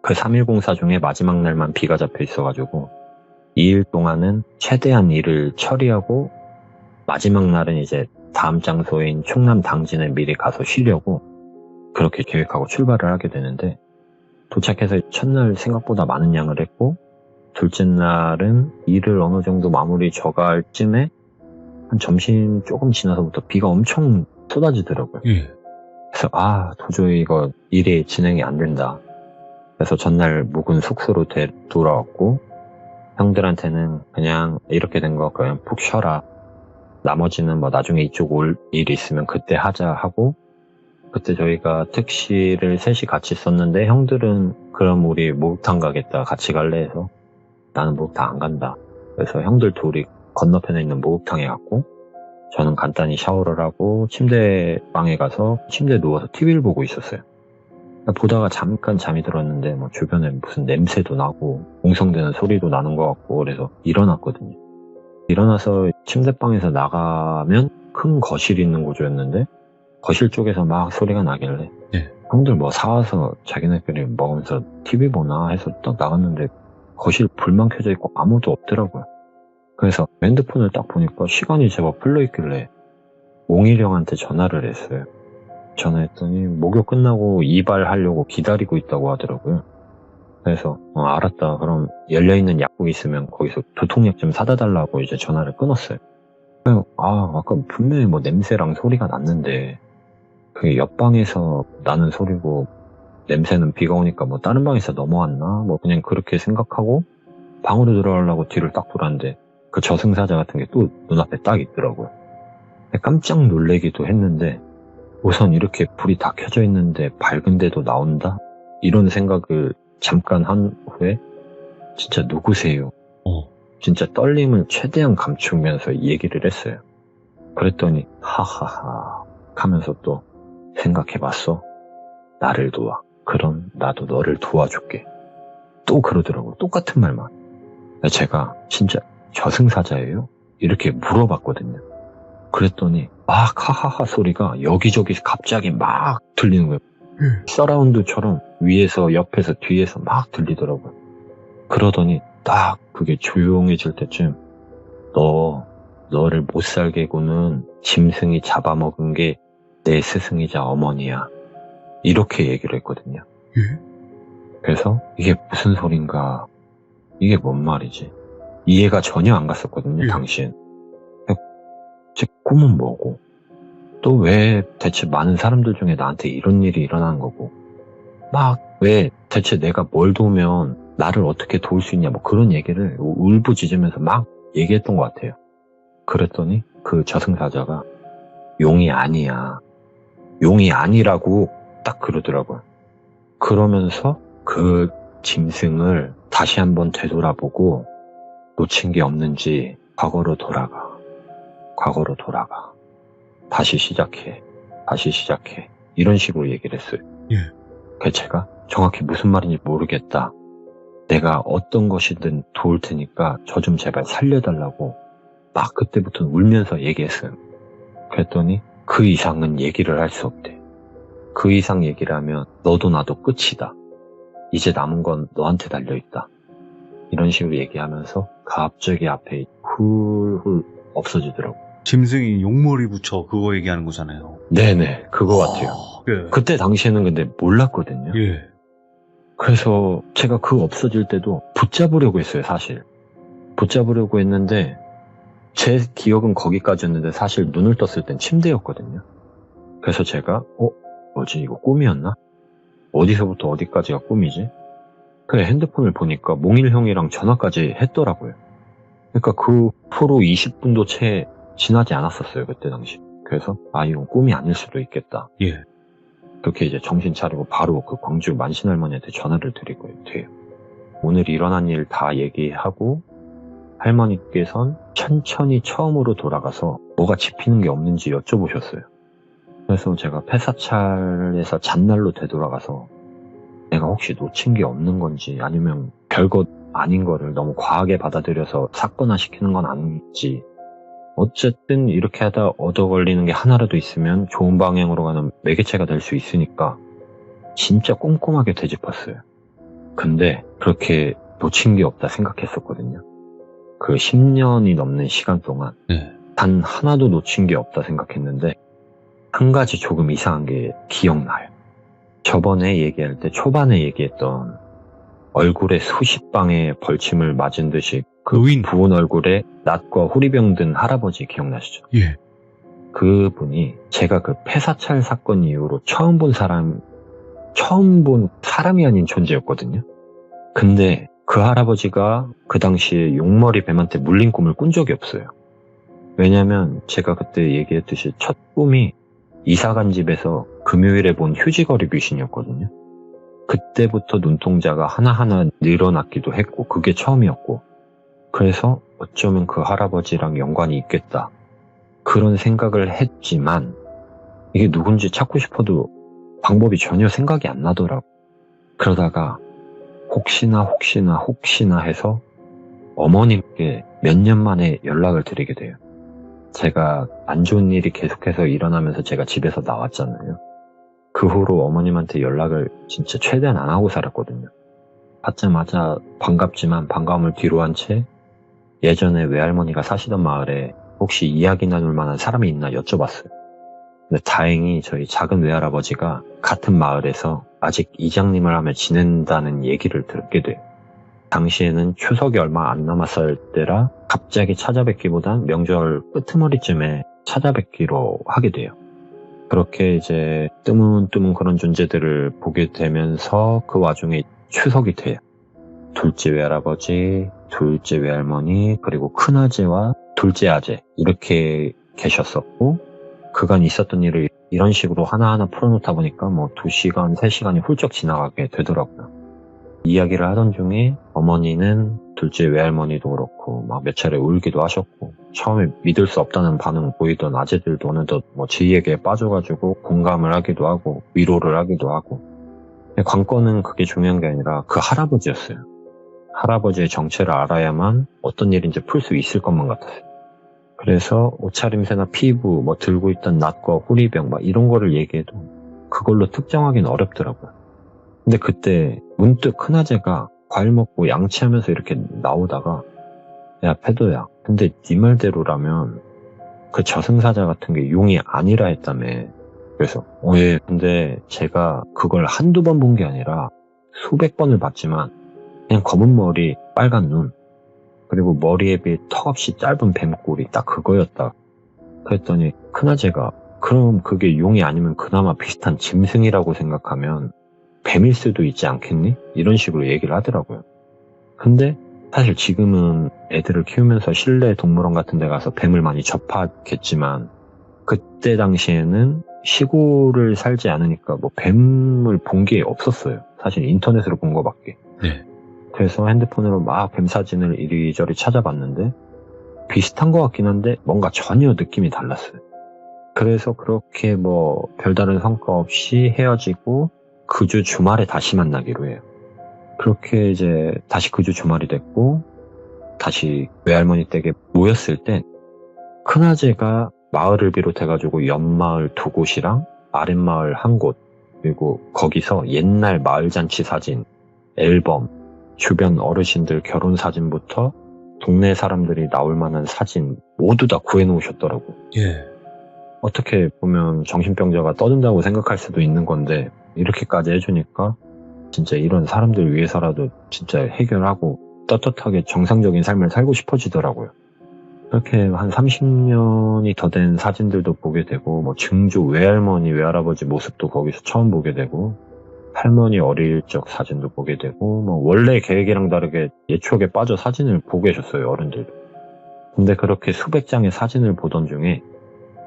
그 3일 공사 중에 마지막 날만 비가 잡혀 있어가지고 2일 동안은 최대한 일을 처리하고 마지막 날은 이제 다음 장소인 충남 당진에 미리 가서 쉬려고 그렇게 계획하고 출발을 하게 되는데, 도착해서 첫날 생각보다 많은 양을 했고, 둘째 날은 일을 어느 정도 마무리 져갈 쯤에 한 점심 조금 지나서부터 비가 엄청 쏟아지더라고요. 예. 그래서 도저히 이거 일이 진행이 안 된다. 그래서 전날 묵은 숙소로 돌아왔고, 형들한테는 그냥 이렇게 된 거 그냥 푹 쉬어라. 나머지는 뭐 나중에 이쪽 올 일이 있으면 그때 하자 하고, 그때 저희가 택시를 셋이 같이 썼는데 형들은 그럼 우리 목욕탕 가겠다, 같이 갈래 해서 나는 목욕탕 안 간다. 그래서 형들 둘이 건너편에 있는 목욕탕에 갔고, 저는 간단히 샤워를 하고 침대방에 가서 침대에 누워서 TV를 보고 있었어요. 보다가 잠깐 잠이 들었는데 뭐 주변에 무슨 냄새도 나고 웅성대는 소리도 나는 것 같고, 그래서 일어났거든요. 일어나서 침대방에서 나가면 큰 거실이 있는 구조였는데, 거실 쪽에서 막 소리가 나길래 예. 형들 뭐 사와서 자기네끼리 먹으면서 TV 보나 해서 딱 나갔는데 거실 불만 켜져 있고 아무도 없더라고요. 그래서 핸드폰을 딱 보니까 시간이 제법 흘러있길래 몽일 형한테 전화를 했어요. 전화했더니 목욕 끝나고 이발하려고 기다리고 있다고 하더라고요. 그래서 알았다. 그럼 열려있는 약국 있으면 거기서 두통약 좀 사다 달라고 이제 전화를 끊었어요. 아까 분명히 뭐 냄새랑 소리가 났는데 그게 옆방에서 나는 소리고 냄새는 비가 오니까 뭐 다른 방에서 넘어왔나? 뭐 그냥 그렇게 생각하고 방으로 들어가려고 뒤를 딱 돌았는데 그 저승사자 같은 게 또 눈앞에 딱 있더라고요. 깜짝 놀래기도 했는데, 우선 이렇게 불이 다 켜져 있는데 밝은데도 나온다? 이런 생각을 잠깐 한 후에 진짜 누구세요? 진짜 떨림을 최대한 감추면서 얘기를 했어요. 그랬더니 하하하 하면서 또 생각해봤어? 나를 도와. 그럼 나도 너를 도와줄게. 또 그러더라고요. 똑같은 말만. 제가 진짜 저승사자예요? 이렇게 물어봤거든요. 그랬더니 막 하하하 소리가 여기저기 갑자기 막 들리는 거예요. 서라운드처럼 위에서 옆에서 뒤에서 막 들리더라고요. 그러더니 딱 그게 조용해질 때쯤 너를 못 살게 구는 짐승이 잡아먹은 게 내 스승이자 어머니야. 이렇게 얘기를 했거든요. 그래서 이게 무슨 소린가, 이게 뭔 말이지, 이해가 전혀 안 갔었거든요. 당시엔. 제 꿈은 뭐고, 또 왜 대체 많은 사람들 중에 나한테 이런 일이 일어나는 거고, 막 왜 대체 내가 뭘 도우면 나를 어떻게 도울 수 있냐, 뭐 그런 얘기를 울부짖으면서 막 얘기했던 것 같아요. 그랬더니 그 저승사자가 용이 아니야, 용이 아니라고 딱 그러더라고요. 그러면서 그 짐승을 다시 한번 되돌아보고 놓친 게 없는지 과거로 돌아가. 다시 시작해. 이런 식으로 얘기를 했어요. 그래서 제가 정확히 무슨 말인지 모르겠다. 내가 어떤 것이든 도울 테니까 저 좀 제발 살려달라고 막 그때부터는 울면서 얘기했어요. 그랬더니 그 이상은 얘기를 할 수 없대. 그 이상 얘기를 하면 너도 나도 끝이다. 이제 남은 건 너한테 달려있다. 이런 식으로 얘기하면서 갑자기 앞에 훌훌 없어지더라고. 짐승이 용머리 붙여 그거 얘기하는 거잖아요. 네네, 그거 같아요. 예. 그때 당시에는 근데 몰랐거든요. 예. 그래서 제가 그 없어질 때도 붙잡으려고 했어요, 사실. 붙잡으려고 했는데 제 기억은 거기까지였는데 사실 눈을 떴을 땐 침대였거든요. 그래서 제가 뭐지, 이거 꿈이었나? 어디서부터 어디까지가 꿈이지? 그래, 핸드폰을 보니까 몽일 형이랑 전화까지 했더라고요. 그러니까 그 프로 20분도 채 지나지 않았었어요, 그때 당시. 그래서 이건 꿈이 아닐 수도 있겠다. 예. 그렇게 이제 정신 차리고 바로 그 광주 만신할머니한테 전화를 드리고 돼요. 오늘 일어난 일 다 얘기하고 할머니께선 천천히 처음으로 돌아가서 뭐가 집히는 게 없는지 여쭤보셨어요. 그래서 제가 폐사찰에서 잔날로 되돌아가서 내가 혹시 놓친 게 없는 건지 아니면 별것 아닌 거를 너무 과하게 받아들여서 사건화 시키는 건 아닌지, 어쨌든 이렇게 하다 얻어 걸리는 게 하나라도 있으면 좋은 방향으로 가는 매개체가 될 수 있으니까 진짜 꼼꼼하게 되짚었어요. 근데 그렇게 놓친 게 없다 생각했었거든요. 그 10년이 넘는 시간 동안 네. 단 하나도 놓친 게 없다 생각했는데 한 가지 조금 이상한 게 기억나요. 저번에 얘기할 때 초반에 얘기했던 얼굴에 수십 방의 벌침을 맞은 듯이 그 노인. 부은 얼굴에 낫과 호리병 든 할아버지 기억나시죠? 예. 그분이 제가 그 폐사찰 사건 이후로 처음 본 사람이 아닌 존재였거든요. 근데 그 할아버지가 그 당시에 용머리 뱀한테 물린 꿈을 꾼 적이 없어요. 왜냐면 제가 그때 얘기했듯이 첫 꿈이 이사간 집에서 금요일에 본 휴지거리 귀신이었거든요. 그때부터 눈동자가 하나하나 늘어났기도 했고 그게 처음이었고, 그래서 어쩌면 그 할아버지랑 연관이 있겠다 그런 생각을 했지만 이게 누군지 찾고 싶어도 방법이 전혀 생각이 안 나더라고. 그러다가 혹시나 해서 어머님께 몇 년 만에 연락을 드리게 돼요. 제가 안 좋은 일이 계속해서 일어나면서 제가 집에서 나왔잖아요. 그 후로 어머님한테 연락을 진짜 최대한 안 하고 살았거든요. 받자마자 반갑지만 반가움을 뒤로 한 채 예전에 외할머니가 사시던 마을에 혹시 이야기 나눌 만한 사람이 있나 여쭤봤어요. 근데 다행히 저희 작은 외할아버지가 같은 마을에서 아직 이장님을 하며 지낸다는 얘기를 듣게 돼요. 당시에는 추석이 얼마 안 남았을 때라 갑자기 찾아뵙기보단 명절 끄트머리쯤에 찾아뵙기로 하게 돼요. 그렇게 이제 뜨문뜨문 그런 존재들을 보게 되면서 그 와중에 추석이 돼요. 둘째 외할아버지, 둘째 외할머니, 그리고 큰아재와 둘째 아재 이렇게 계셨었고, 그간 있었던 일을 이런 식으로 하나하나 풀어놓다 보니까 뭐 2시간, 3시간이 훌쩍 지나가게 되더라고요. 이야기를 하던 중에 어머니는 둘째 외할머니도 그렇고 막 몇 차례 울기도 하셨고, 처음에 믿을 수 없다는 반응 보이던 아재들도 어느덧 뭐 지혜에 빠져가지고 공감을 하기도 하고 위로를 하기도 하고. 관건은 그게 중요한 게 아니라 그 할아버지였어요. 할아버지의 정체를 알아야만 어떤 일인지 풀 수 있을 것만 같았어요. 그래서 옷차림새나 피부, 뭐 들고 있던 낫과 호리병 막 이런 거를 얘기해도 그걸로 특정하기는 어렵더라고요. 근데 그때 문득 큰아재가 과일 먹고 양치하면서 이렇게 나오다가, 야 페도야, 근데 네 말대로라면 그 저승사자 같은 게 용이 아니라 했다며. 그래서 예, 근데 제가 그걸 한두 번 본 게 아니라 수백 번을 봤지만 그냥 검은 머리, 빨간 눈, 그리고 머리에 비해 턱없이 짧은 뱀꼬리 딱 그거였다. 그랬더니 큰아재가 그럼 그게 용이 아니면 그나마 비슷한 짐승이라고 생각하면 뱀일 수도 있지 않겠니? 이런 식으로 얘기를 하더라고요. 근데 사실 지금은 애들을 키우면서 실내 동물원 같은 데 가서 뱀을 많이 접하겠지만 그때 당시에는 시골을 살지 않으니까 뭐 뱀을 본 게 없었어요. 사실 인터넷으로 본 거밖에. 네. 그래서 핸드폰으로 막 뱀 사진을 이리저리 찾아봤는데 비슷한 것 같긴 한데 뭔가 전혀 느낌이 달랐어요. 그래서 그렇게 뭐 별다른 성과 없이 헤어지고 그 주 주말에 다시 만나기로 해요. 그렇게 이제 다시 그 주 주말이 됐고 다시 외할머니 댁에 모였을 땐 큰아재가 마을을 비롯해가지고 옆마을 2곳이랑 아랫마을 1곳, 그리고 거기서 옛날 마을잔치 사진, 앨범, 주변 어르신들 결혼 사진부터 동네 사람들이 나올 만한 사진 모두 다 구해놓으셨더라고. 예. 어떻게 보면 정신병자가 떠든다고 생각할 수도 있는 건데 이렇게까지 해주니까 진짜 이런 사람들 위해서라도 진짜 해결하고 떳떳하게 정상적인 삶을 살고 싶어지더라고요. 이렇게 한 30년이 더 된 사진들도 보게 되고, 뭐 증조 외할머니, 외할아버지 모습도 거기서 처음 보게 되고, 할머니 어릴 적 사진도 보게 되고, 뭐 원래 계획이랑 다르게 옛 추억에 빠져 사진을 보고 계셨어요, 어른들도. 근데 그렇게 수백 장의 사진을 보던 중에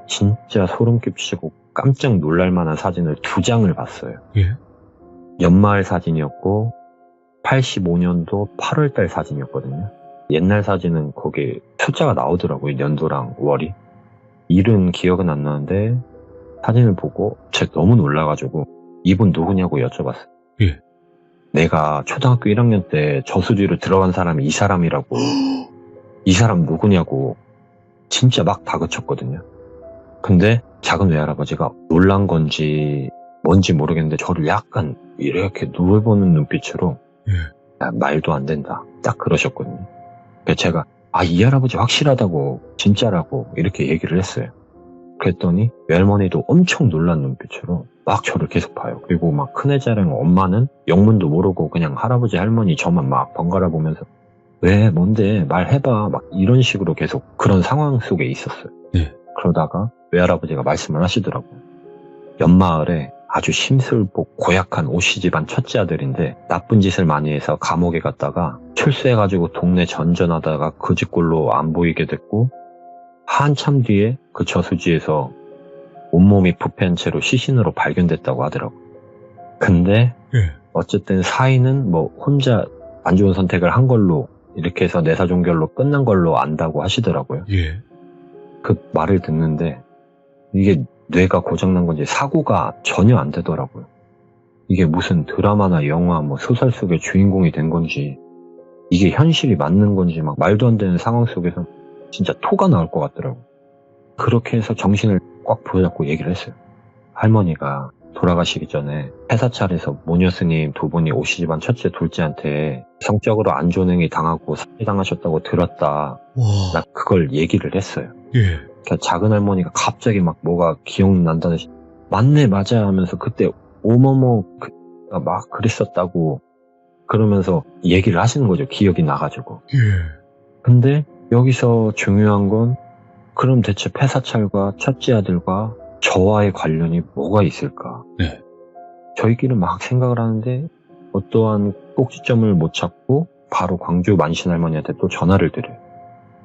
진짜 소름 끼치고 깜짝 놀랄 만한 사진을 2장을 봤어요. 예. 연말 사진이었고 85년도 8월달 사진이었거든요. 옛날 사진은 거기 숫자가 나오더라고요. 연도랑 월이. 일은 기억은 안 나는데 사진을 보고 제가 너무 놀라가지고 이분 누구냐고 여쭤봤어요. 예. 내가 초등학교 1학년 때 저수지로 들어간 사람이 이 사람이라고. 이 사람 누구냐고 진짜 막 다그쳤거든요. 근데 작은 외할아버지가 놀란 건지 뭔지 모르겠는데 저를 약간 이렇게 누워보는 눈빛으로 야, 말도 안 된다 딱 그러셨거든요. 그래서 제가 이 할아버지 확실하다고 진짜라고 이렇게 얘기를 했어요. 그랬더니 외할머니도 엄청 놀란 눈빛으로 막 저를 계속 봐요. 그리고 막 큰애자랑 엄마는 영문도 모르고 그냥 할아버지 할머니 저만 막 번갈아 보면서 왜 뭔데 말해봐 막 이런 식으로 계속 그런 상황 속에 있었어요. 네. 그러다가 외할아버지가 말씀을 하시더라고요. 옆마을에 아주 심술복 고약한 오씨 집안 첫째 아들인데 나쁜 짓을 많이 해서 감옥에 갔다가 출세해가지고 동네 전전하다가 그 집꼴로 안 보이게 됐고 한참 뒤에 그 저수지에서 온몸이 부패한 채로 시신으로 발견됐다고 하더라고요. 근데 어쨌든 사인은 뭐 혼자 안 좋은 선택을 한 걸로 이렇게 해서 내사종결로 끝난 걸로 안다고 하시더라고요. 예. 그 말을 듣는데 이게 뇌가 고장난 건지 사고가 전혀 안 되더라고요. 이게 무슨 드라마나 영화 뭐 소설 속의 주인공이 된 건지 이게 현실이 맞는 건지 막 말도 안 되는 상황 속에서 진짜 토가 나올 것 같더라고요. 그렇게 해서 정신을 꽉 부여잡고 얘기를 했어요. 할머니가 돌아가시기 전에 폐사찰에서 모녀 스님 두 분이 오씨 집안 첫째 둘째한테 성적으로 안 좋은 행위 당하고 사기당하셨다고 들었다. 와. 나 그걸 얘기를 했어요. 예. 그러니까 작은 할머니가 갑자기 막 뭐가 기억난다는 맞네 맞아 하면서 그때 오머머 막 그랬었다고 그러면서 얘기를 하시는 거죠. 기억이 나가지고. 예. 근데 여기서 중요한 건 그럼 대체 폐사찰과 첫째 아들과 저와의 관련이 뭐가 있을까? 네. 저희끼리 막 생각을 하는데 어떠한 꼭지점을 못 찾고 바로 광주 만신 할머니한테 또 전화를 드려요.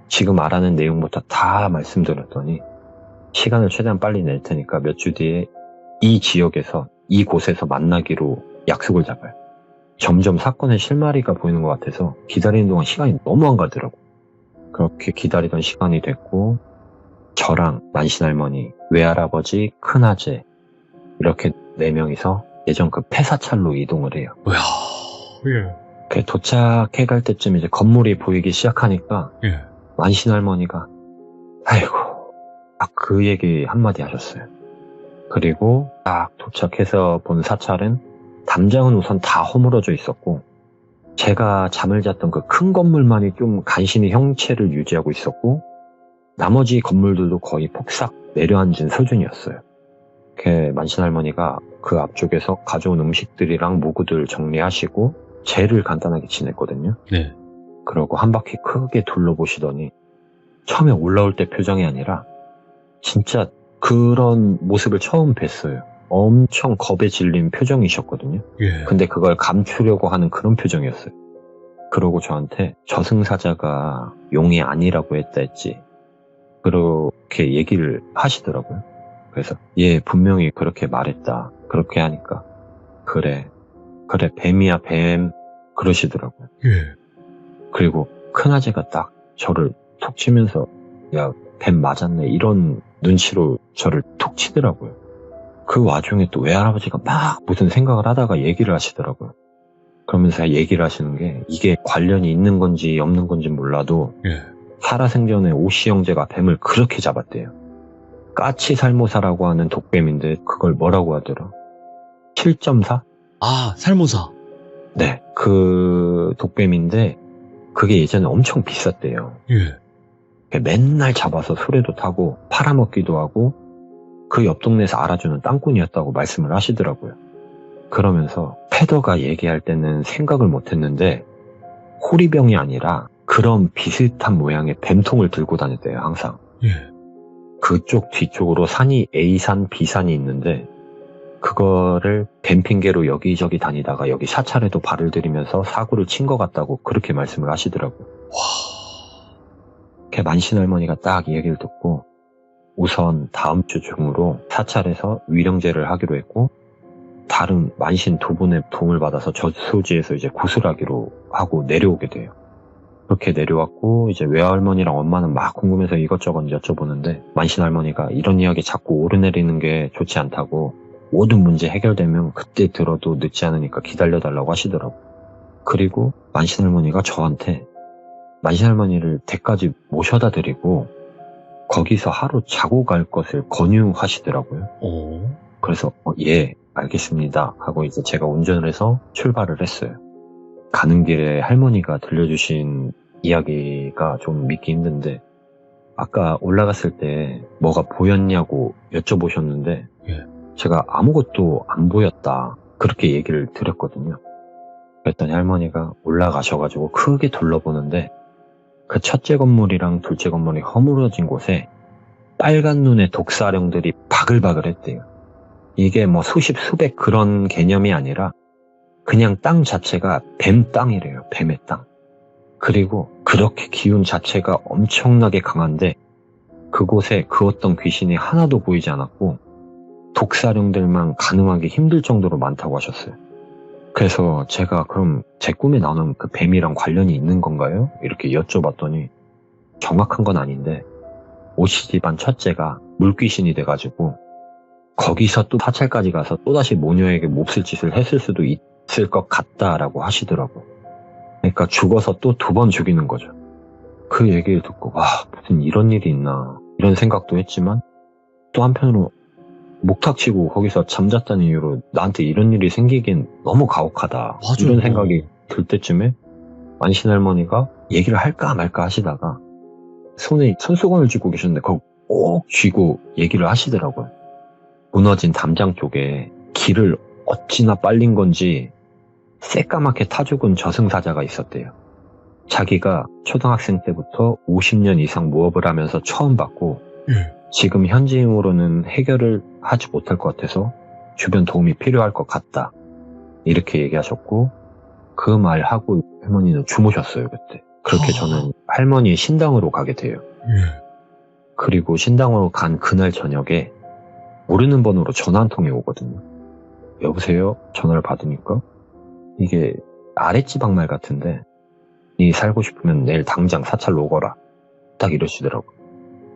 지금 말하는 내용부터 다 말씀드렸더니 시간을 최대한 빨리 낼 테니까 몇 주 뒤에 이 지역에서 이곳에서 만나기로 약속을 잡아요. 점점 사건의 실마리가 보이는 것 같아서 기다리는 동안 시간이 너무 안 가더라고요. 그렇게 기다리던 시간이 됐고 저랑 만신할머니, 외할아버지, 큰아재 이렇게 4명이서 예전 그 폐사찰로 이동을 해요. 이야. 예. 도착해 갈 때쯤 이제 건물이 보이기 시작하니까 예. 만신할머니가 아이고 딱 그 얘기 한마디 하셨어요. 그리고 딱 도착해서 본 사찰은 담장은 우선 다 허물어져 있었고 제가 잠을 잤던 그 큰 건물만이 좀 간신히 형체를 유지하고 있었고 나머지 건물들도 거의 폭삭 내려앉은 수준이었어요. 만신할머니가 그 앞쪽에서 가져온 음식들이랑 모구들 정리하시고 제를 간단하게 지냈거든요. 네. 그러고 한 바퀴 크게 둘러보시더니 처음에 올라올 때 표정이 아니라 진짜 그런 모습을 처음 뵀어요. 엄청 겁에 질린 표정이셨거든요. 예. 근데 그걸 감추려고 하는 그런 표정이었어요. 그러고 저한테 저승사자가 용이 아니라고 했다. 그렇게 얘기를 하시더라고요. 그래서 분명히 그렇게 말했다. 그렇게 하니까 그래 뱀이야 뱀 그러시더라고요. 예. 그리고 큰아재가 딱 저를 톡 치면서 야 뱀 맞았네 이런 눈치로 저를 톡 치더라고요. 그 와중에 또 외할아버지가 막 무슨 생각을 하다가 얘기를 하시더라고요. 그러면서 얘기를 하시는 게 이게 관련이 있는 건지 없는 건지 몰라도 예. 살아생전에 오씨 형제가 뱀을 그렇게 잡았대요. 까치살모사라고 하는 독뱀인데 그걸 뭐라고 하더라? 7.4? 아, 살모사. 네, 그 독뱀인데 그게 예전에 엄청 비쌌대요. 예. 맨날 잡아서 수레도 타고 팔아먹기도 하고 그 옆 동네에서 알아주는 땅꾼이었다고 말씀을 하시더라고요. 그러면서 패더가 얘기할 때는 생각을 못했는데 호리병이 아니라 그런 비슷한 모양의 뱀통을 들고 다녔대요. 항상. 예. 그쪽 뒤쪽으로 산이 A산, B산이 있는데 그거를 뱀 핑계로 여기저기 다니다가 여기 사찰에도 발을 들이면서 사고를 친 것 같다고 그렇게 말씀을 하시더라고요. 만신할머니가 딱 이 얘기를 듣고 우선 다음 주 중으로 사찰에서 위령제를 하기로 했고 다른 만신 두 분의 도움을 받아서 저수지에서 이제 구슬하기로 하고 내려오게 돼요. 그렇게 내려왔고 이제 외할머니랑 엄마는 막 궁금해서 이것저것 여쭤보는데 만신 할머니가 이런 이야기 자꾸 오르내리는 게 좋지 않다고 모든 문제 해결되면 그때 들어도 늦지 않으니까 기다려달라고 하시더라고요. 그리고 만신 할머니가 저한테 만신 할머니를 댁까지 모셔다 드리고 거기서 하루 자고 갈 것을 권유하시더라고요. 그래서 예 알겠습니다 하고 이제 제가 운전을 해서 출발을 했어요. 가는 길에 할머니가 들려주신 이야기가 좀 믿기 힘든데 아까 올라갔을 때 뭐가 보였냐고 여쭤보셨는데 예. 제가 아무것도 안 보였다 그렇게 얘기를 드렸거든요. 그랬더니 할머니가 올라가셔가지고 크게 둘러보는데 그 첫째 건물이랑 둘째 건물이 허물어진 곳에 빨간 눈의 독사령들이 바글바글 했대요. 이게 뭐 수십 수백 그런 개념이 아니라 그냥 땅 자체가 뱀 땅이래요. 뱀의 땅. 그리고 그렇게 기운 자체가 엄청나게 강한데 그곳에 그 어떤 귀신이 하나도 보이지 않았고 독사령들만 가늠하기 힘들 정도로 많다고 하셨어요. 그래서 제가 그럼 제 꿈에 나오는 그 뱀이랑 관련이 있는 건가요? 이렇게 여쭤봤더니 정확한 건 아닌데 오씨 집안 첫째가 물귀신이 돼가지고 거기서 또 사찰까지 가서 또다시 모녀에게 몹쓸 짓을 했을 수도 있을 것 같다라고 하시더라고요. 그러니까 죽어서 또 2번 죽이는 거죠. 그 얘기를 듣고 와 무슨 이런 일이 있나 이런 생각도 했지만 또 한편으로 목탁치고 거기서 잠잤다는 이유로 나한테 이런 일이 생기긴 너무 가혹하다. 맞아요. 이런 생각이 들 때쯤에 만신 할머니가 얘기를 할까 말까 하시다가 손에 손수건을 쥐고 계셨는데 그걸 꼭 쥐고 얘기를 하시더라고요. 무너진 담장 쪽에 길을 어찌나 빨린 건지 새까맣게 타 죽은 저승사자가 있었대요. 자기가 초등학생 때부터 50년 이상 무업을 하면서 처음 봤고 지금 현지인으로는 해결을 하지 못할 것 같아서 주변 도움이 필요할 것 같다. 이렇게 얘기하셨고 그 말하고 할머니는 주무셨어요. 그때. 그렇게 저는 할머니의 신당으로 가게 돼요. 그리고 신당으로 간 그날 저녁에 모르는 번호로 전화 한 통이 오거든요. 여보세요? 전화를 받으니까 이게 아랫지방말 같은데 니 살고 싶으면 내일 당장 사찰로 오거라. 딱 이러시더라고요.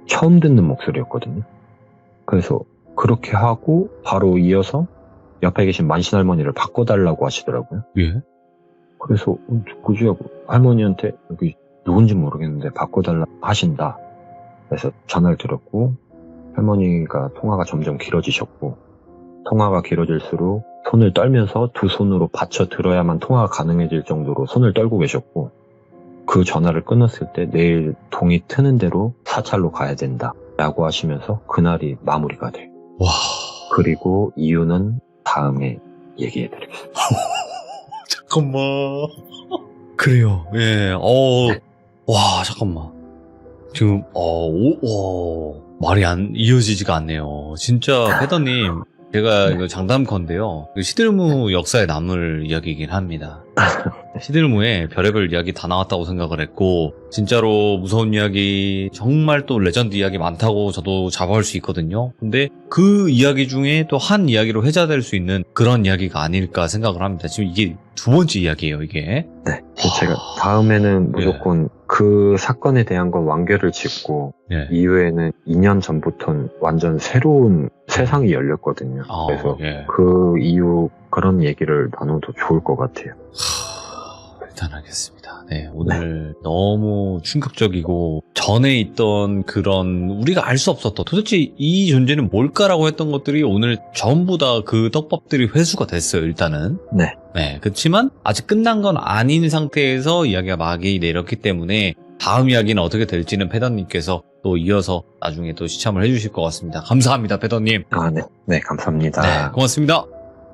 처음 듣는 목소리였거든요. 그래서 그렇게 하고 바로 이어서 옆에 계신 만신 할머니를 바꿔달라고 하시더라고요. 예? 그래서 누구지 하고 할머니한테 여기 누군지 모르겠는데 바꿔달라고 하신다. 그래서 전화를 드렸고 할머니가 통화가 점점 길어지셨고 통화가 길어질수록 손을 떨면서 2 손으로 받쳐 들어야만 통화가 가능해질 정도로 손을 떨고 계셨고 그 전화를 끊었을 때 내일 동이 트는 대로 사찰로 가야 된다 라고 하시면서 그날이 마무리가 돼요. 와. 그리고 이유는 다음에 얘기해 드리겠습니다. 잠깐만. 그래요. 예. 와, 잠깐만. 지금 말이 안 이어지지가 않네요. 진짜 패더님, 제가 이거 장담컨대요. 시들무 역사에 남을 이야기이긴 합니다. 시들무에 별의별 이야기 다 나왔다고 생각을 했고 진짜로 무서운 이야기 정말 또 레전드 이야기 많다고 저도 자부할 수 있거든요. 근데 그 이야기 중에 또 한 이야기로 회자될 수 있는 그런 이야기가 아닐까 생각을 합니다. 지금 이게 2번째 이야기예요, 이게. 네. 제가 다음에는 무조건 그 사건에 대한 건 완결을 짓고 이후에는 2년 전부터는 완전 새로운 세상이 열렸거든요. 그래서 그 이후 그런 얘기를 나눠도 좋을 것 같아요. 일단 알겠습니다. 네, 오늘 너무 충격적이고 전에 있던 그런 우리가 알 수 없었던 도대체 이 존재는 뭘까라고 했던 것들이 오늘 전부 다 그 떡밥들이 회수가 됐어요. 일단은. 네. 그렇지만 아직 끝난 건 아닌 상태에서 이야기가 막이 내렸기 때문에 다음 이야기는 어떻게 될지는 패더님께서 또 이어서 나중에 또 시참을 해주실 것 같습니다. 감사합니다, 패더님. 네, 감사합니다. 네, 고맙습니다.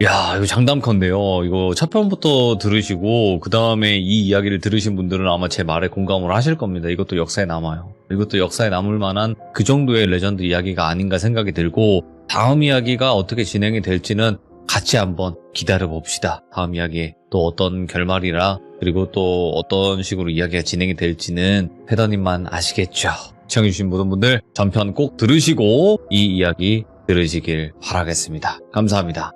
야, 이거 장담컨대요. 이거 첫 편부터 들으시고 그 다음에 이 이야기를 들으신 분들은 아마 제 말에 공감을 하실 겁니다. 이것도 역사에 남아요. 이것도 역사에 남을 만한 그 정도의 레전드 이야기가 아닌가 생각이 들고 다음 이야기가 어떻게 진행이 될지는 같이 한번 기다려 봅시다. 다음 이야기에 또 어떤 결말이라 그리고 또 어떤 식으로 이야기가 진행이 될지는 패더님만 아시겠죠. 시청해주신 모든 분들 전편 꼭 들으시고 이 이야기 들으시길 바라겠습니다. 감사합니다.